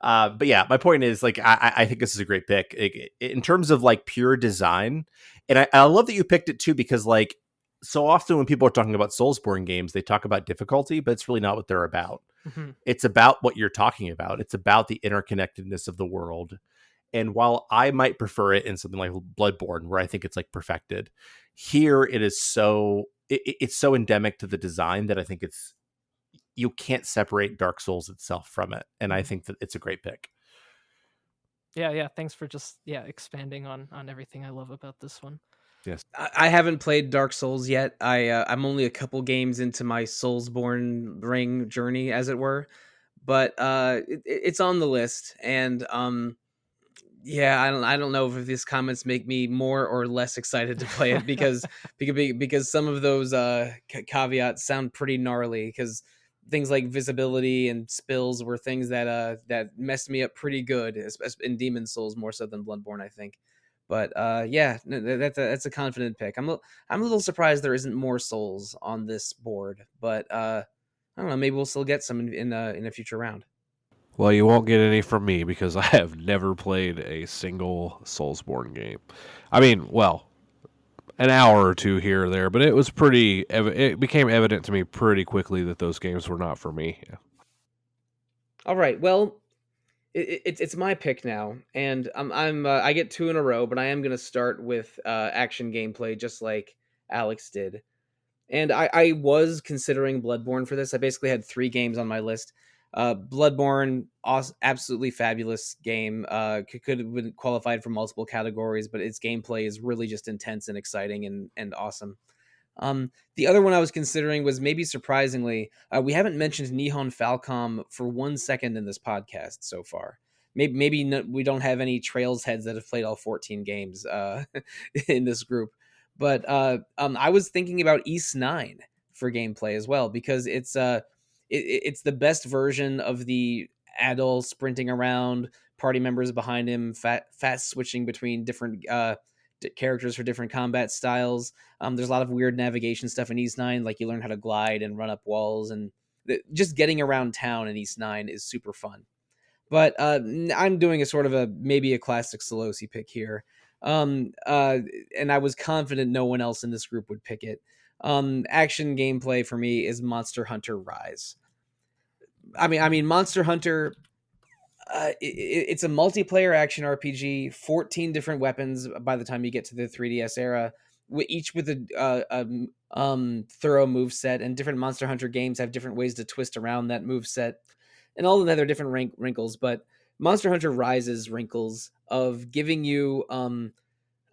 But yeah, my point is, like, I think this is a great pick in terms of like pure design, and I love that you picked it too, because like so often when people are talking about Soulsborne games, they talk about difficulty, but it's really not what they're about. Mhm. It's about what you're talking about. It's about the interconnectedness of the world. And while I might prefer it in something like Bloodborne, where I think it's like perfected, here it is it's so endemic to the design that I think you can't separate Dark Souls itself from it. And I think that it's a great pick. Yeah. Thanks for just expanding on everything I love about this one. Yes. I haven't played Dark Souls yet. I'm only a couple games into my Soulsborne ring journey, as it were, but it's on the list. And yeah, I don't know if these comments make me more or less excited to play it because some of those caveats sound pretty gnarly. Because things like visibility and spills were things that messed me up pretty good, in Demon Souls more so than Bloodborne, I think. But yeah, that's a confident pick. I'm a little surprised there isn't more Souls on this board, but I don't know. Maybe we'll still get some in a future round. Well, you won't get any from me because I have never played a single Soulsborne game. I mean, well, an hour or two here or there, but it was it became evident to me pretty quickly that those games were not for me. All right, well, it's my pick now, and I get two in a row, but I am gonna start with action gameplay, just like Alex did. And I was considering Bloodborne for this. I basically had 3 games on my list. Bloodborne, absolutely fabulous game. Could have been qualified for multiple categories, but its gameplay is really just intense and exciting and awesome. The other one I was considering was, maybe surprisingly, we haven't mentioned Nihon Falcom for 1 second in this podcast so far. Maybe we don't have any Trails heads that have played all 14 games in this group. But I was thinking about East 9 for gameplay as well, because it's the best version of the adult sprinting around, party members behind him, fast switching between different characters for different combat styles. There's a lot of weird navigation stuff in East 9, like you learn how to glide and run up walls, and just getting around town in East 9 is super fun. But I'm doing a sort of maybe a classic Sollosi pick here. And I was confident no one else in this group would pick it. Action gameplay for me is Monster Hunter Rise. I mean Monster Hunter. It's a multiplayer action RPG. 14 different weapons by the time you get to the 3DS era, each with a thorough move set. And different Monster Hunter games have different ways to twist around that move set, and all of that are different wrinkles. But Monster Hunter Rise's wrinkles of giving you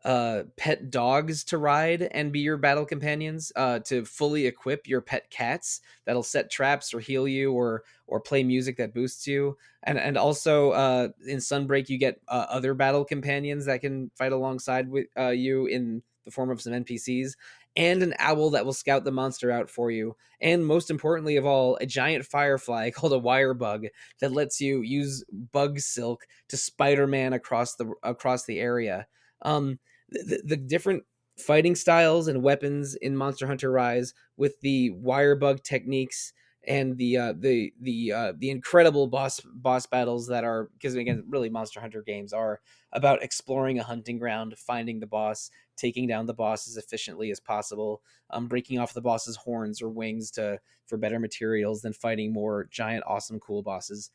pet dogs to ride and be your battle companions, to fully equip your pet cats that'll set traps or heal you or play music that boosts you, and also in Sunbreak you get other battle companions that can fight alongside with you in the form of some NPCs, and an owl that will scout the monster out for you, and most importantly of all, a giant firefly called a wire bug that lets you use bug silk to Spider-Man across the area. The different fighting styles and weapons in Monster Hunter Rise, with the wire bug techniques and the incredible boss battles that are, because again, really Monster Hunter games are about exploring a hunting ground, finding the boss, taking down the boss as efficiently as possible, breaking off the boss's horns or wings for better materials, then fighting more giant, awesome, cool bosses.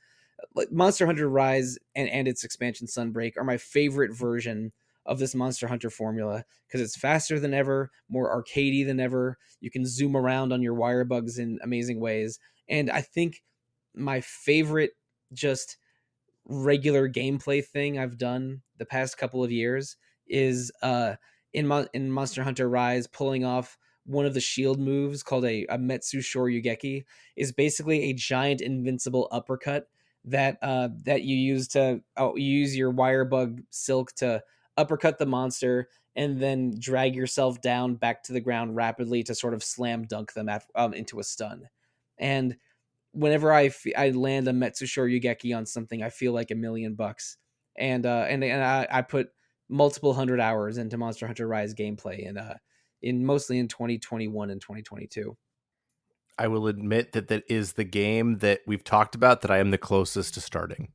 Like Monster Hunter Rise and its expansion Sunbreak are my favorite version of this Monster Hunter formula, because it's faster than ever, more arcadey than ever. You can zoom around on your wire bugs in amazing ways. And I think my favorite just regular gameplay thing I've done the past couple of years is in Monster Hunter Rise, pulling off one of the shield moves called a Metsu Shoryugeki is basically a giant invincible uppercut that you use to you use your wire bug silk to uppercut the monster and then drag yourself down back to the ground rapidly to sort of slam dunk them into a stun. And whenever I land a Metsu Shoryugeki on something, I feel like $1,000,000. And I put multiple 100 hours into Monster Hunter Rise gameplay in mostly in 2021 and 2022. I will admit that is the game that we've talked about that I am the closest to starting.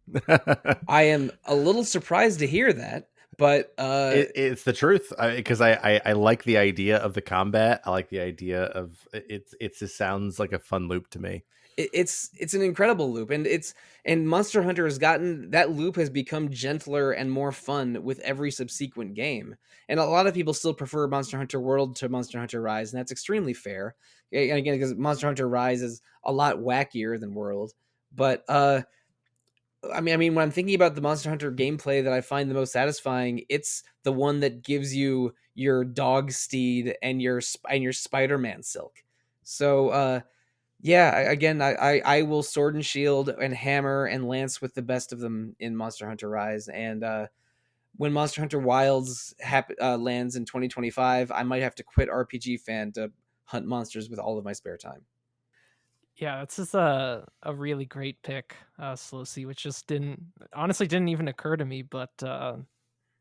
I am a little surprised to hear that, but it's the truth, because I like the idea of the combat. I like the idea of it. It just sounds like a fun loop to me. It's an incredible loop, and Monster Hunter that loop has become gentler and more fun with every subsequent game. And a lot of people still prefer Monster Hunter World to Monster Hunter Rise, and that's extremely fair. And again, because Monster Hunter Rise is a lot wackier than World. But I mean, when I'm thinking about the Monster Hunter gameplay that I find the most satisfying, it's the one that gives you your dog steed and your Spider-Man silk. So yeah, again, I will sword and shield and hammer and lance with the best of them in Monster Hunter Rise. And when Monster Hunter Wilds lands in 2025, I might have to quit RPG Fan to hunt monsters with all of my spare time. Yeah, it's just a really great pick, Sollosi, which just didn't even occur to me. But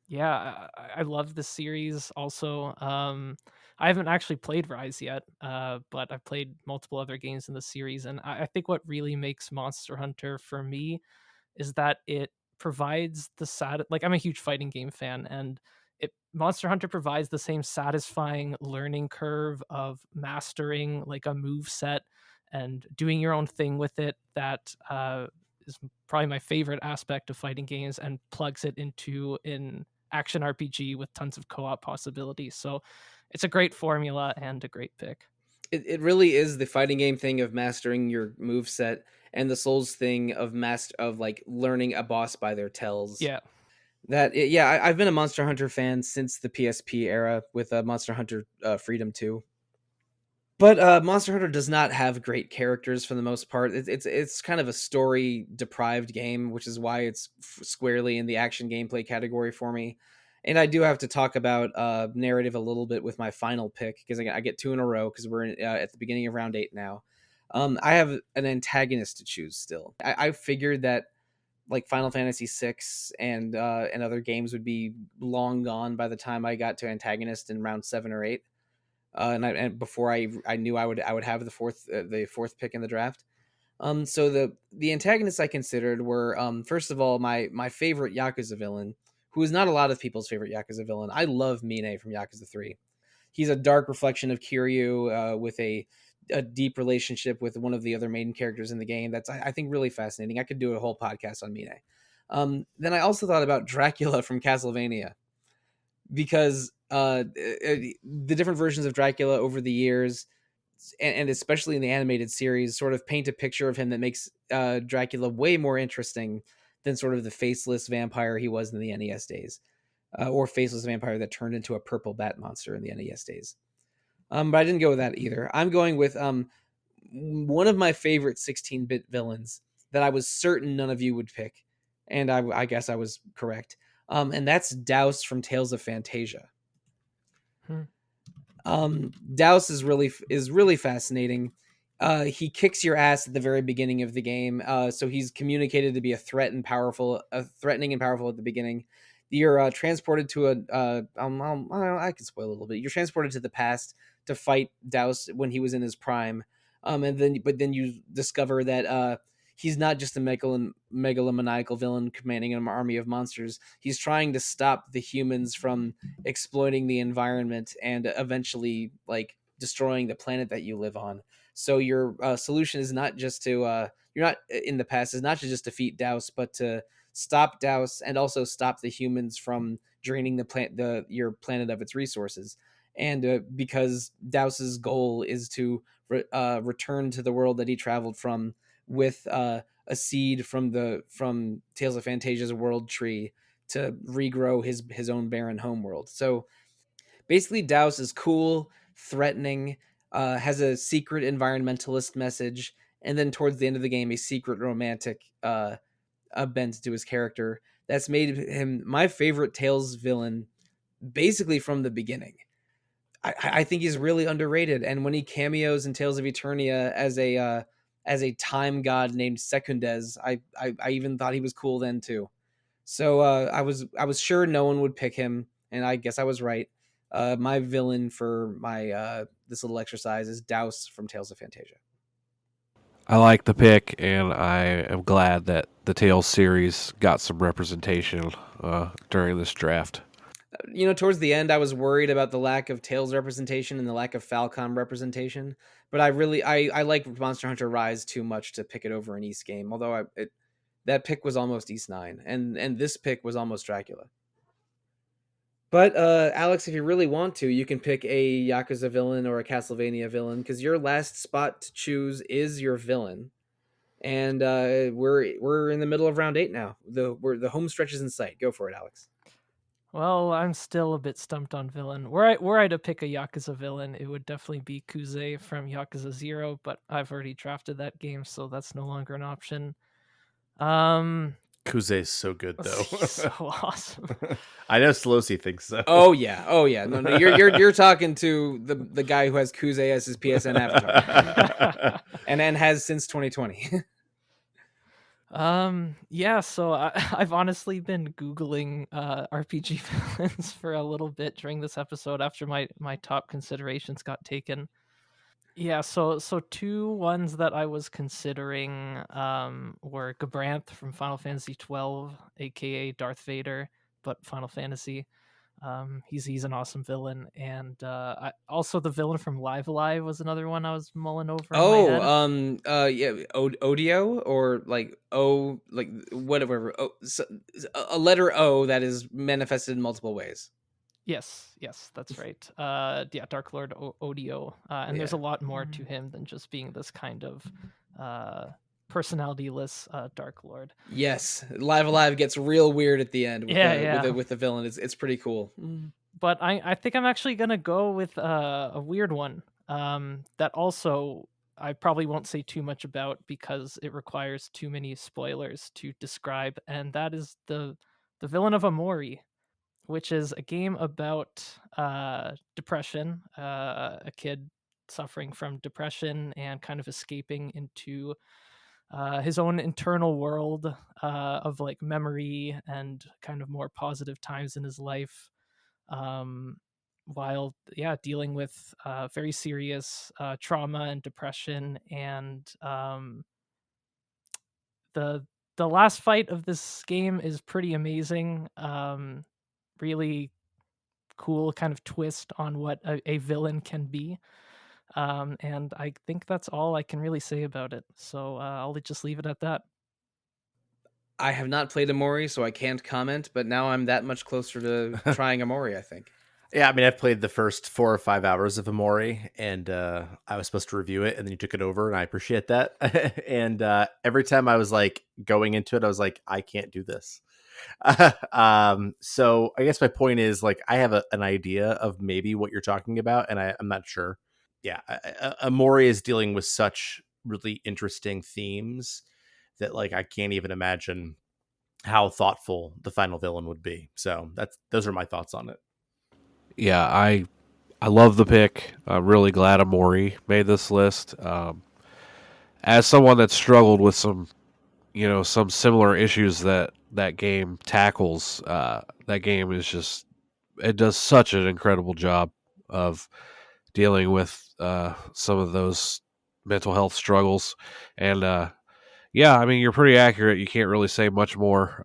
yeah, I love this series. Also, I haven't actually played Rise yet, but I've played multiple other games in the series, and I think what really makes Monster Hunter for me is that it provides like I'm a huge fighting game fan, and Monster Hunter provides the same satisfying learning curve of mastering like a move set and doing your own thing with it that is probably my favorite aspect of fighting games, and plugs it into an action RPG with tons of co-op possibilities. So it's a great formula and a great pick. It really is the fighting game thing of mastering your move set and the Souls thing of like learning a boss by their tells. Yeah. I've been a Monster Hunter fan since the PSP era with Monster Hunter Freedom 2. But Monster Hunter does not have great characters for the most part. It's kind of a story deprived game, which is why it's squarely in the action gameplay category for me. And I do have to talk about narrative a little bit with my final pick because I get two in a row because we're at the beginning of round 8 now. I have an antagonist to choose still. I figured that like Final Fantasy VI and other games would be long gone by the time I got to antagonist in round 7 or 8. And before I knew I would have the fourth pick in the draft. So the antagonists I considered were first of all my favorite Yakuza villain, who is not a lot of people's favorite Yakuza villain. I love Mine from Yakuza 3. He's a dark reflection of Kiryu with a deep relationship with one of the other main characters in the game. That's I think really fascinating. I could do a whole podcast on Mine. Then I also thought about Dracula from Castlevania, because the different versions of Dracula over the years, and especially in the animated series, sort of paint a picture of him that makes Dracula way more interesting than sort of the faceless vampire he was in the NES days, or faceless vampire that turned into a purple bat monster in the NES days. But I didn't go with that either. I'm going with one of my favorite 16-bit villains that I was certain none of you would pick, and I guess I was correct. And that's Douse from Tales of Fantasia. Douse is really fascinating. He kicks your ass at the very beginning of the game. So he's communicated to be threatening and powerful at the beginning. You're transported to I can spoil a little bit. You're transported to the past to fight Douse when he was in his prime. But then you discover that he's not just a megalomaniacal villain commanding an army of monsters. He's trying to stop the humans from exploiting the environment and eventually like destroying the planet that you live on. So your solution is not just to you're not in the past is not to just defeat Douse, but to stop Douse and also stop the humans from draining your planet of its resources. And because Douse's goal is to return to the world that he traveled from with a seed from Tales of Fantasia's world tree to regrow his own barren homeworld. So basically, Douse is cool. threatening, has a secret environmentalist message, and then towards the end of the game, a secret romantic bent to his character. That's made him my favorite Tales villain basically from the beginning. I think he's really underrated, and when he cameos in Tales of Eternia as a time god named Secundez, I even thought he was cool then too. So I was sure no one would pick him, and I guess I was right. My villain for my this little exercise is Douse from Tales of Fantasia. I like the pick, and I am glad that the Tales series got some representation during this draft. Towards the end, I was worried about the lack of Tales representation and the lack of Falcom representation. But I like Monster Hunter Rise too much to pick it over an East game. Although that pick was almost East 9, and this pick was almost Dracula. But Alex, if you really want to, you can pick a Yakuza villain or a Castlevania villain, because your last spot to choose is your villain. And we're in the middle of round 8 now. The home stretch is in sight. Go for it, Alex. Well, I'm still a bit stumped on villain. Were I to pick a Yakuza villain, it would definitely be Kuze from Yakuza 0, but I've already drafted that game, so that's no longer an option. Kuze is so good though. He's so awesome. I know Sollosi thinks so. Oh yeah. No, you're talking to the guy who has Kuze as his PSN avatar, and has since 2020. Yeah, so I've honestly been Googling RPG villains for a little bit during this episode after my top considerations got taken. Yeah, so two ones that I was considering were Gabranth from Final Fantasy 12, aka Darth Vader, but Final Fantasy. He's an awesome villain, and also the villain from Live Alive was another one I was mulling over. Yeah, Odio, or like whatever. A letter O that is manifested in multiple ways. Yes, that's right. Yeah, Dark Lord Odio, and there's a lot more to him than just being this kind of personality-less Dark Lord. Yes, Live Alive gets real weird at the end. With the villain, it's pretty cool. But I think I'm actually gonna go with a weird one that also I probably won't say too much about because it requires too many spoilers to describe, and that is the villain of Amori, which is a game about depression, a kid suffering from depression and kind of escaping into his own internal world of like memory and kind of more positive times in his life, while dealing with very serious trauma and depression. And the last fight of this game is pretty amazing. Really cool kind of twist on what a villain can be. And I think that's all I can really say about it. So I'll just leave it at that. I have not played Amori, so I can't comment, but now I'm that much closer to trying Amori, I think. Yeah, I mean, I've played the first 4 or 5 hours of Amori, and I was supposed to review it, and then you took it over, and I appreciate that. And every time I was like going into it, I was like, I can't do this. So I guess my point is, like, I have an idea of maybe what you're talking about, and I'm not sure. Yeah, Amori is dealing with such really interesting themes that, like, I can't even imagine how thoughtful the final villain would be. So those are my thoughts on it. Yeah, I love the pick. I'm really glad Amori made this list. As someone that struggled with some similar issues that game tackles, that game is just, it does such an incredible job of dealing with some of those mental health struggles. And yeah, I mean, you're pretty accurate. You can't really say much more.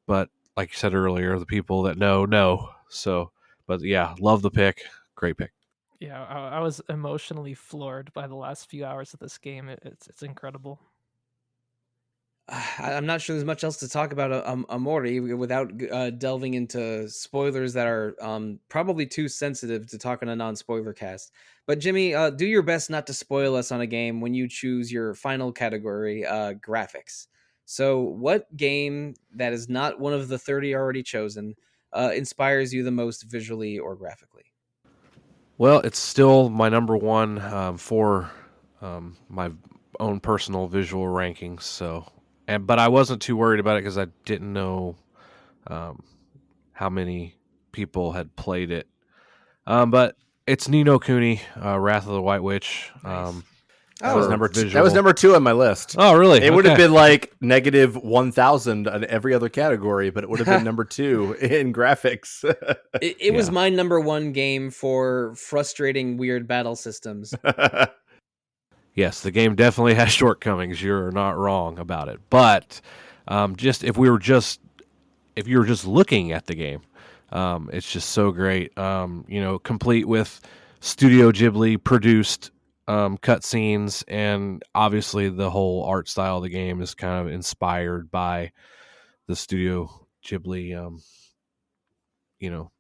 But like you said earlier, the people that know. So, but yeah, love the pick. Great pick. Yeah, I was emotionally floored by the last few hours of this game. It's incredible. I'm not sure there's much else to talk about Amori without delving into spoilers that are probably too sensitive to talk on a non-spoiler cast. But Jimmy, do your best not to spoil us on a game when you choose your final category, graphics. So what game that is not one of the 30 already chosen inspires you the most visually or graphically? Well, it's still my number one for my own personal visual rankings. So, but I wasn't too worried about it because I didn't know um, how many people had played it. But it's Ni no Kuni, Wrath of the White Witch. Nice. That was Oh, number two. That visual. was number 2 on my list. Oh, really? It would have Okay. been like negative 1,000 on every other category, but it would have been number 2 in graphics. it was Yeah. my number one game for frustrating weird battle systems. Yes, the game definitely has shortcomings. You're not wrong about it. But just if you were just looking at the game, it's just so great. Complete with Studio Ghibli produced cutscenes, and obviously the whole art style of the game is kind of inspired by the Studio Ghibli.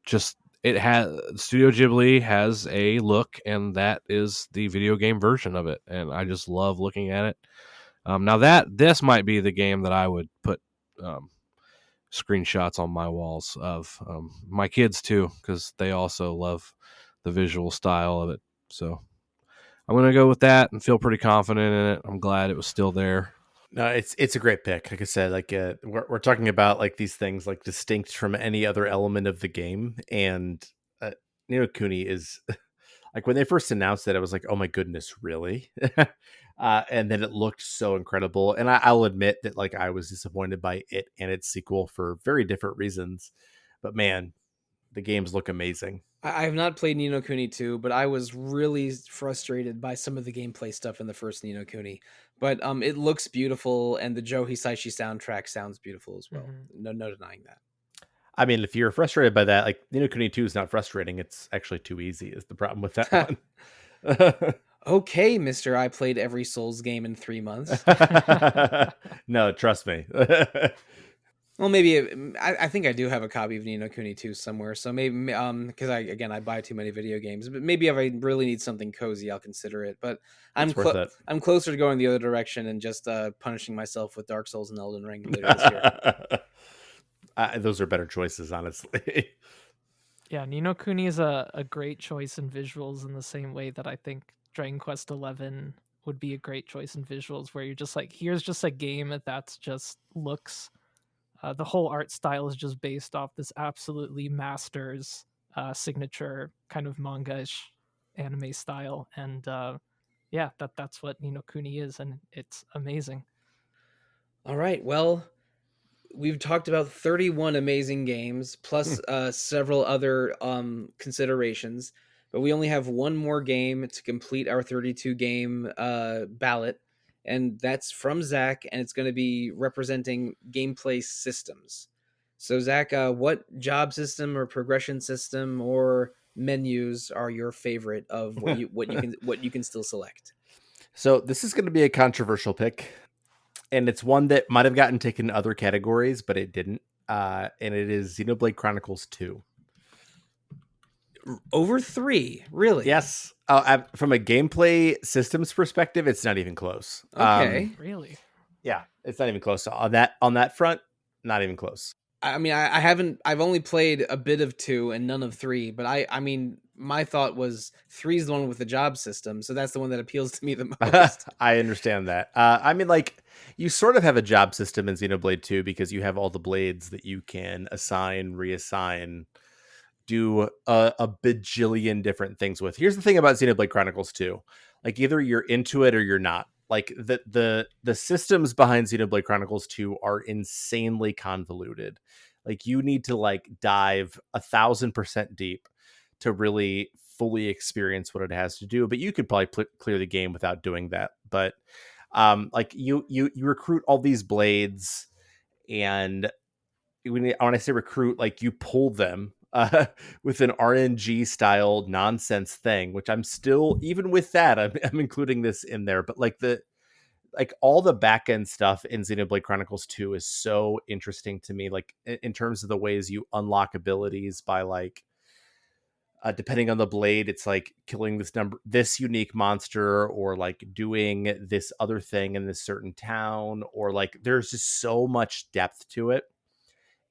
Just it has Studio Ghibli has a look, and that is the video game version of it, and I just love looking at it. Now this might be the game that I would put screenshots on my walls of my kids too, because they also love the visual style of it. So I'm gonna go with that and feel pretty confident in it. I'm glad it was still there. No, it's a great pick. Like I said, like we're talking about like these things like distinct from any other element of the game, and Ni no Kuni is like when they first announced it, I was like, oh my goodness, really? And then it looked so incredible, and I'll admit that like I was disappointed by it and its sequel for very different reasons, but man, the games look amazing. I have not played Ni no Kuni 2, but I was really frustrated by some of the gameplay stuff in the first Ni no Kuni. But it looks beautiful, and the Joe Hisaishi soundtrack sounds beautiful as well. Mhm. No denying that. I mean, if you're frustrated by that, like Ni no Kuni 2 is not frustrating. It's actually too easy is the problem with that one. Okay, Mister, I played every Souls game in 3 months. No, trust me. Well, maybe I think I do have a copy of Ni no Kuni 2 somewhere. So maybe because I buy too many video games. But maybe if I really need something cozy, I'll consider it. But It's worth it. I'm closer to going the other direction and just punishing myself with Dark Souls and Elden Ring later this year. Those are better choices, honestly. Yeah, Ni no Kuni is a great choice in visuals in the same way that I think Dragon Quest XI would be a great choice in visuals, where you're just like, here's just a game that's just looks. The whole art style is just based off this absolutely master's signature kind of manga-ish anime style, and yeah, that's what Ni no Kuni is, and it's amazing. All right. Well, we've talked about 31 amazing games plus several other considerations, but we only have one more game to complete our 32 game ballot, and that's from Zach, and it's going to be representing gameplay systems. So Zach, what job system or progression system or menus are your favorite of what you can still select? So this is going to be a controversial pick, and it's one that might have gotten taken in other categories, but it didn't. And it is Xenoblade Chronicles 2. Over 3, really? Yes. From a gameplay systems perspective, it's not even close. Okay. Really? Yeah, it's not even close. So on that front, not even close. I mean, I've only played a bit of 2 and none of 3, but I mean, my thought was 3 is the one with the job system, so that's the one that appeals to me the most. I understand that. I mean, like, you sort of have a job system in Xenoblade 2 because you have all the blades that you can assign, reassign, do a bajillion different things with. Here's the thing about Xenoblade Chronicles 2. Like, either you're into it or you're not. Like, the systems behind Xenoblade Chronicles 2 are insanely convoluted. Like, you need to like dive 1,000% deep to really fully experience what it has to do. But you could probably clear the game without doing that. But like you recruit all these blades, and when I say recruit, like you pull them with an RNG style nonsense thing, which I'm still, even with that, I'm including this in there. But like all the back end stuff in Xenoblade Chronicles 2 is so interesting to me. Like in terms of the ways you unlock abilities by like, depending on the blade, it's like killing this unique monster, or like doing this other thing in this certain town, or like there's just so much depth to it.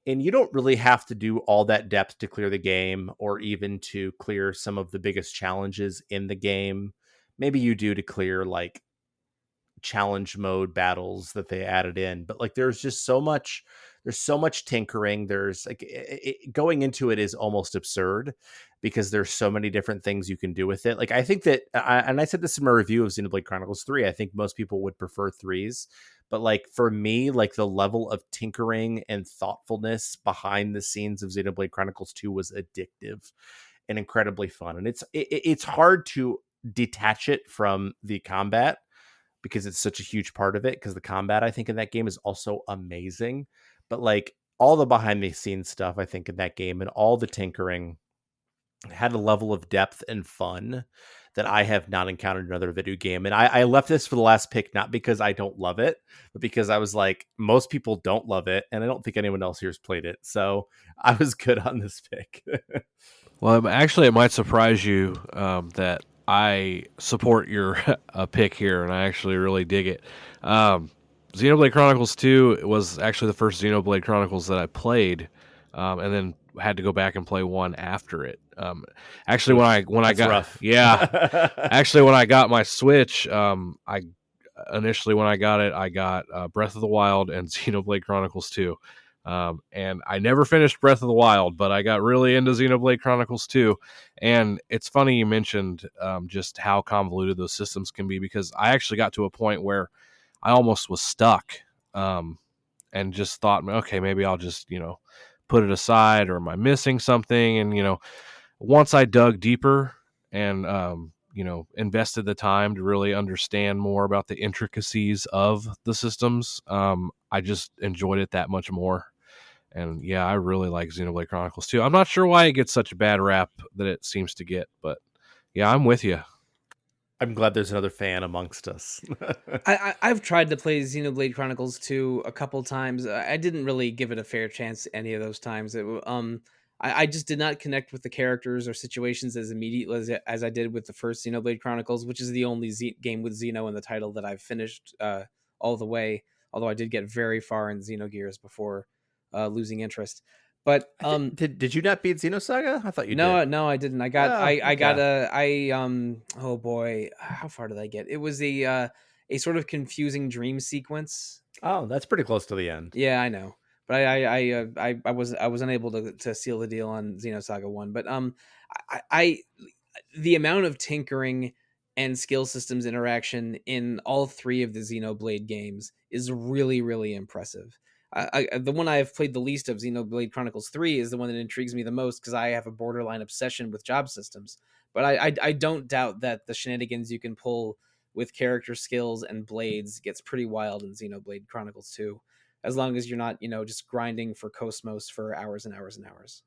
and you don't really have to do all that depth to clear the game, or even to clear some of the biggest challenges in the game. Maybe you do to clear like challenge mode battles that they added in, but like there's so much tinkering. There's like going into it is almost absurd because there's so many different things you can do with it. Like I think that and I said this in my review of Xenoblade Chronicles 3, I think most people would prefer 3's, but like for me, like the level of tinkering and thoughtfulness behind the scenes of Xenoblade Chronicles 2 was addictive and incredibly fun, and it's hard to detach it from the combat because it's such a huge part of it, because the combat I think in that game is also amazing. But like all the behind the scenes stuff I think in that game and all the tinkering had a level of depth and fun that I have not encountered in another video game. And I left this for the last pick, not because I don't love it, but because I was like, most people don't love it, and I don't think anyone else here has played it. So I was good on this pick. Well, actually, it might surprise you that I support your pick here, and I actually really dig it. Xenoblade Chronicles 2 was actually the first Xenoblade Chronicles that I played, and then had to go back and play one after it. Actually, when I got rough. actually when I got my Switch, I initially when I got it, I got Breath of the Wild and Xenoblade Chronicles 2. And I never finished Breath of the Wild, but I got really into Xenoblade Chronicles 2. And it's funny you mentioned just how convoluted those systems can be, because I actually got to a point where I almost was stuck and just thought, okay, maybe I'll just, put it aside, or am I missing something? And, once I dug deeper and, invested the time to really understand more about the intricacies of the systems, I just enjoyed it that much more. And yeah, I really like Xenoblade Chronicles 2. I'm not sure why it gets such a bad rap that it seems to get, but yeah, I'm with you. I'm glad there's another fan amongst us. I've tried to play Xenoblade Chronicles 2 a couple times. I didn't really give it a fair chance any of those times. I just did not connect with the characters or situations as immediately as I did with the first Xenoblade Chronicles, which is the only game with Xeno in the title that I've finished all the way. Although I did get very far in Xenogears before losing interest. But did you not beat Xenosaga? I thought you no, did. no, I didn't. I got Oh, I got okay. oh boy, how far did I get? It was a sort of confusing dream sequence. Oh, that's pretty close to the end. Yeah, I know. But I was unable to seal the deal on Xenosaga 1. But I the amount of tinkering and skill systems interaction in all three of the Xenoblade games is really, really impressive. The one I've played the least of, Xenoblade Chronicles 3, is the one that intrigues me the most because I have a borderline obsession with job systems. But I don't doubt that the shenanigans you can pull with character skills and blades gets pretty wild in Xenoblade Chronicles 2, as long as you're not, just grinding for Cosmos for hours and hours and hours.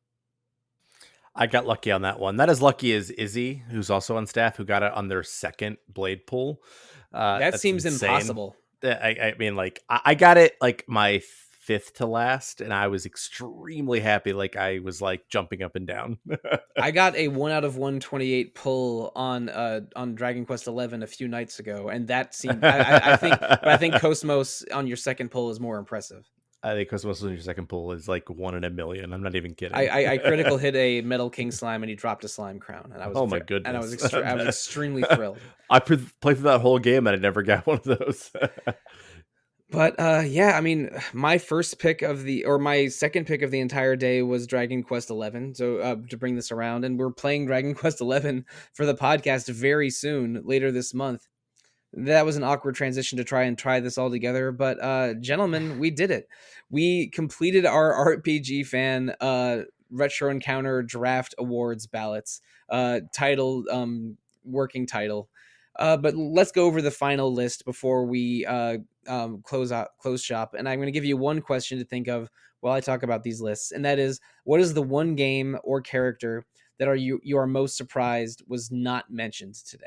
I got lucky on that one. Not as lucky as Izzy, who's also on staff, who got it on their second blade pull. That That's seems insane. impossible. I mean, like, I got it like my fifth to last, and I was extremely happy. Like, I was like jumping up and down. I got a 1 out of 128 pull on Dragon Quest 11 a few nights ago, and that seemed I think Cosmos on your second pull is more impressive. I think Cosmos on your second pull is like 1 in a million. I'm not even kidding. I critical hit a Metal King slime, and he dropped a slime crown, and I was my goodness, and I was extremely thrilled. I played through that whole game and I never got one of those. But yeah, I mean, my second pick of the entire day was Dragon Quest 11. So to bring this around, and we're playing Dragon Quest 11 for the podcast very soon, later this month. That was an awkward transition to try this all together, but gentlemen, we did it. We completed our RPG fan retro encounter draft awards ballots title working title. But let's go over the final list before we close shop. And I'm going to give you one question to think of while I talk about these lists, and that is, what is the one game or character that you are most surprised was not mentioned today?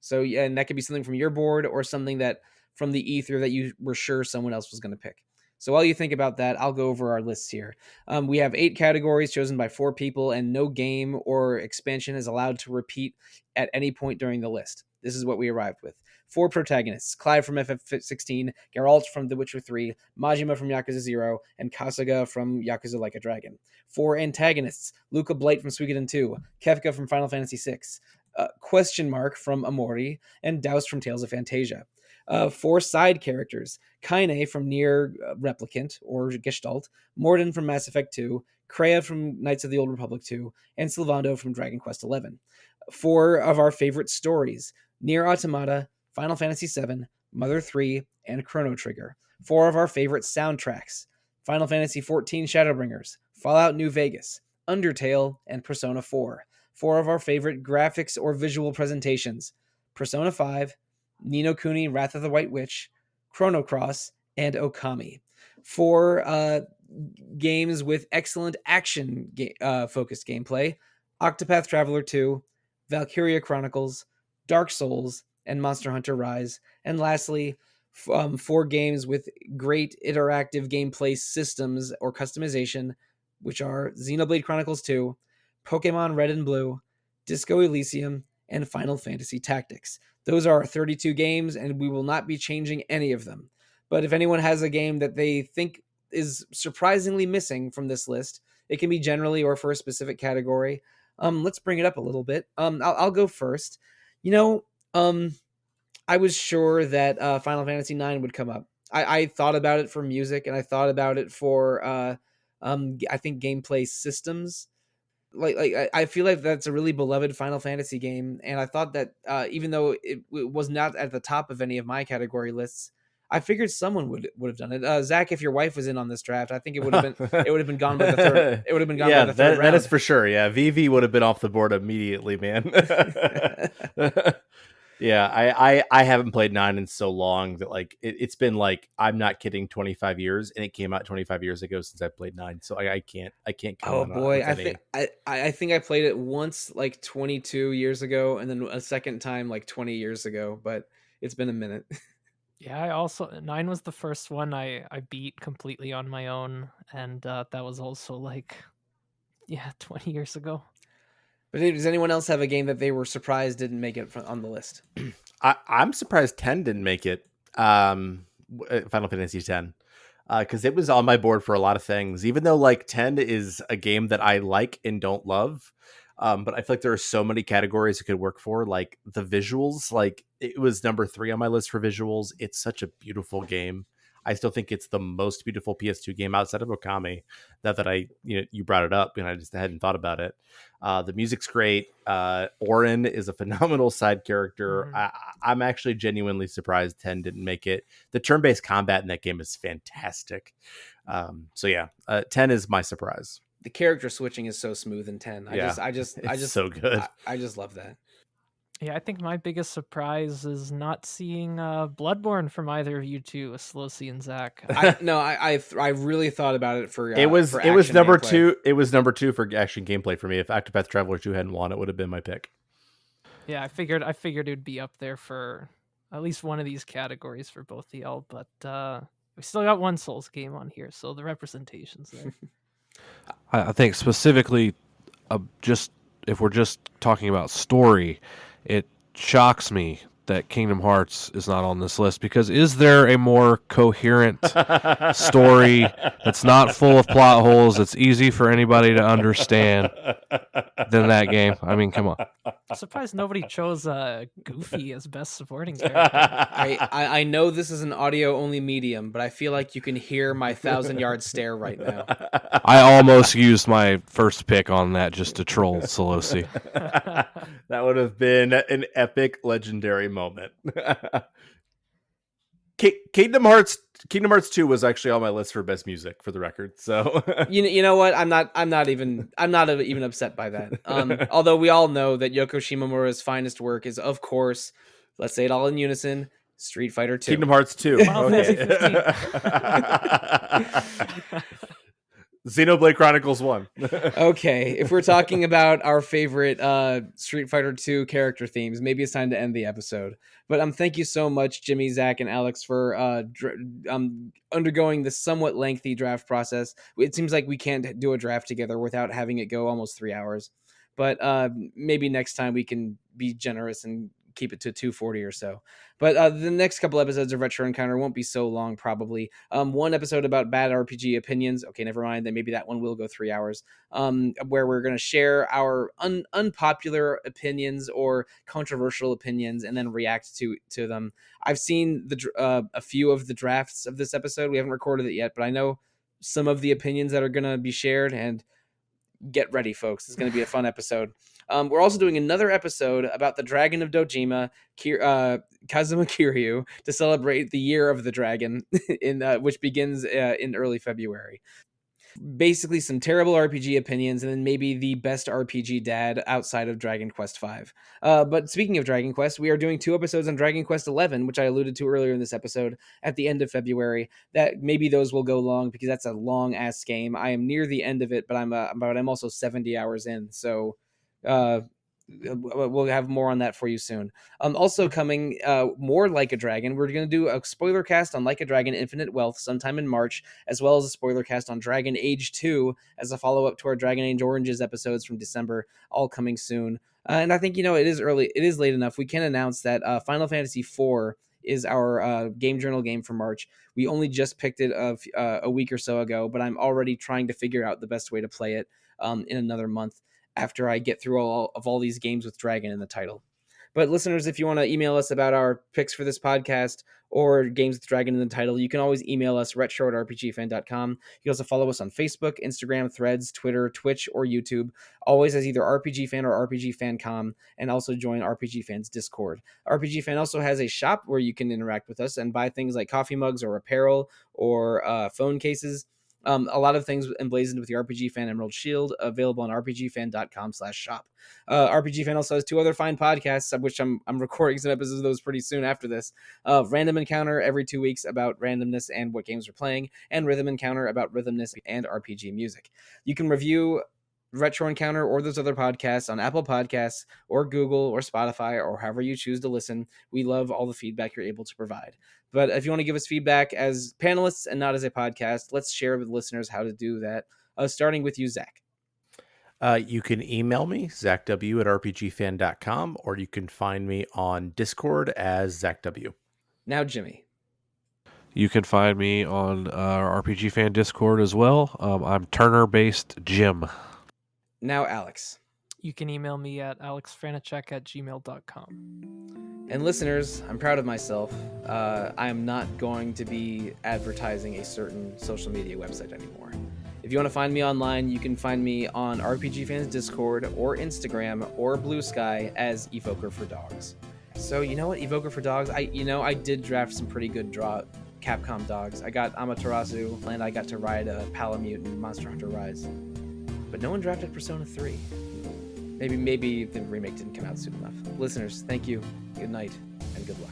So, yeah, and that could be something from your board or something that from the ether that you were sure someone else was going to pick. So while you think about that, I'll go over our lists here. We have 8 categories chosen by 4 people, and no game or expansion is allowed to repeat at any point during the list. This is what we arrived with. 4 protagonists: Clive from FF16, Geralt from The Witcher 3, Majima from Yakuza 0, and Kasuga from Yakuza Like a Dragon. 4 antagonists: Luca Blight from Suikoden 2, Kefka from Final Fantasy 6, Question Mark from Amori, and Douse from Tales of Fantasia. 4 side characters: Kaine from Nier Replicant or Gestalt, Morden from Mass Effect 2, Kreia from Knights of the Old Republic 2, and Sylvando from Dragon Quest XI. 4 of our favorite stories: Nier Automata, Final Fantasy VII, Mother 3, and Chrono Trigger. 4 of our favorite soundtracks: Final Fantasy XIV Shadowbringers, Fallout New Vegas, Undertale, and Persona 4. 4 of our favorite graphics or visual presentations: Persona 5, Ni no Kuni Wrath of the White Witch, Chrono Cross, and Okami. 4 games with excellent action focused gameplay: Octopath Traveler 2, Valkyria Chronicles, Dark Souls, and Monster Hunter Rise. And lastly, 4 games with great interactive gameplay systems or customization, which are Xenoblade Chronicles 2, Pokemon Red and Blue, Disco Elysium, and Final Fantasy Tactics. Those are our 32 games, and we will not be changing any of them. But if anyone has a game that they think is surprisingly missing from this list, it can be generally or for a specific category. Let's bring it up a little bit. I'll go first. I was sure that Final Fantasy IX would come up. I thought about it for music, and I thought about it for I think gameplay systems. I feel like that's a really beloved Final Fantasy game, and I thought that even though it was not at the top of any of my category lists, I figured someone would have done it. Zach, if your wife was in on this draft, I think it would have been gone by the third. It would have been gone by the third round. That is for sure. Yeah, VV would have been off the board immediately, man. Yeah, I haven't played 9 in so long that like it's been like, I'm not kidding, 25 years, and it came out 25 years ago since I played 9. So I can't. Oh boy, I think I played it once like 22 years ago, and then a second time like 20 years ago. But it's been a minute. Yeah, I also 9 was the first one I beat completely on my own, and that was also like 20 years ago. But does anyone else have a game that they were surprised didn't make it on the list? I'm surprised 10 didn't make it. Final Fantasy 10. Because it was on my board for a lot of things, even though like 10 is a game that I like and don't love. But I feel like there are so many categories it could work for, like the visuals. Like it was number 3 on my list for visuals. It's such a beautiful game. I still think it's the most beautiful PS2 game outside of Okami. That you brought it up, and I just hadn't thought about it. The music's great. Orin is a phenomenal side character. Mhm. I'm actually genuinely surprised 10 didn't make it. The turn-based combat in that game is fantastic. 10 is my surprise. The character switching is so smooth in 10. I just so good. I just love that. Yeah, I think my biggest surprise is not seeing Bloodborne from either of you two, Sollosi and Zach. I really thought about it for it was for number gameplay. 2. It was number 2 for action gameplay for me. If Octopath Traveler 2 hadn't won, it would have been my pick. Yeah, I figured it would be up there for at least one of these categories for both of y'all, but we still got one Souls game on here, so the representation's there. I think specifically, just if we're just talking about story, it shocks me that Kingdom Hearts is not on this list, because is there a more coherent story that's not full of plot holes, that's easy for anybody to understand than that game? I mean, come on. I'm surprised nobody chose Goofy as best supporting character. I know this is an audio only medium, but I feel like you can hear my 1,000-yard stare right now. I almost used my first pick on that just to troll Sollosi. That would have been an epic, legendary moment. Kingdom Hearts 2 was actually on my list for best music, for the record. So you know what? I'm not even upset by that. Although we all know that Yoko Shimomura's finest work is, of course, let's say it all in unison, Street Fighter 2. Kingdom Hearts 2. Okay. Xenoblade Chronicles 1. Okay, if we're talking about our favorite Street Fighter 2 character themes, maybe it's time to end the episode. But thank you so much, Jimmy, Zach, and Aleks, for undergoing this somewhat lengthy draft process. It seems like we can't do a draft together without having it go almost 3 hours. But maybe next time we can be generous and keep it to 240 or so. But the next couple episodes of Retro Encounter won't be so long, probably. One episode about bad RPG opinions. Okay, never mind. Then maybe that one will go 3 hours. Where we're going to share our unpopular opinions or controversial opinions and then react to them. I've seen a few of the drafts of this episode. We haven't recorded it yet, but I know some of the opinions that are going to be shared, and get ready, folks. It's going to be a fun episode. We're also doing another episode about the Dragon of Dojima, Kazuma Kiryu, to celebrate the Year of the Dragon, which begins in early February. Basically, some terrible RPG opinions, and then maybe the best RPG dad outside of Dragon Quest V. But speaking of Dragon Quest, we are doing 2 episodes on Dragon Quest XI, which I alluded to earlier in this episode, at the end of February. That maybe those will go long because that's a long ass game. I am near the end of it, but I'm also 70 hours in, so we'll have more on that for you soon. Also coming, more Like a Dragon. We're going to do a spoiler cast on Like a Dragon Infinite Wealth sometime in March, as well as a spoiler cast on Dragon Age 2 as a follow-up to our Dragon Age Oranges episodes from December, all coming soon. And I think, it is early. It is late enough. We can announce that Final Fantasy IV is our game journal game for March. We only just picked it a week or so ago, but I'm already trying to figure out the best way to play it in another month, after I get through all these games with Dragon in the title. But listeners, if you want to email us about our picks for this podcast or games with Dragon in the title, you can always email us, retro@rpgfan.com. You can also follow us on Facebook, Instagram, Threads, Twitter, Twitch, or YouTube, always as either RPG Fan or RPG Fancom, and also join RPG Fan's Discord. RPG Fan also has a shop where you can interact with us and buy things like coffee mugs or apparel or phone cases. A lot of things emblazoned with the RPG Fan Emerald Shield, available on rpgfan.com/shop. RPG Fan also has 2 other fine podcasts, of which I'm recording some episodes of those pretty soon after this. Random Encounter every 2 weeks about randomness and what games we're playing, and Rhythm Encounter about rhythmness and RPG music. You can review Retro Encounter or those other podcasts on Apple Podcasts or Google or Spotify or however you choose to listen. We love all the feedback you're able to provide. But if you want to give us feedback as panelists and not as a podcast, let's share with listeners how to do that. Starting with you, Zach. You can email me, zachw@rpgfan.com, or you can find me on Discord as ZachW. Now, Jimmy. You can find me on RPG Fan Discord as well. I'm Turner-based Jim. Now, Alex. You can email me at alexfraniczek@gmail.com. And listeners, I'm proud of myself. I am not going to be advertising a certain social media website anymore. If you want to find me online, you can find me on RPG Fans Discord or Instagram or Blue Sky as Evoker for Dogs. So you know what, Evoker for Dogs, I did draft some pretty good Capcom dogs. I got Amaterasu, and I got to ride a Palamute in Monster Hunter Rise. But no one drafted Persona 3. Maybe the remake didn't come out soon enough. Listeners, thank you, good night, and good luck.